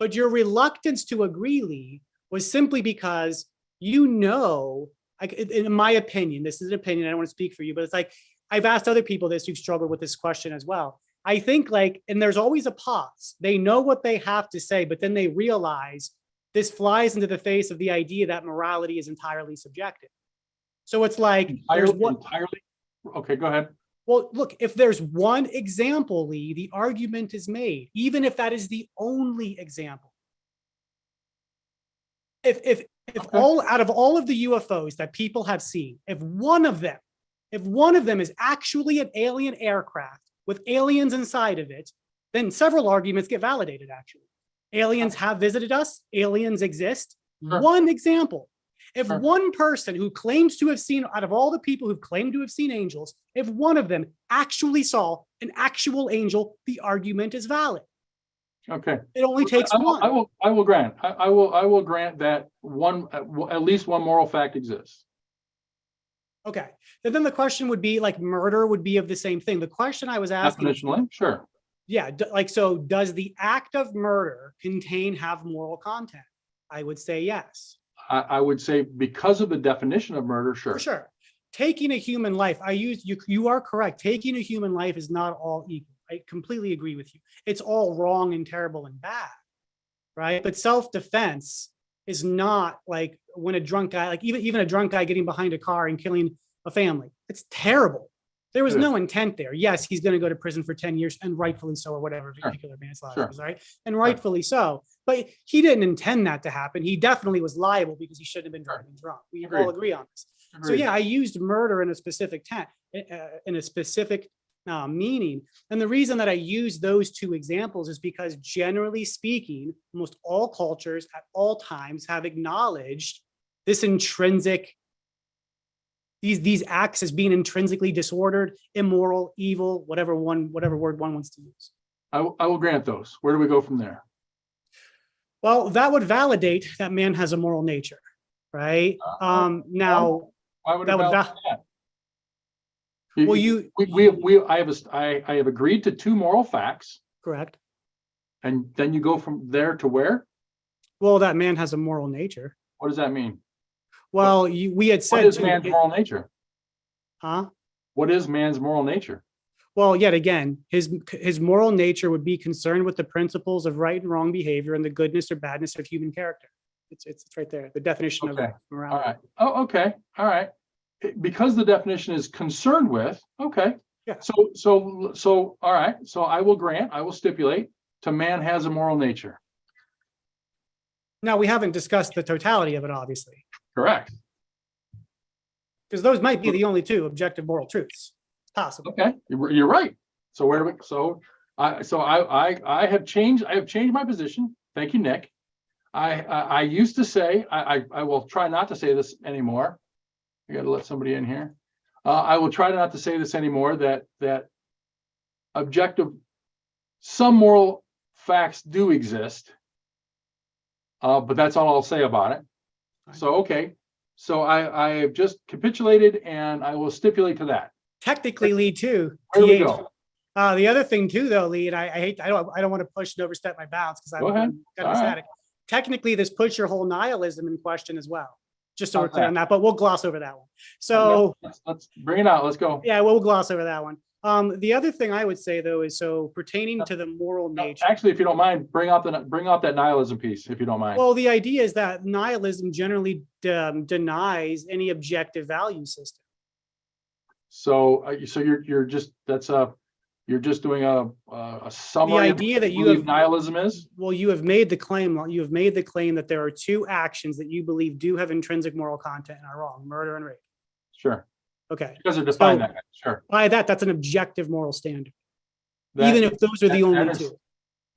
But your reluctance to agree, Lee, was simply because in my opinion, this is an opinion, I don't want to speak for you, but it's like, I've asked other people this who've struggled with this question as well. I think and there's always a pause. They know what they have to say, but then they realize this flies into the face of the idea that morality is entirely subjective. So it's like, entirely. Okay, go ahead. well, look, if there's one example, Lee, the argument is made, even if that is the only example. If out of all of the UFOs that people have seen, if one of them is actually an alien aircraft with aliens inside of it, then several arguments get validated, actually. Aliens have visited us. Aliens exist. Sure. One example. If Sure. one person who claims to have seen, out of all the people who've claimed to have seen angels, if one of them actually saw an actual angel, the argument is valid. Okay. It only takes one. I will grant. I will grant that at least one moral fact exists. Okay. And then the question would be murder would be of the same thing. The question I was asking. Definitionally, sure. Yeah. So does the act of murder have moral content? I would say yes. I would say because of the definition of murder, sure. For sure. Taking a human life, you are correct. Taking a human life is not all equal. I completely agree with you. It's all wrong and terrible and bad, right? But self-defense is not like when a drunk guy, even a drunk guy getting behind a car and killing a family. It's terrible. There was no intent there. Yes, he's going to go to prison for 10 years and rightfully so, or whatever vehicular manslaughter is, right? And rightfully so. But he didn't intend that to happen. He definitely was liable because he shouldn't have been driving drunk. We all agree on this. So yeah, I used murder in a specific meaning. And the reason that I use those two examples is because generally speaking, almost all cultures at all times have acknowledged this intrinsic, these acts as being intrinsically disordered, immoral, evil, whatever word one wants to use. I will grant those. Where do we go from there? Well, that would validate that man has a moral nature, right? Now, why would that would that? Well, I have agreed to two moral facts, correct. and then you go from there to where? Well, that man has a moral nature. What does that mean? Well, we had said. What is man's moral nature? Huh? What is man's moral nature? Well, yet again, his moral nature would be concerned with the principles of right and wrong behavior and the goodness or badness of human character. It's right there. The definition of morality. All right. Oh, okay. All right. Because the definition is concerned with. Okay. Yeah. So. All right. So I will stipulate to man has a moral nature. Now we haven't discussed the totality of it, obviously. Correct. Because those might be the only two objective moral truths. It's possible. Okay, you're right. So where do we? I have changed my position. Thank you, Nick. I used to say, I will try not to say this anymore. I got to let somebody in here. I will try not to say this anymore, that some moral facts do exist. But that's all I'll say about it. So, okay. So I have just capitulated, and I will stipulate to that. Technically, Lee, too. Where do we TH. go? The other thing too, though, Lee, and I don't want to push and overstep my bounds because Go ahead. I'm kind of All right. ecstatic. Technically, this puts your whole nihilism in question as well. Just so we're How's clear that? on that, but we'll gloss over that one. So Let's bring it out. Let's go. yeah, we'll gloss over that one. The other thing I would say though is so pertaining to the moral nature. Actually, if you don't mind, bring out that nihilism piece, if you don't mind. Well, the idea is that nihilism generally denies any objective value system. So you're just doing a summary. The idea of what that you believe have- nihilism is. Well, you have made the claim that there are two actions that you believe do have intrinsic moral content and are wrong: murder and rape. Sure. Okay. Because they're defined So- that way. Sure. By that's an objective moral standard, That- even if those are the that only is- two.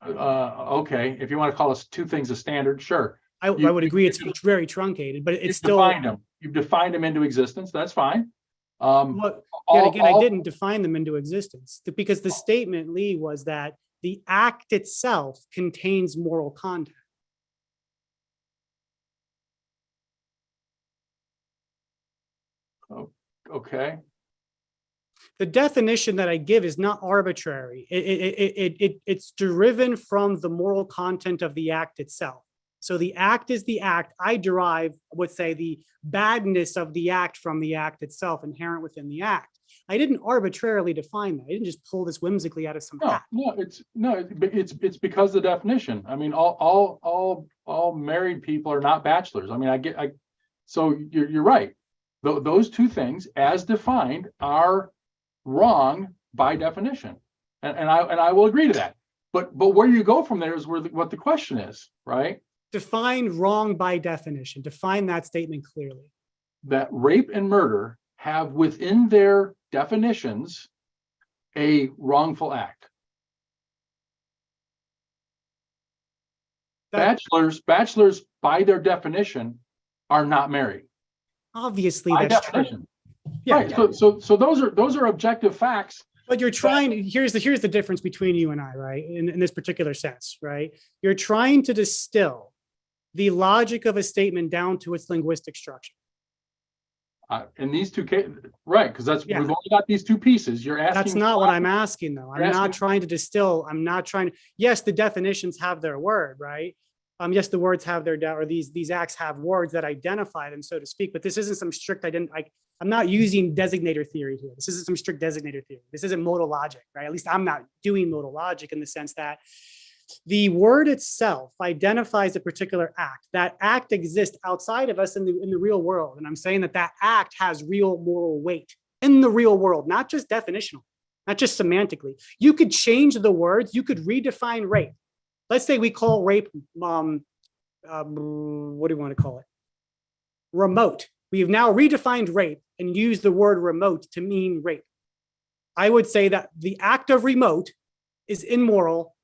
Okay, if you want to call us two things a standard, sure. I would agree it's very truncated, but it's You've still. defined them. You've defined them into existence. That's fine. Well, yet again, I didn't define them into existence because the statement, Lee, was that the act itself contains moral content. Okay. The definition that I give is not arbitrary. It's driven from the moral content of the act itself. So the act is the act. I derive, would say, the badness of the act from the act itself, inherent within the act. I didn't arbitrarily define that. I didn't just pull this whimsically out of some hat. It's because of the definition. I mean, all married people are not bachelors. I mean, so you're right. Those two things, as defined, are wrong by definition, and I will agree to that. But where you go from there is what the question is, right? Define wrong by definition. Define that statement clearly. That rape and murder have within their definitions a wrongful act. Bachelors by their definition are not married. Obviously, By that's definition. true. Yeah, Right. So those are objective facts. but you're trying. Here's the difference between you and I, right? In this particular sense, right? You're trying to distill the logic of a statement down to its linguistic structure. In these two cases, right? Because Yeah. we've only got these two pieces. You're asking. That's not what I'm asking, though. I'm You're not asking- trying to distill. I'm not trying to. Yes, the definitions have their word, right? Yes, the words have their or these acts have words that identify them, so to speak. But this isn't some strict I'm not using designator theory here. This isn't some strict designator theory. This isn't modal logic, right? At least I'm not doing modal logic in the sense that the word itself identifies a particular act. That act exists outside of us in the real world. And I'm saying that act has real moral weight in the real world, not just definitional, not just semantically. You could change the words. You could redefine rape. Let's say we call rape, what do you want to call it? Remote. We've now redefined rape and used the word remote to mean rape. I would say that the act of remote is immoral,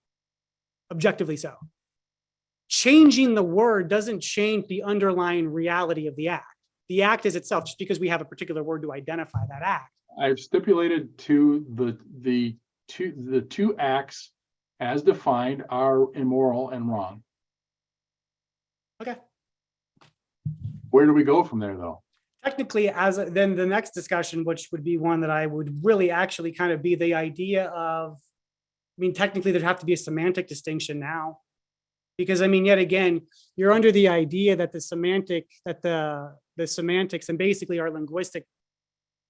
objectively so. Changing the word doesn't change the underlying reality of the act. The act is itself, just because we have a particular word to identify that act. I've stipulated to the two acts as defined are immoral and wrong. Okay. Where do we go from there, though? Technically, then the next discussion, which would be one that I would really actually kind of be the idea of, technically there'd have to be a semantic distinction now. Because yet again, you're under the idea that the semantics and basically our linguistic,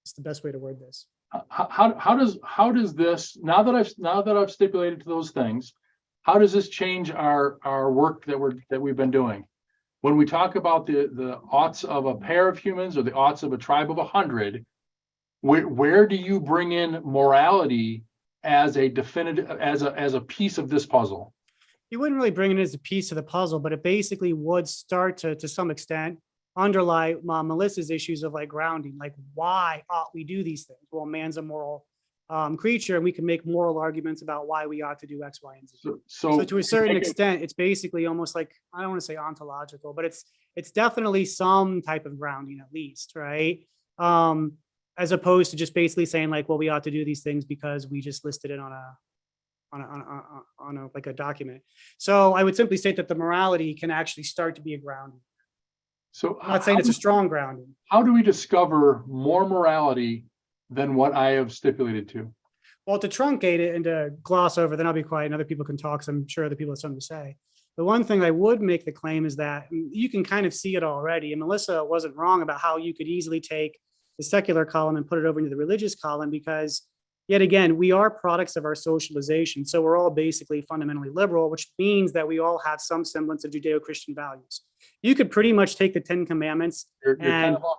it's the best way to word this. How does this, now that I've stipulated to those things, how does this change our work that we've been doing? When we talk about the oughts of a pair of humans or the oughts of a tribe of 100, where do you bring in morality as a definitive, as a piece of this puzzle? You wouldn't really bring it as a piece of the puzzle, but it basically would start to some extent underlie Melissa's issues of grounding, why ought we do these things? Well, man's a moral creature, and we can make moral arguments about why we ought to do X, Y, and Z. So So to a certain extent, it's basically almost like, I don't want to say ontological, but it's definitely some type of grounding at least, right? As opposed to just basically saying like, well, we ought to do these things because we just listed it on a like a document. So I would simply state that the morality can actually start to be a grounding. So I'm not saying it's a strong grounding. how do we discover more morality than what I have stipulated to? Well, to truncate it and to gloss over, then I'll be quiet and other people can talk. So I'm sure other people have something to say. The one thing I would make the claim is that you can kind of see it already. And Melissa wasn't wrong about how you could easily take the secular column and put it over into the religious column, because yet again, we are products of our socialization. So we're all basically fundamentally liberal, which means that we all have some semblance of Judeo-Christian values. You could pretty much take the 10 Commandments You're kind of off.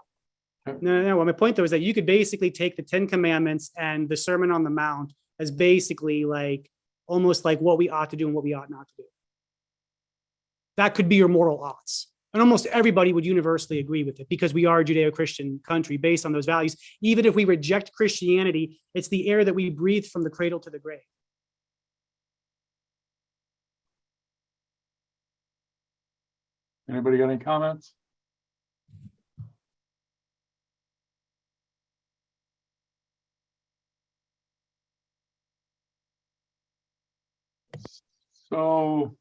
No. Well, my point though is that you could basically take the 10 Commandments and the Sermon on the Mount as basically like almost like what we ought to do and what we ought not to do. That could be your moral oughts. And almost everybody would universally agree with it because we are a Judeo-Christian country based on those values. Even if we reject Christianity, it's the air that we breathe from the cradle to the grave. Anybody got any comments? So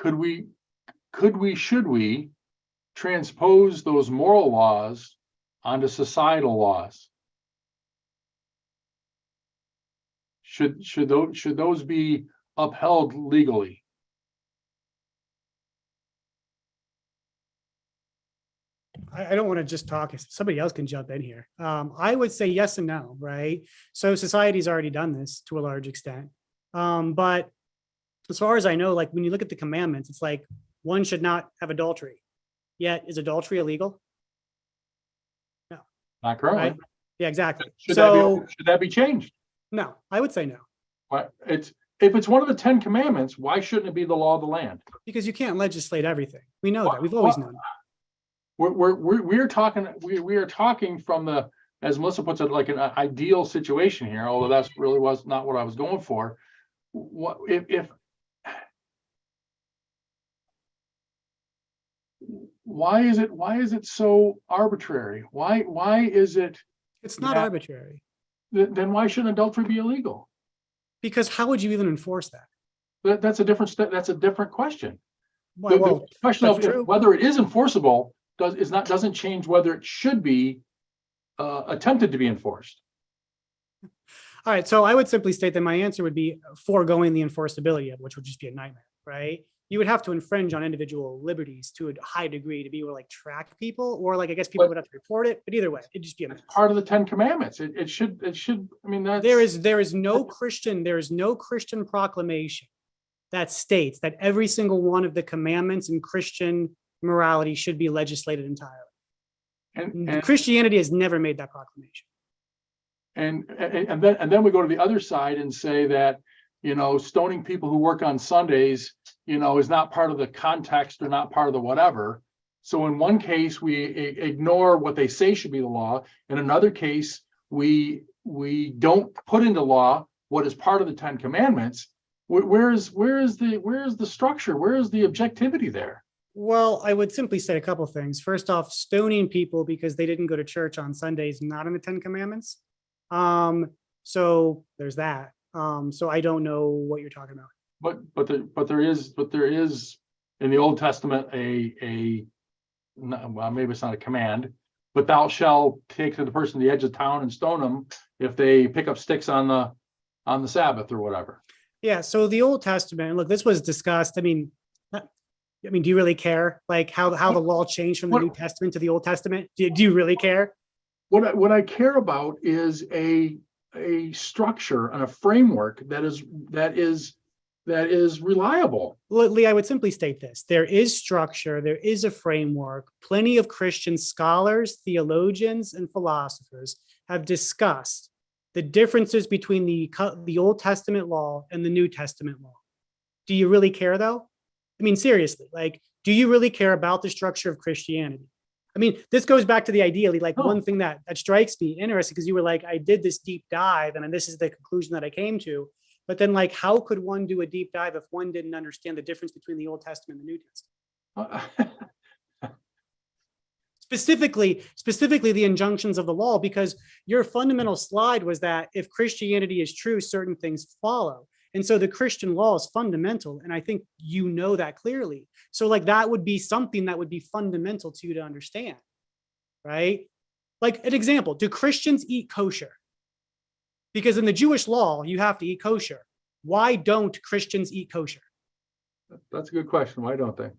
should we transpose those moral laws onto societal laws? Should those be upheld legally? I don't want to just talk. Somebody else can jump in here. I would say yes and no, right? So society's already done this to a large extent. But as far as I know, like when you look at the commandments, it's like one should not have adultery. Yet, is adultery illegal? No. Not currently. Right? Yeah, exactly. Should that be changed? No, I would say no. If it's one of the 10 Commandments, why shouldn't it be the law of the land? Because you can't legislate everything. We know that. We've always known that. We're talking from the, as Melissa puts it, like an ideal situation here, although that's really was not what I was going for. What if why is it so arbitrary? Why is it? It's not arbitrary. Then why shouldn't adultery be illegal? Because how would you even enforce that? That's a different question. Well, The question of true. whether it is enforceable doesn't change whether it should be attempted to be enforced. All right, so I would simply state that my answer would be foregoing the enforceability of, which would just be a nightmare, right? You would have to infringe on individual liberties to a high degree to be able to like track people, or like I guess people would have to report it. But either way, it'd just be a mess. Part of the 10 Commandments. It should. I mean, that's, There is no Christian proclamation that states that every single one of the commandments in Christian morality should be legislated entirely. and Christianity has never made that proclamation. and then we go to the other side and say that, stoning people who work on Sundays, is not part of the context or not part of the whatever. So in one case, we ignore what they say should be the law. In another case, we don't put into law what is part of the 10 Commandments. Where is the structure? Where is the objectivity there? Well, I would simply say a couple things. First off, stoning people because they didn't go to church on Sundays, not in the 10 Commandments. So there's that. So I don't know what you're talking about. But there is in the Old Testament well, maybe it's not a command, but thou shalt take to the person to the edge of town and stone them if they pick up sticks on the Sabbath or whatever. Yeah. So the Old Testament, look, this was discussed. I mean, do you really care? Like how the law changed from the New Testament to the Old Testament? Do you really care? What I care about is a structure and a framework that is reliable. Lee, I would simply state this. There is structure, there is a framework. Plenty of Christian scholars, theologians, and philosophers have discussed the differences between the Old Testament law and the New Testament law. Do you really care though? I mean, seriously, like, do you really care about the structure of Christianity? I mean, this goes back to the ideally, like Oh. one thing that strikes me interesting, because you were like, I did this deep dive and this is the conclusion that I came to. But then like, how could one do a deep dive if one didn't understand the difference between the Old Testament and the New Testament? Specifically the injunctions of the law, because your fundamental slide was that if Christianity is true, certain things follow. And so the Christian law is fundamental. And I think you know that clearly. So like that would be something that would be fundamental to you to understand, right? Like an example, do Christians eat kosher? Because in the Jewish law, you have to eat kosher. Why don't Christians eat kosher? That's a good question. Why don't they?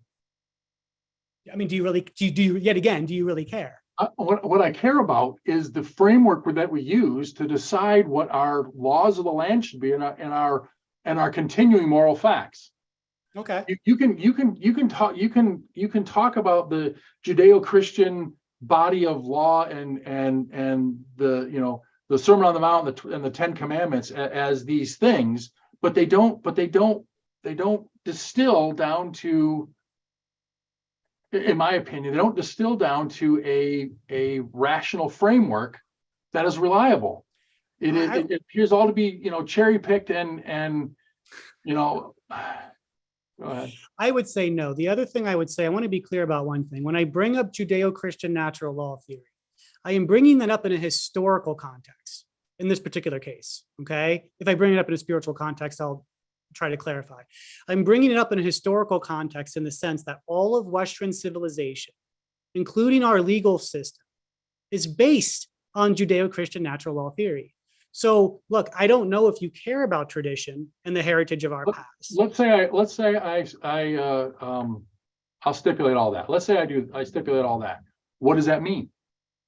I mean, do you yet again, do you really care? What I care about is the framework that we use to decide what our laws of the land should be and our continuing moral facts. Okay. You can talk about the Judeo-Christian body of law and the the Sermon on the Mount and the Ten Commandments as these things, but they don't distill down to, in my opinion, they don't distill down to a rational framework that is reliable. It appears all to be, cherry picked and go ahead. I would say no. The other thing I would say, I want to be clear about one thing. When I bring up Judeo-Christian natural law theory, I am bringing that up in a historical context in this particular case, okay? If I bring it up in a spiritual context, I'll try to clarify. I'm bringing it up in a historical context in the sense that all of Western civilization, including our legal system, is based on Judeo-Christian natural law theory. So look, I don't know if you care about tradition and the heritage of our past. I'll stipulate all that. Let's say I stipulate all that. What does that mean?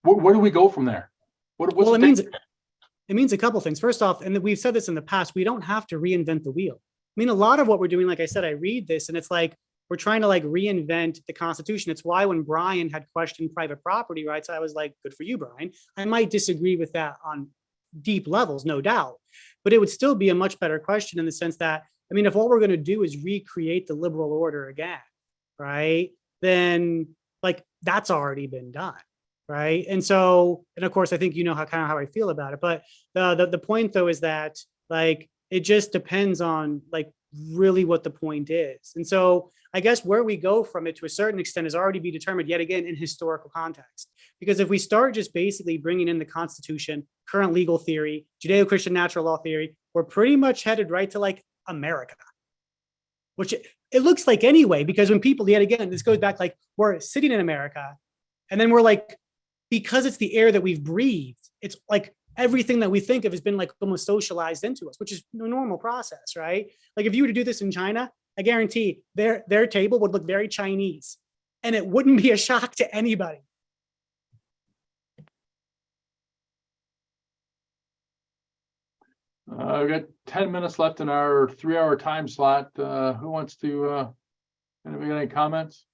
Where do we go from there? Well, it means a couple things. First off, and we've said this in the past, we don't have to reinvent the wheel. I mean, a lot of what we're doing, like I said, I read this and it's like, we're trying to like reinvent the Constitution. It's why when Brian had questioned private property rights, I was like, good for you, Brian. I might disagree with that on deep levels, no doubt, but it would still be a much better question in the sense that, I mean, if all we're going to do is recreate the liberal order again, right, then like that's already been done, right? And so, and of course, I think you know how I feel about it, but the point though is that like it just depends on like really what the point is. And so I guess where we go from it to a certain extent is already be determined yet again in historical context. Because if we start just basically bringing in the Constitution, current legal theory, Judeo-Christian natural law theory, we're pretty much headed right to like America, which it looks like anyway, because when people, yet again, this goes back, like we're sitting in America and then we're like, because it's the air that we've breathed, it's like everything that we think of has been like almost socialized into us, which is a normal process, right? Like if you were to do this in China, I guarantee their table would look very Chinese and it wouldn't be a shock to anybody. We've got 10 minutes left in our 3-hour time slot. Who wants to, anybody got any comments?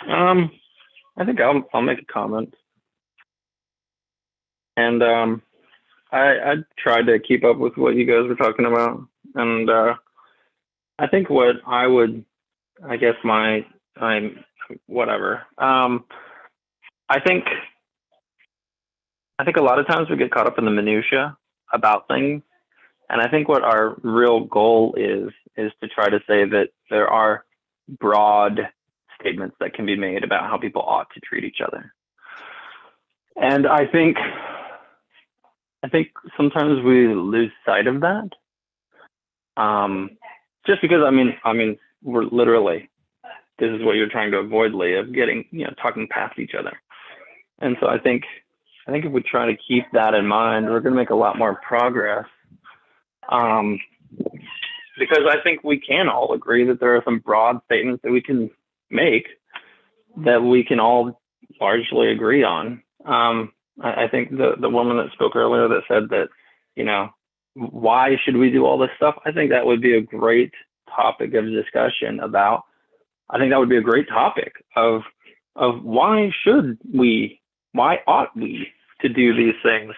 I think I'll make a comment. And I tried to keep up with what you guys were talking about. And I think what I would, I guess whatever. I think a lot of times we get caught up in the minutia about things. And I think what our real goal is to try to say that there are broad statements that can be made about how people ought to treat each other. And I think sometimes we lose sight of that. Just because I mean we're literally, this is what you're trying to avoid, Lee, of getting, talking past each other. And so I think if we try to keep that in mind, we're going to make a lot more progress. Because I think we can all agree that there are some broad statements that we can make that we can all largely agree on. I think the woman that spoke earlier that said that, why should we do all this stuff? I think that would be a great topic of discussion about. I think that would be a great topic of why ought we to do these things?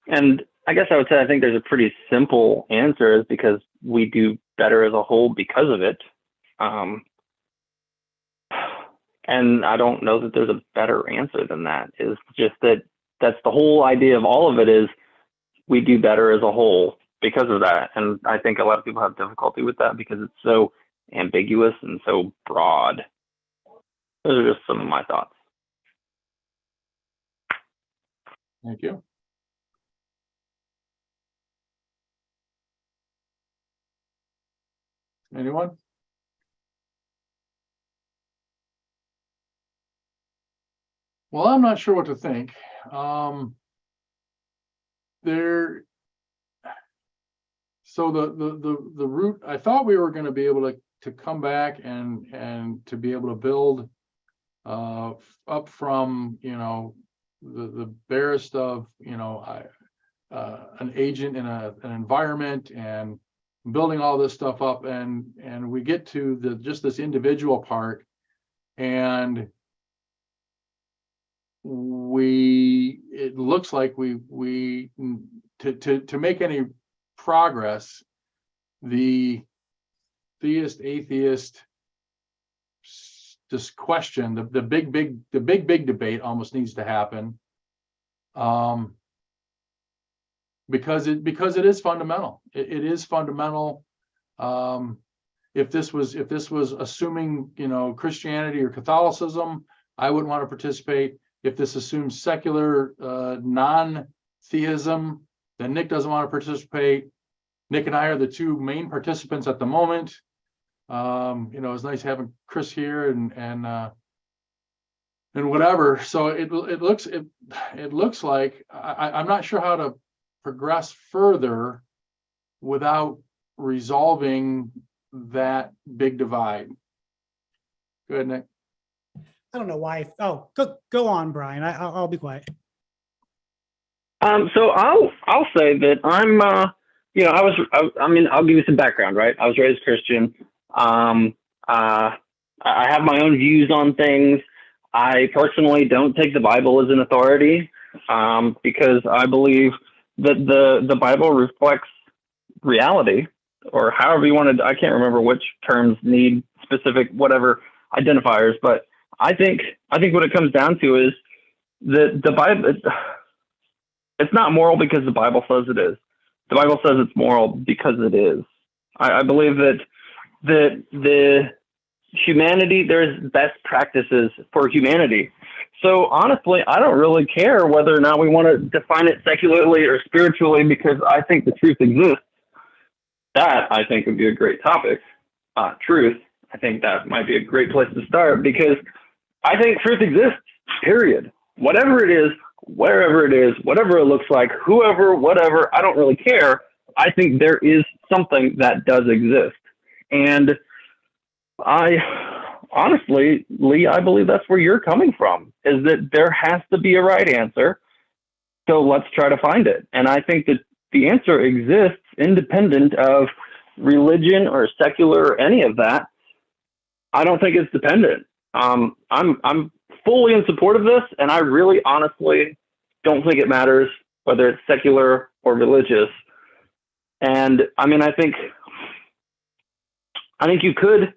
And I guess I would say I think there's a pretty simple answer, is because we do better as a whole because of it. And I don't know that there's a better answer than that. It's just that that's the whole idea of all of it, is we do better as a whole because of that. And I think a lot of people have difficulty with that because it's so ambiguous and so broad. Those are just some of my thoughts. Thank you. Anyone? Well, I'm not sure what to think. So the route, I thought we were going to be able to come back and to be able to build up from, the barest of, an agent in an environment, and building all this stuff up, and we get to just this individual part, and it looks like we to make any progress, the theist atheist this question, the big debate almost needs to happen, because it is fundamental. It is fundamental. If this was assuming, Christianity or Catholicism, I wouldn't want to participate. If this assumes secular non-theism, then Nick doesn't want to participate. Nick and I are the two main participants at the moment. It's nice having Chris here and whatever. So it looks like I'm not sure how to progress further without resolving that big divide. Go ahead, Nick. I don't know why. Oh, go on, Brian. I'll be quiet. So I'll say that I'm, I'll give you some background, right? I was raised Christian. I have my own views on things. I personally don't take the Bible as an authority, because I believe that the Bible reflects reality, or however you want to, I can't remember which terms need specific, whatever identifiers, but I think what it comes down to is that the Bible, it's not moral because the Bible says it is. The Bible says it's moral because it is. I believe that the humanity, there's best practices for humanity. So honestly, I don't really care whether or not we want to define it secularly or spiritually, because I think the truth exists. That, I think, would be a great topic. Truth, I think that might be a great place to start, because I think truth exists, period. Whatever it is, wherever it is, whatever it looks like, whoever, whatever, I don't really care. I think there is something that does exist. And I honestly, Lee, I believe that's where you're coming from, is that there has to be a right answer. So let's try to find it. And I think that the answer exists independent of religion or secular or any of that. I don't think it's dependent. I'm fully in support of this, and I really honestly don't think it matters whether it's secular or religious. And I mean, I think you could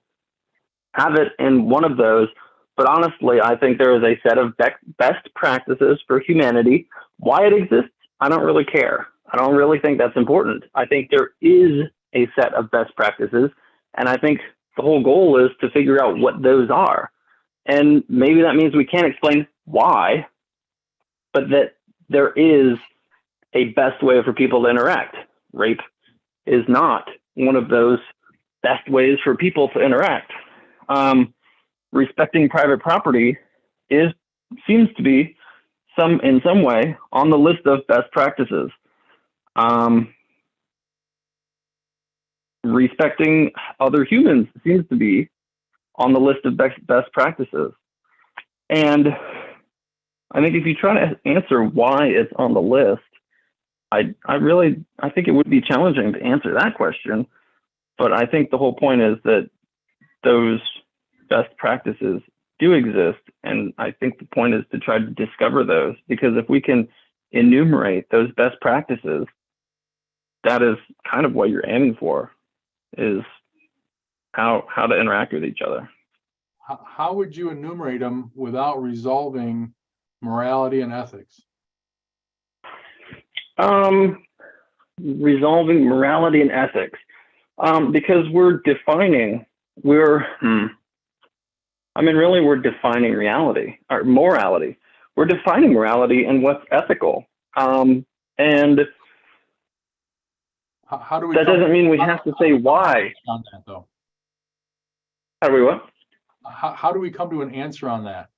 have it in one of those, but honestly, I think there is a set of best practices for humanity. Why it exists, I don't really care. I don't really think that's important. I think there is a set of best practices, and I think the whole goal is to figure out what those are. And maybe that means we can't explain why, but that there is a best way for people to interact. Rape is not one of those best ways for people to interact. Respecting private property seems to be in some way on the list of best practices. Respecting other humans seems to be on the list of best practices. And I think if you try to answer why it's on the list, I think it would be challenging to answer that question. But I think the whole point is that those best practices do exist. And I think the point is to try to discover those, because if we can enumerate those best practices, that is kind of what you're aiming for, is how to interact with each other. How would you enumerate them without resolving morality and ethics? Resolving morality and ethics, because we're defining reality or morality. We're defining morality and what's ethical. And How do we? that doesn't mean we have to say why. On that, though. How do we what? How do we come to an answer on that?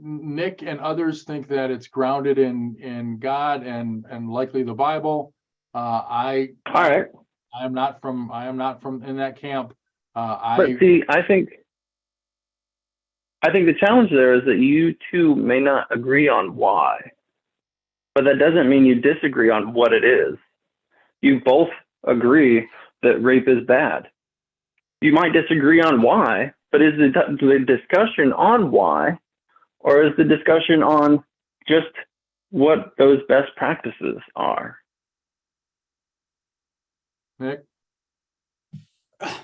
Nick and others think that it's grounded in God and likely the Bible. All right. I am not from in that camp. But see, I think the challenge there is that you two may not agree on why, but that doesn't mean you disagree on what it is. You both agree that rape is bad. You might disagree on why, but is the discussion on why, or is the discussion on just what those best practices are? Nick?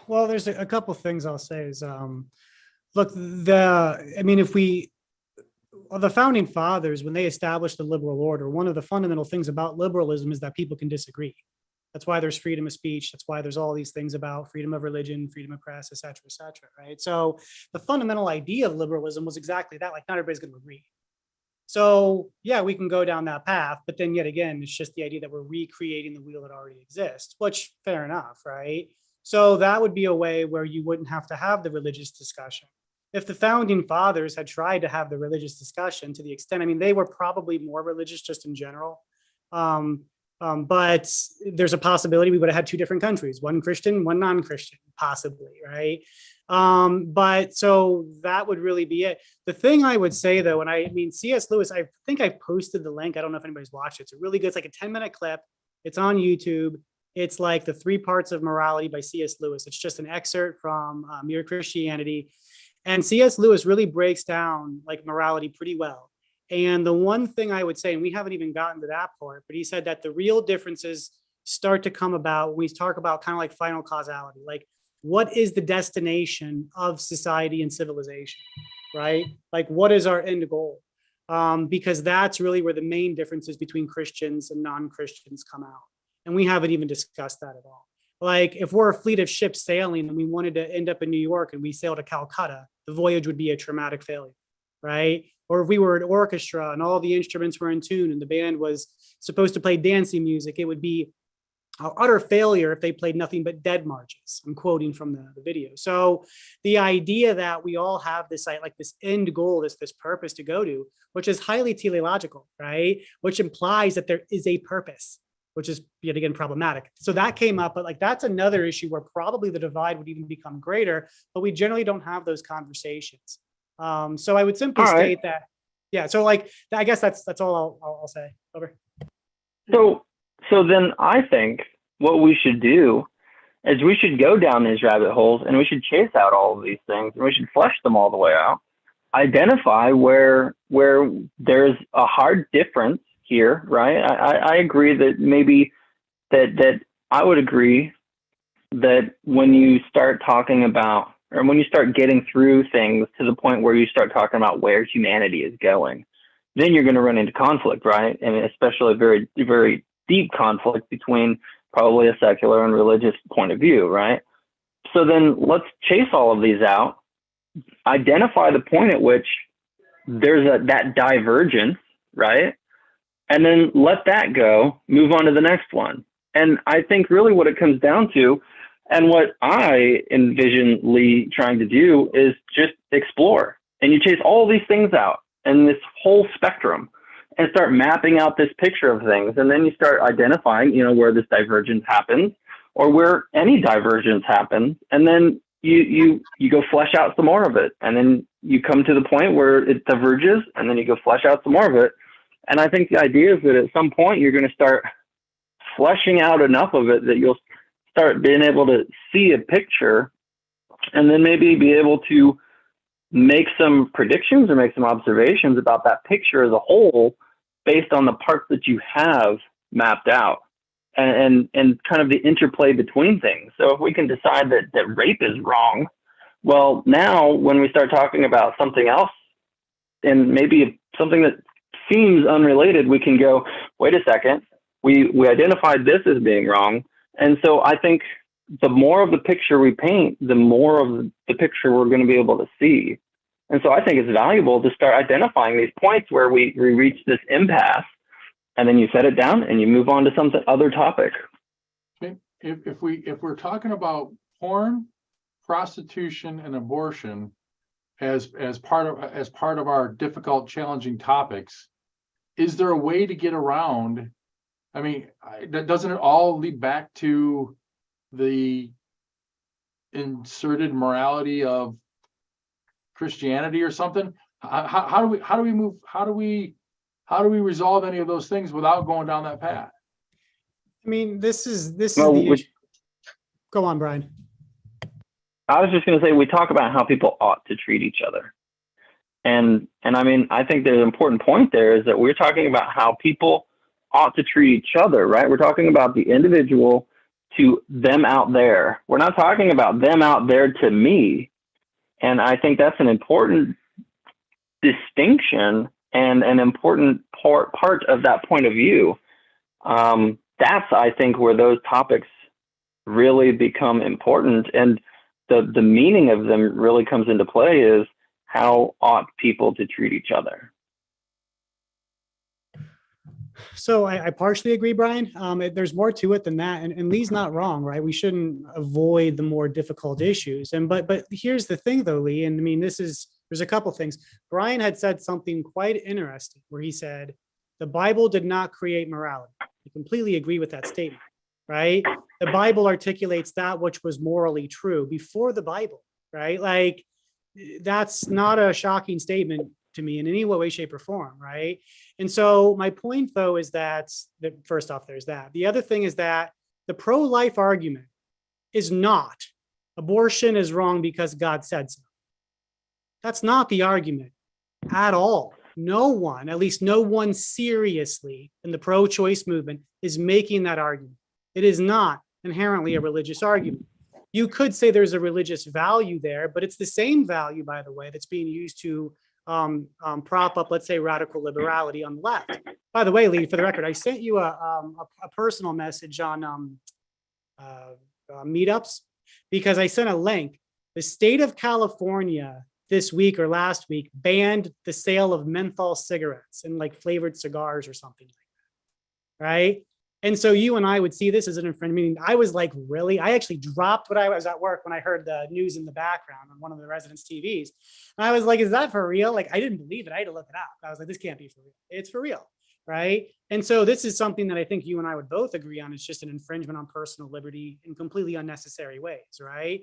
Well, there's a couple things I'll say is, look, the founding fathers, when they established the liberal order, one of the fundamental things about liberalism is that people can disagree. That's why there's freedom of speech. That's why there's all these things about freedom of religion, freedom of press, et cetera, right? So the fundamental idea of liberalism was exactly that, like not everybody's going to agree. So yeah, we can go down that path, but then yet again, it's just the idea that we're recreating the wheel that already exists, which fair enough, right? So that would be a way where you wouldn't have to have the religious discussion. If the founding fathers had tried to have the religious discussion to the extent, I mean, they were probably more religious just in general. But there's a possibility we would have had two different countries, one Christian, one non-Christian, possibly, right? But so that would really be it. The thing I would say though, C.S. Lewis, I think I posted the link. I don't know if anybody's watched it. It's a really good, it's like a 10-minute clip. It's on YouTube. It's like the 3 Parts of Morality by C.S. Lewis. It's just an excerpt from Mere Christianity. And C.S. Lewis really breaks down like morality pretty well. And the one thing I would say, and we haven't even gotten to that part, but he said that the real differences start to come about when we talk about kind of like final causality, like what is the destination of society and civilization, right? Like what is our end goal? Because that's really where the main differences between Christians and non-Christians come out. And we haven't even discussed that at all. Like if we're a fleet of ships sailing and we wanted to end up in New York and we sail to Calcutta, the voyage would be a traumatic failure, right? Or if we were an orchestra and all the instruments were in tune and the band was supposed to play dancing music, it would be an utter failure if they played nothing but dead marches. I'm quoting from the video. So the idea that we all have this like this end goal, this purpose to go to, which is highly teleological, right? Which implies that there is a purpose, which is yet again problematic. So that came up, but like that's another issue where probably the divide would even become greater, but we generally don't have those conversations. So I would simply state that, yeah. So like, I guess that's all I'll say. Over. So then I think what we should do is we should go down these rabbit holes and we should chase out all of these things and we should flesh them all the way out. Identify where there's a hard difference here, right? I agree that maybe that I would agree that when you start talking about, or when you start getting through things to the point where you start talking about where humanity is going, then you're going to run into conflict, right? And especially very, very deep conflict between probably a secular and religious point of view, right? So then let's chase all of these out, identify the point at which there's that divergence, right? And then let that go, move on to the next one. And I think really what it comes down to, and what I envision Lee trying to do, is just explore. And you chase all these things out and this whole spectrum and start mapping out this picture of things. And then you start identifying, where this divergence happens or where any divergence happens. And then you go flesh out some more of it. And then you come to the point where it diverges and then you go flesh out some more of it. And I think the idea is that at some point you're going to start fleshing out enough of it that you'll start being able to see a picture and then maybe be able to make some predictions or make some observations about that picture as a whole based on the parts that you have mapped out. and kind of the interplay between things. So if we can decide that rape is wrong, well, now when we start talking about something else and maybe something that seems unrelated, we can go, wait a second, we identified this as being wrong. And so I think the more of the picture we paint, the more of the picture we're going to be able to see. And so I think it's valuable to start identifying these points where we reach this impasse, and then you set it down and you move on to some other topic. If we're talking about porn, prostitution, and abortion as part of our difficult, challenging topics, is there a way to get around? I mean, doesn't it all lead back to the inserted morality of Christianity or something? How do we resolve any of those things without going down that path? I mean, this is the Well, issue. Go on, Brian. I was just going to say, we talk about how people ought to treat each other. And I mean, I think there's an important point there is that we're talking about how people ought to treat each other, right? We're talking about the individual to them out there. We're not talking about them out there to me. And I think that's an important distinction and an important part of that point of view. That's, I think, where those topics really become important. And the meaning of them really comes into play is how ought people to treat each other. So I partially agree, Brian. There's more to it than that, and Lee's not wrong, right? We shouldn't avoid the more difficult issues. But here's the thing, though, Lee. And I mean, there's a couple things. Brian had said something quite interesting, where he said the Bible did not create morality. I completely agree with that statement, right? The Bible articulates that which was morally true before the Bible, right? Like, that's not a shocking statement to me in any way, shape, or form, right? And so my point, though, is that first off, there's that. The other thing is that the pro-life argument is not abortion is wrong because God said so. That's not the argument at all. No one, at least no one seriously in the pro-choice movement, is making that argument. It is not inherently a religious argument. You could say there's a religious value there, but it's the same value, by the way, that's being used to prop up, let's say, radical liberality on the left. By the way, Lee, for the record, I sent you a personal message on meetups because I sent a link. The state of California this week or last week banned the sale of menthol cigarettes and like flavored cigars or something like that, right? And so you and I would see this as an infringement. I mean, I was like, really? I actually dropped what I was at work when I heard the news in the background on one of the residents' TVs. And I was like, is that for real? Like, I didn't believe it. I had to look it up. I was like, this can't be for real. It's for real, right? And so this is something that I think you and I would both agree on. It's just an infringement on personal liberty in completely unnecessary ways, right?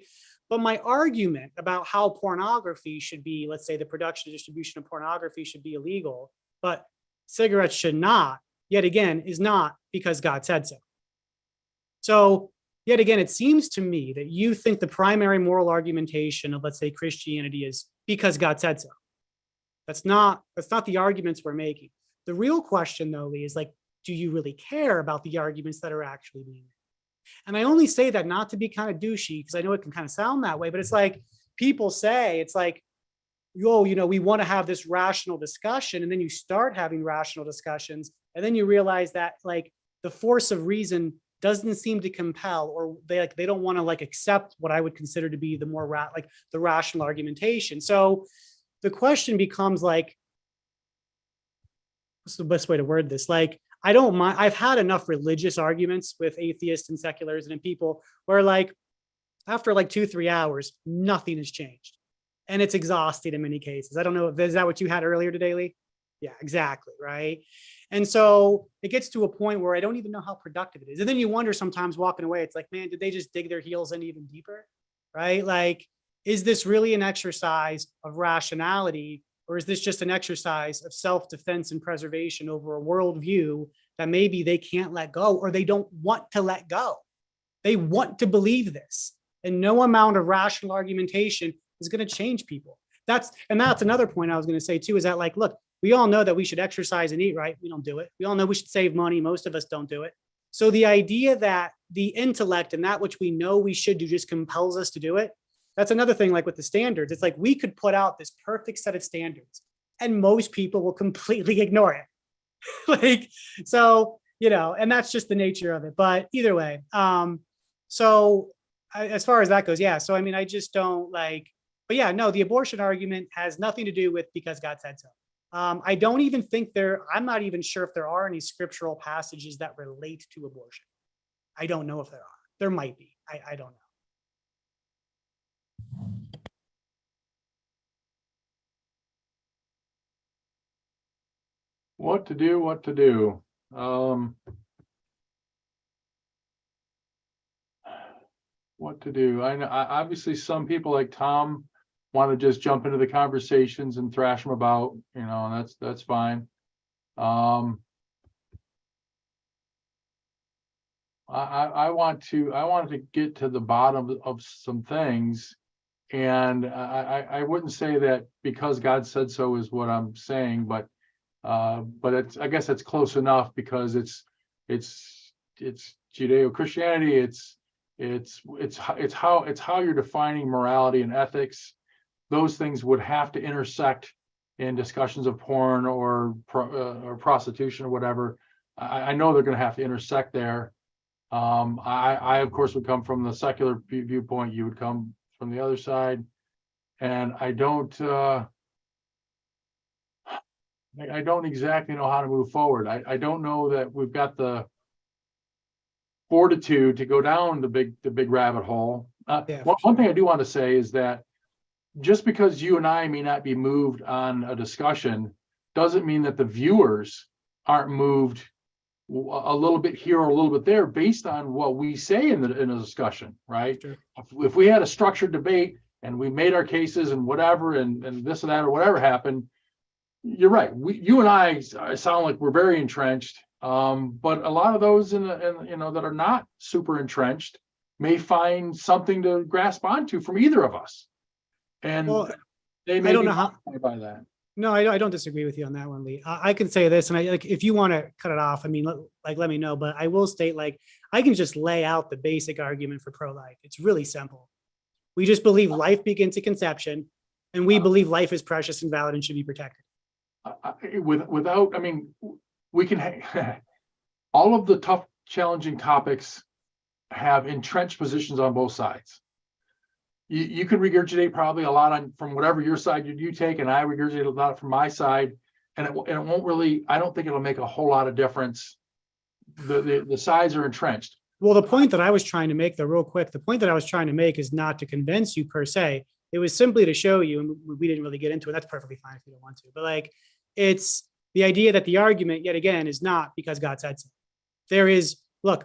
But my argument about how pornography should be, let's say the production and distribution of pornography should be illegal, but cigarettes should not, yet again, is not because God said so. So yet again, it seems to me that you think the primary moral argumentation of, let's say, Christianity is because God said so. That's not the arguments we're making. The real question, though, Lee, is like, do you really care about the arguments that are actually being made? And I only say that not to be kind of douchey, because I know it can kind of sound that way, but it's like people say, it's like, oh, you know, we want to have this rational discussion. And then you start having rational discussions. And then you realize that like the force of reason doesn't seem to compel, or they don't want to like accept what I would consider to be the more the rational argumentation. So the question becomes like, what's the best way to word this? Like, I don't mind. I've had enough religious arguments with atheists and seculars and people where like after like 2-3 hours, nothing has changed. And it's exhausting in many cases. I don't know, is that what you had earlier today, Lee? Yeah, exactly, right? And so it gets to a point where I don't even know how productive it is. And then you wonder sometimes walking away, it's like, man, did they just dig their heels in even deeper, right? Like, is this really an exercise of rationality, or is this just an exercise of self-defense and preservation over a worldview that maybe they can't let go, or they don't want to let go? They want to believe this, and no amount of rational argumentation is going to change people. That's another point I was going to say too, is that like, look, we all know that we should exercise and eat right. We don't do it. We all know we should save money. Most of us don't do it. So the idea that the intellect and that which we know we should do just compels us to do it, that's another thing. Like with the standards, it's like we could put out this perfect set of standards and most people will completely ignore it. Like, so, and that's just the nature of it. But either way, as far as that goes, yeah. So, I mean, I just don't like, but yeah, no, the abortion argument has nothing to do with because God said so. I don't even think I'm not even sure if there are any scriptural passages that relate to abortion. I don't know if there are. There might be. I don't know. What to do, what to do. What to do. I obviously some people like Tom want to just jump into the conversations and thrash them about, and that's fine. I wanted to get to the bottom of some things, and I wouldn't say that because God said so is what I'm saying, but I guess it's close enough because it's Judeo-Christianity. It's how you're defining morality and ethics. Those things would have to intersect in discussions of porn or prostitution or whatever. I know they're going to have to intersect there. I of course would come from the secular viewpoint. You would come from the other side, and I don't exactly know how to move forward. I don't know that we've got the fortitude to go down the big rabbit hole. Yeah, one thing I do want to say is that just because you and I may not be moved on a discussion doesn't mean that the viewers aren't moved a little bit here or a little bit there based on what we say in the discussion, right? Sure. If we had a structured debate and we made our cases and whatever and this and that or whatever happened, you're right. You and I sound like we're very entrenched, but a lot of those that are not super entrenched may find something to grasp onto from either of us, and they may I don't be know how. by that. No, I don't disagree with you on that one, Lee. I can say this, and if you want to cut it off, I mean, let me know. But I will state, I can just lay out the basic argument for pro-life. It's really simple. We just believe life begins at conception, and we believe life is precious and valid and should be protected. We can all of the tough, challenging topics have entrenched positions on both sides. You can regurgitate probably a lot from whatever your side you take, and I regurgitate a lot from my side, and it won't really. I don't think it'll make a whole lot of difference. The sides are entrenched. Well, the point that I was trying to make, though, real quick, the point that I was trying to make is not to convince you per se. It was simply to show you, and we didn't really get into it. That's perfectly fine if you don't want to. But it's the idea that the argument, yet again, is not because God said so. There is, look.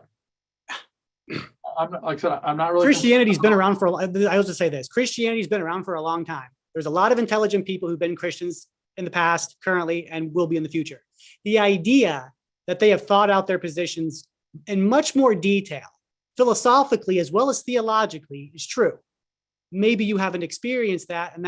I'm not, like I said, I'm not really. Christianity's been around for. I'll just say this: Christianity's been around for a long time. There's a lot of intelligent people who've been Christians in the past, currently, and will be in the future. The idea that they have thought out their positions in much more detail, philosophically as well as theologically, is true. Maybe you haven't experienced that, and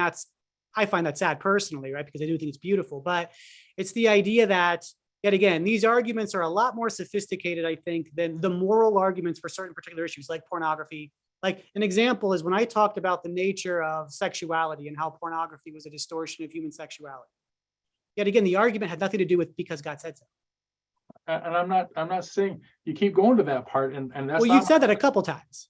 I find that sad personally, right? Because I do think it's beautiful, but it's the idea that, yet again, these arguments are a lot more sophisticated, I think, than the moral arguments for certain particular issues like pornography. Like an example is when I talked about the nature of sexuality and how pornography was a distortion of human sexuality. Yet again, the argument had nothing to do with because God said so. And I'm not saying you keep going to that part, and that's. Well, you said that a couple times.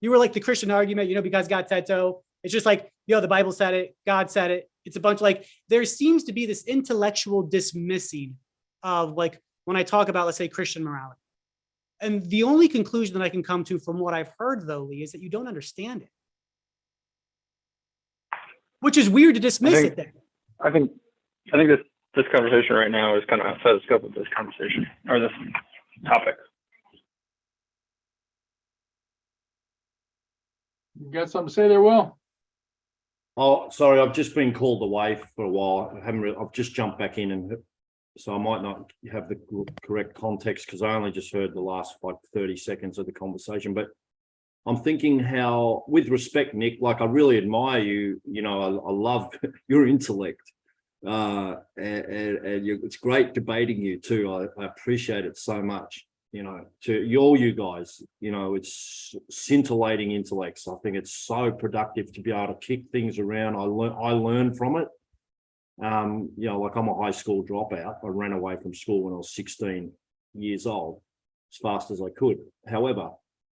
You were like the Christian argument, because God said so. It's just like, the Bible said it, God said it. It's a bunch there seems to be this intellectual dismissing of when I talk about, let's say, Christian morality. And the only conclusion that I can come to from what I've heard, though, Lee, is that you don't understand it. Which is weird to dismiss it then. I think this conversation right now is kind of outside the scope of this conversation or this topic. You got something to say there, Will? Oh, sorry, I've just been called away for a while. I've just jumped back in, and so I might not have the correct context because I only just heard the last 30 seconds of the conversation. But I'm thinking how, with respect, Nick, I really admire you. I love your intellect, and it's great debating you too. I appreciate it so much. to all you guys, it's scintillating intellects. I think it's so productive to be able to kick things around. I learn from it. Like I'm a high school dropout. I ran away from school when I was 16 years old as fast as I could. However,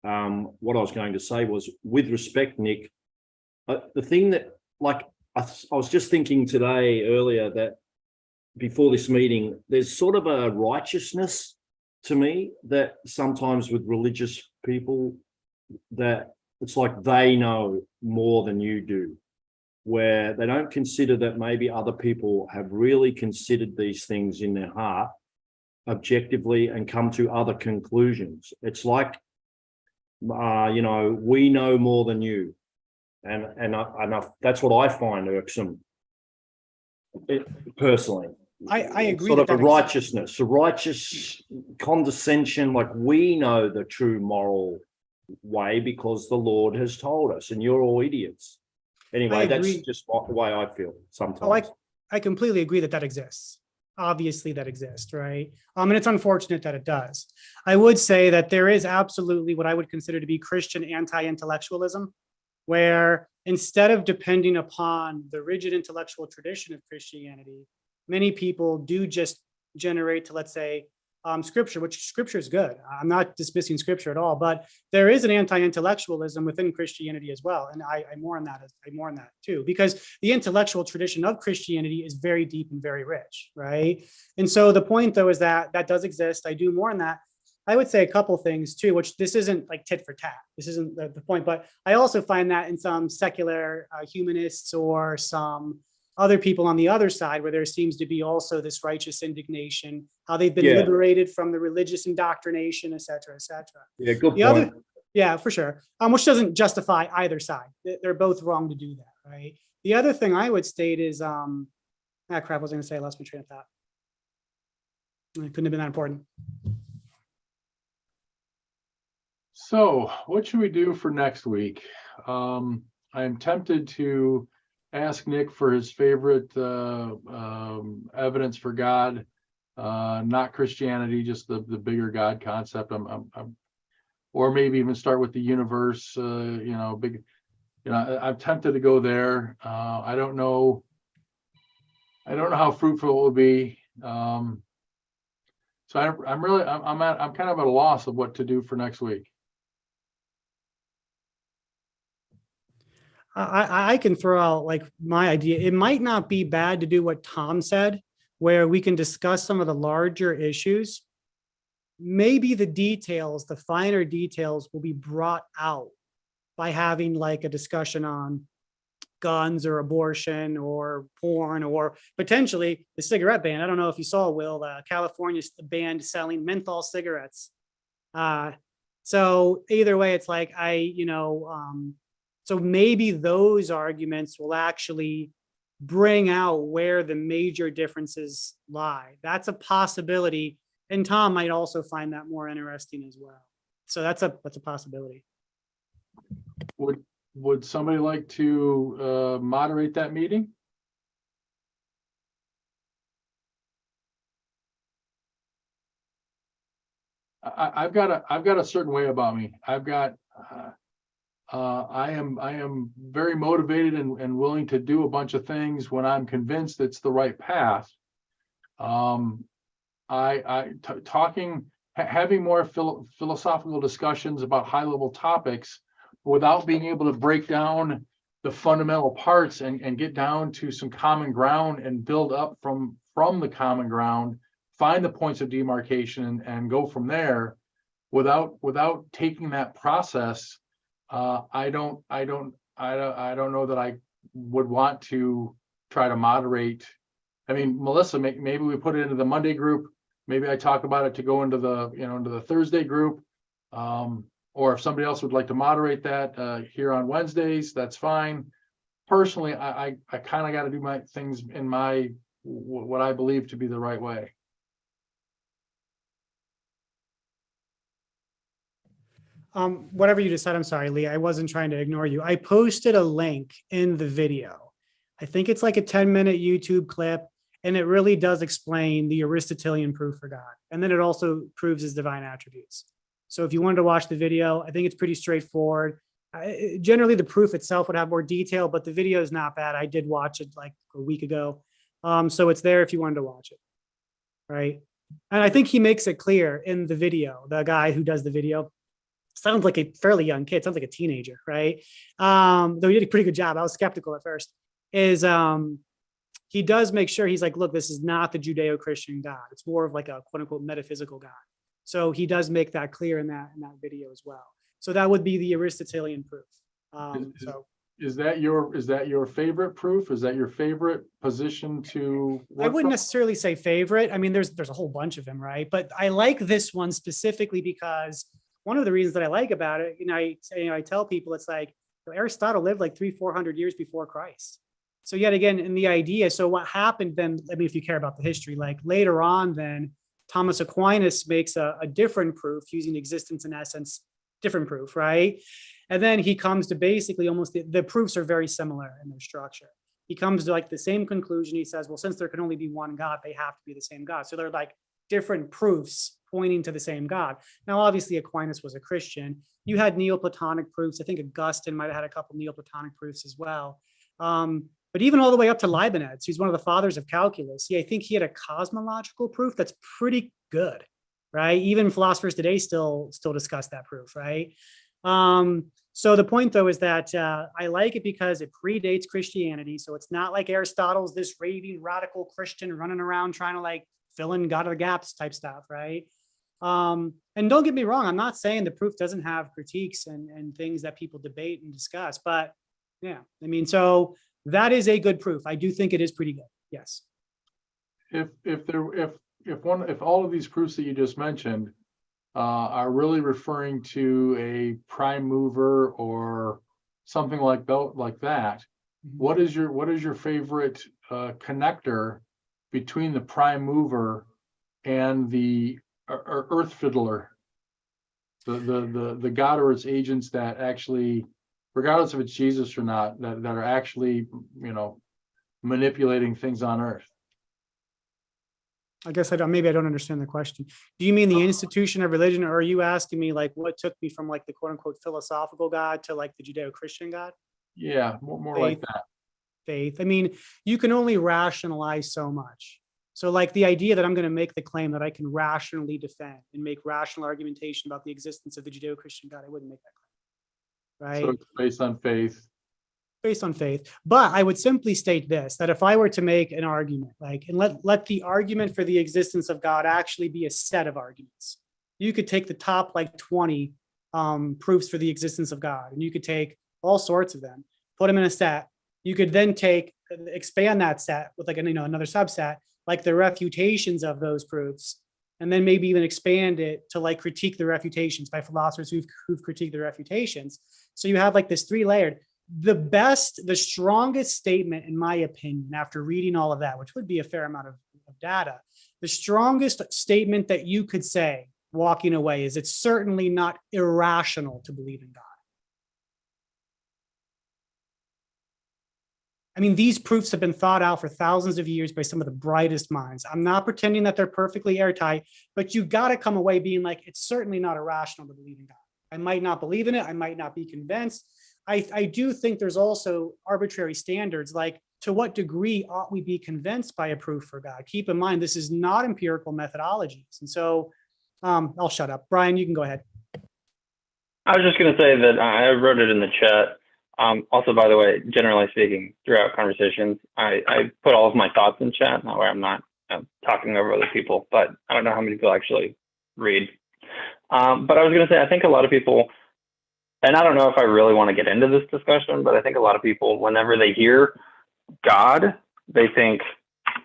what I was going to say was, with respect, Nick, the thing that, like, I was just thinking today earlier that before this meeting, there's sort of a righteousness to me that sometimes with religious people, that it's like they know more than you do, where they don't consider that maybe other people have really considered these things in their heart objectively and come to other conclusions. It's like, we know more than you. And that's what I find irksome, personally. I agree. Sort of that a that righteousness, a righteous condescension, like we know the true moral way because the Lord has told us, and you're all idiots. Anyway, that's just the way I feel sometimes. Oh, I completely agree that exists. Obviously that exists, right? And it's unfortunate that it does. I would say that there is absolutely what I would consider to be Christian anti-intellectualism, where instead of depending upon the rigid intellectual tradition of Christianity, many people do just generate to, let's say, scripture, which scripture is good. I'm not dismissing scripture at all, but there is an anti-intellectualism within Christianity as well. And I more on that too, because the intellectual tradition of Christianity is very deep and very rich, right? And so the point though is that does exist. I do more on that. I would say a couple things too, which this isn't like tit for tat. This isn't the point, but I also find that in some secular humanists or some other people on the other side, where there seems to be also this righteous indignation, how they've been liberated from the religious indoctrination, et cetera, et cetera. Yeah, good point. Yeah, for sure. Which doesn't justify either side. They're both wrong to do that, right? The other thing I would state is, crap, I was going to say, I lost my train of thought. It couldn't have been that important. So what should we do for next week? I'm tempted to ask Nick for his favorite evidence for God, not Christianity, just the bigger God concept. Or maybe even start with the universe. I'm tempted to go there. I don't know how fruitful it will be. So I'm kind of at a loss of what to do for next week. I can throw out like my idea. It might not be bad to do what Tom said, where we can discuss some of the larger issues. Maybe the details, the finer details will be brought out by having like a discussion on guns or abortion or porn or potentially the cigarette ban. I don't know if you saw, Will, California banned selling menthol cigarettes. So either way, it's like so maybe those arguments will actually bring out where the major differences lie. That's a possibility. And Tom might also find that more interesting as well. So that's a possibility. Would somebody like to moderate that meeting? I've got a certain way about me. I am very motivated and willing to do a bunch of things when I'm convinced it's the right path. Having more philosophical discussions about high level topics without being able to break down the fundamental parts and get down to some common ground and build up from the common ground, find the points of demarcation and go from there without taking that process. I don't know that I would want to try to moderate. I mean, Melissa, maybe we put it into the Monday group. Maybe I talk about it to go into the Thursday group. Or if somebody else would like to moderate that here on Wednesdays, that's fine. Personally, I kind of got to do my things in what I believe to be the right way. Whatever you decide, I'm sorry, Lee, I wasn't trying to ignore you. I posted a link in the video. I think it's like a 10-minute YouTube clip. And it really does explain the Aristotelian proof for God. And then it also proves his divine attributes. So if you wanted to watch the video, I think it's pretty straightforward. Generally, the proof itself would have more detail, but the video is not bad. I did watch it like a week ago. So it's there if you wanted to watch it, right? And I think he makes it clear in the video, the guy who does the video, sounds like a fairly young kid, sounds like a teenager, right? Though he did a pretty good job. I was skeptical at first, he does make sure he's like, look, this is not the Judeo-Christian God. It's more of like a quote unquote metaphysical God. So he does make that clear in that video as well. So that would be the Aristotelian proof. Is that your favorite proof? Is that your favorite position to work I wouldn't from? necessarily say favorite. I mean, there's a whole bunch of them, right? But I like this one specifically because one of the reasons that I like about it, I tell people it's like Aristotle lived like 300-400 years before Christ. So yet again, in the idea, so what happened then, I mean, if you care about the history, like later on then, Thomas Aquinas makes a different proof using existence and essence, different proof, right? And then he comes to basically almost, the proofs are very similar in their structure. He comes to like the same conclusion. He says, well, since there can only be one God, they have to be the same God. So they're like different proofs pointing to the same God. Now, obviously Aquinas was a Christian. You had Neoplatonic proofs. I think Augustine might have had a couple Neoplatonic proofs as well. But even all the way up to Leibniz, who's one of the fathers of calculus, I think he had a cosmological proof that's pretty good, right? Even philosophers today still discuss that proof, right? So the point though is that I like it because it predates Christianity. So it's not like Aristotle's this raving radical Christian running around trying to like fill in God of the gaps type stuff, right? And don't get me wrong, I'm not saying the proof doesn't have critiques and things that people debate and discuss, but yeah, I mean, so that is a good proof. I do think it is pretty good. Yes. If all of these proofs that you just mentioned are really referring to a prime mover or something like that, what is your favorite connector between the prime mover and the earth fiddler, the God or its agents that actually, regardless if it's Jesus or not, that are actually, manipulating things on earth? I guess maybe I don't understand the question. Do you mean the institution of religion, or are you asking me like what took me from like the quote unquote philosophical God to like the Judeo-Christian God? Yeah, more like that. Faith. I mean, you can only rationalize so much. So like the idea that I'm going to make the claim that I can rationally defend and make rational argumentation about the existence of the Judeo-Christian God, I wouldn't make that claim. Right? So it's based on faith. Based on faith. But I would simply state this, that if I were to make an argument, like, and let the argument for the existence of God actually be a set of arguments. You could take the top like 20 proofs for the existence of God, and you could take all sorts of them, put them in a set. You could then expand that set with like another subset, like the refutations of those proofs, and then maybe even expand it to like critique the refutations by philosophers who've critiqued the refutations. So you have like this 3-layered. The strongest statement, in my opinion, after reading all of that, which would be a fair amount of data, the strongest statement that you could say walking away is it's certainly not irrational to believe in God. I mean, these proofs have been thought out for thousands of years by some of the brightest minds. I'm not pretending that they're perfectly airtight, but you got to come away being like, it's certainly not irrational to believe in God. I might not believe in it. I might not be convinced. I do think there's also arbitrary standards, like to what degree ought we be convinced by a proof for God? Keep in mind, this is not empirical methodologies. And so I'll shut up. Brian, you can go ahead. I was just going to say that I wrote it in the chat. Also, by the way, generally speaking, throughout conversations, I put all of my thoughts in chat, that way I'm not talking over other people, but I don't know how many people actually read. But I was going to say, I think a lot of people, and I don't know if I really want to get into this discussion, but I think a lot of people, whenever they hear God, they think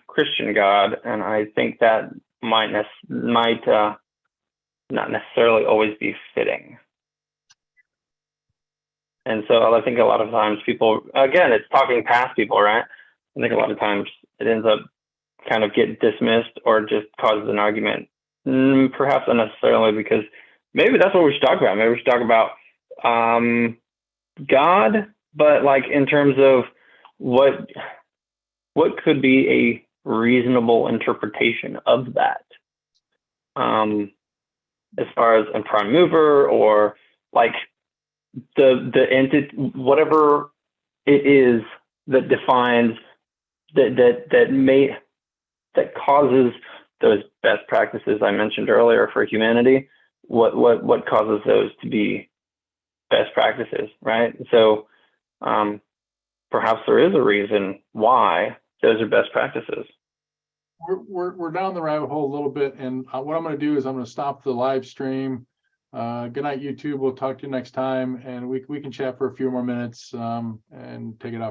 Christian God, and I think that might not necessarily always be fitting. And so I think a lot of times people, again, it's talking past people, right? I think a lot of times it ends up kind of get dismissed or just causes an argument, perhaps unnecessarily, because maybe that's what we should talk about. Maybe we should talk about God, but like in terms of what could be reasonable interpretation of that. As far as a prime mover or like the entity, whatever it is that defines that causes those best practices I mentioned earlier for humanity. What causes those to be best practices, right? So perhaps there is a reason why those are best practices. We're down the rabbit hole a little bit, and what I'm going to do is I'm going to stop the live stream. Good night, YouTube. We'll talk to you next time, and we can chat for a few more minutes and take it off.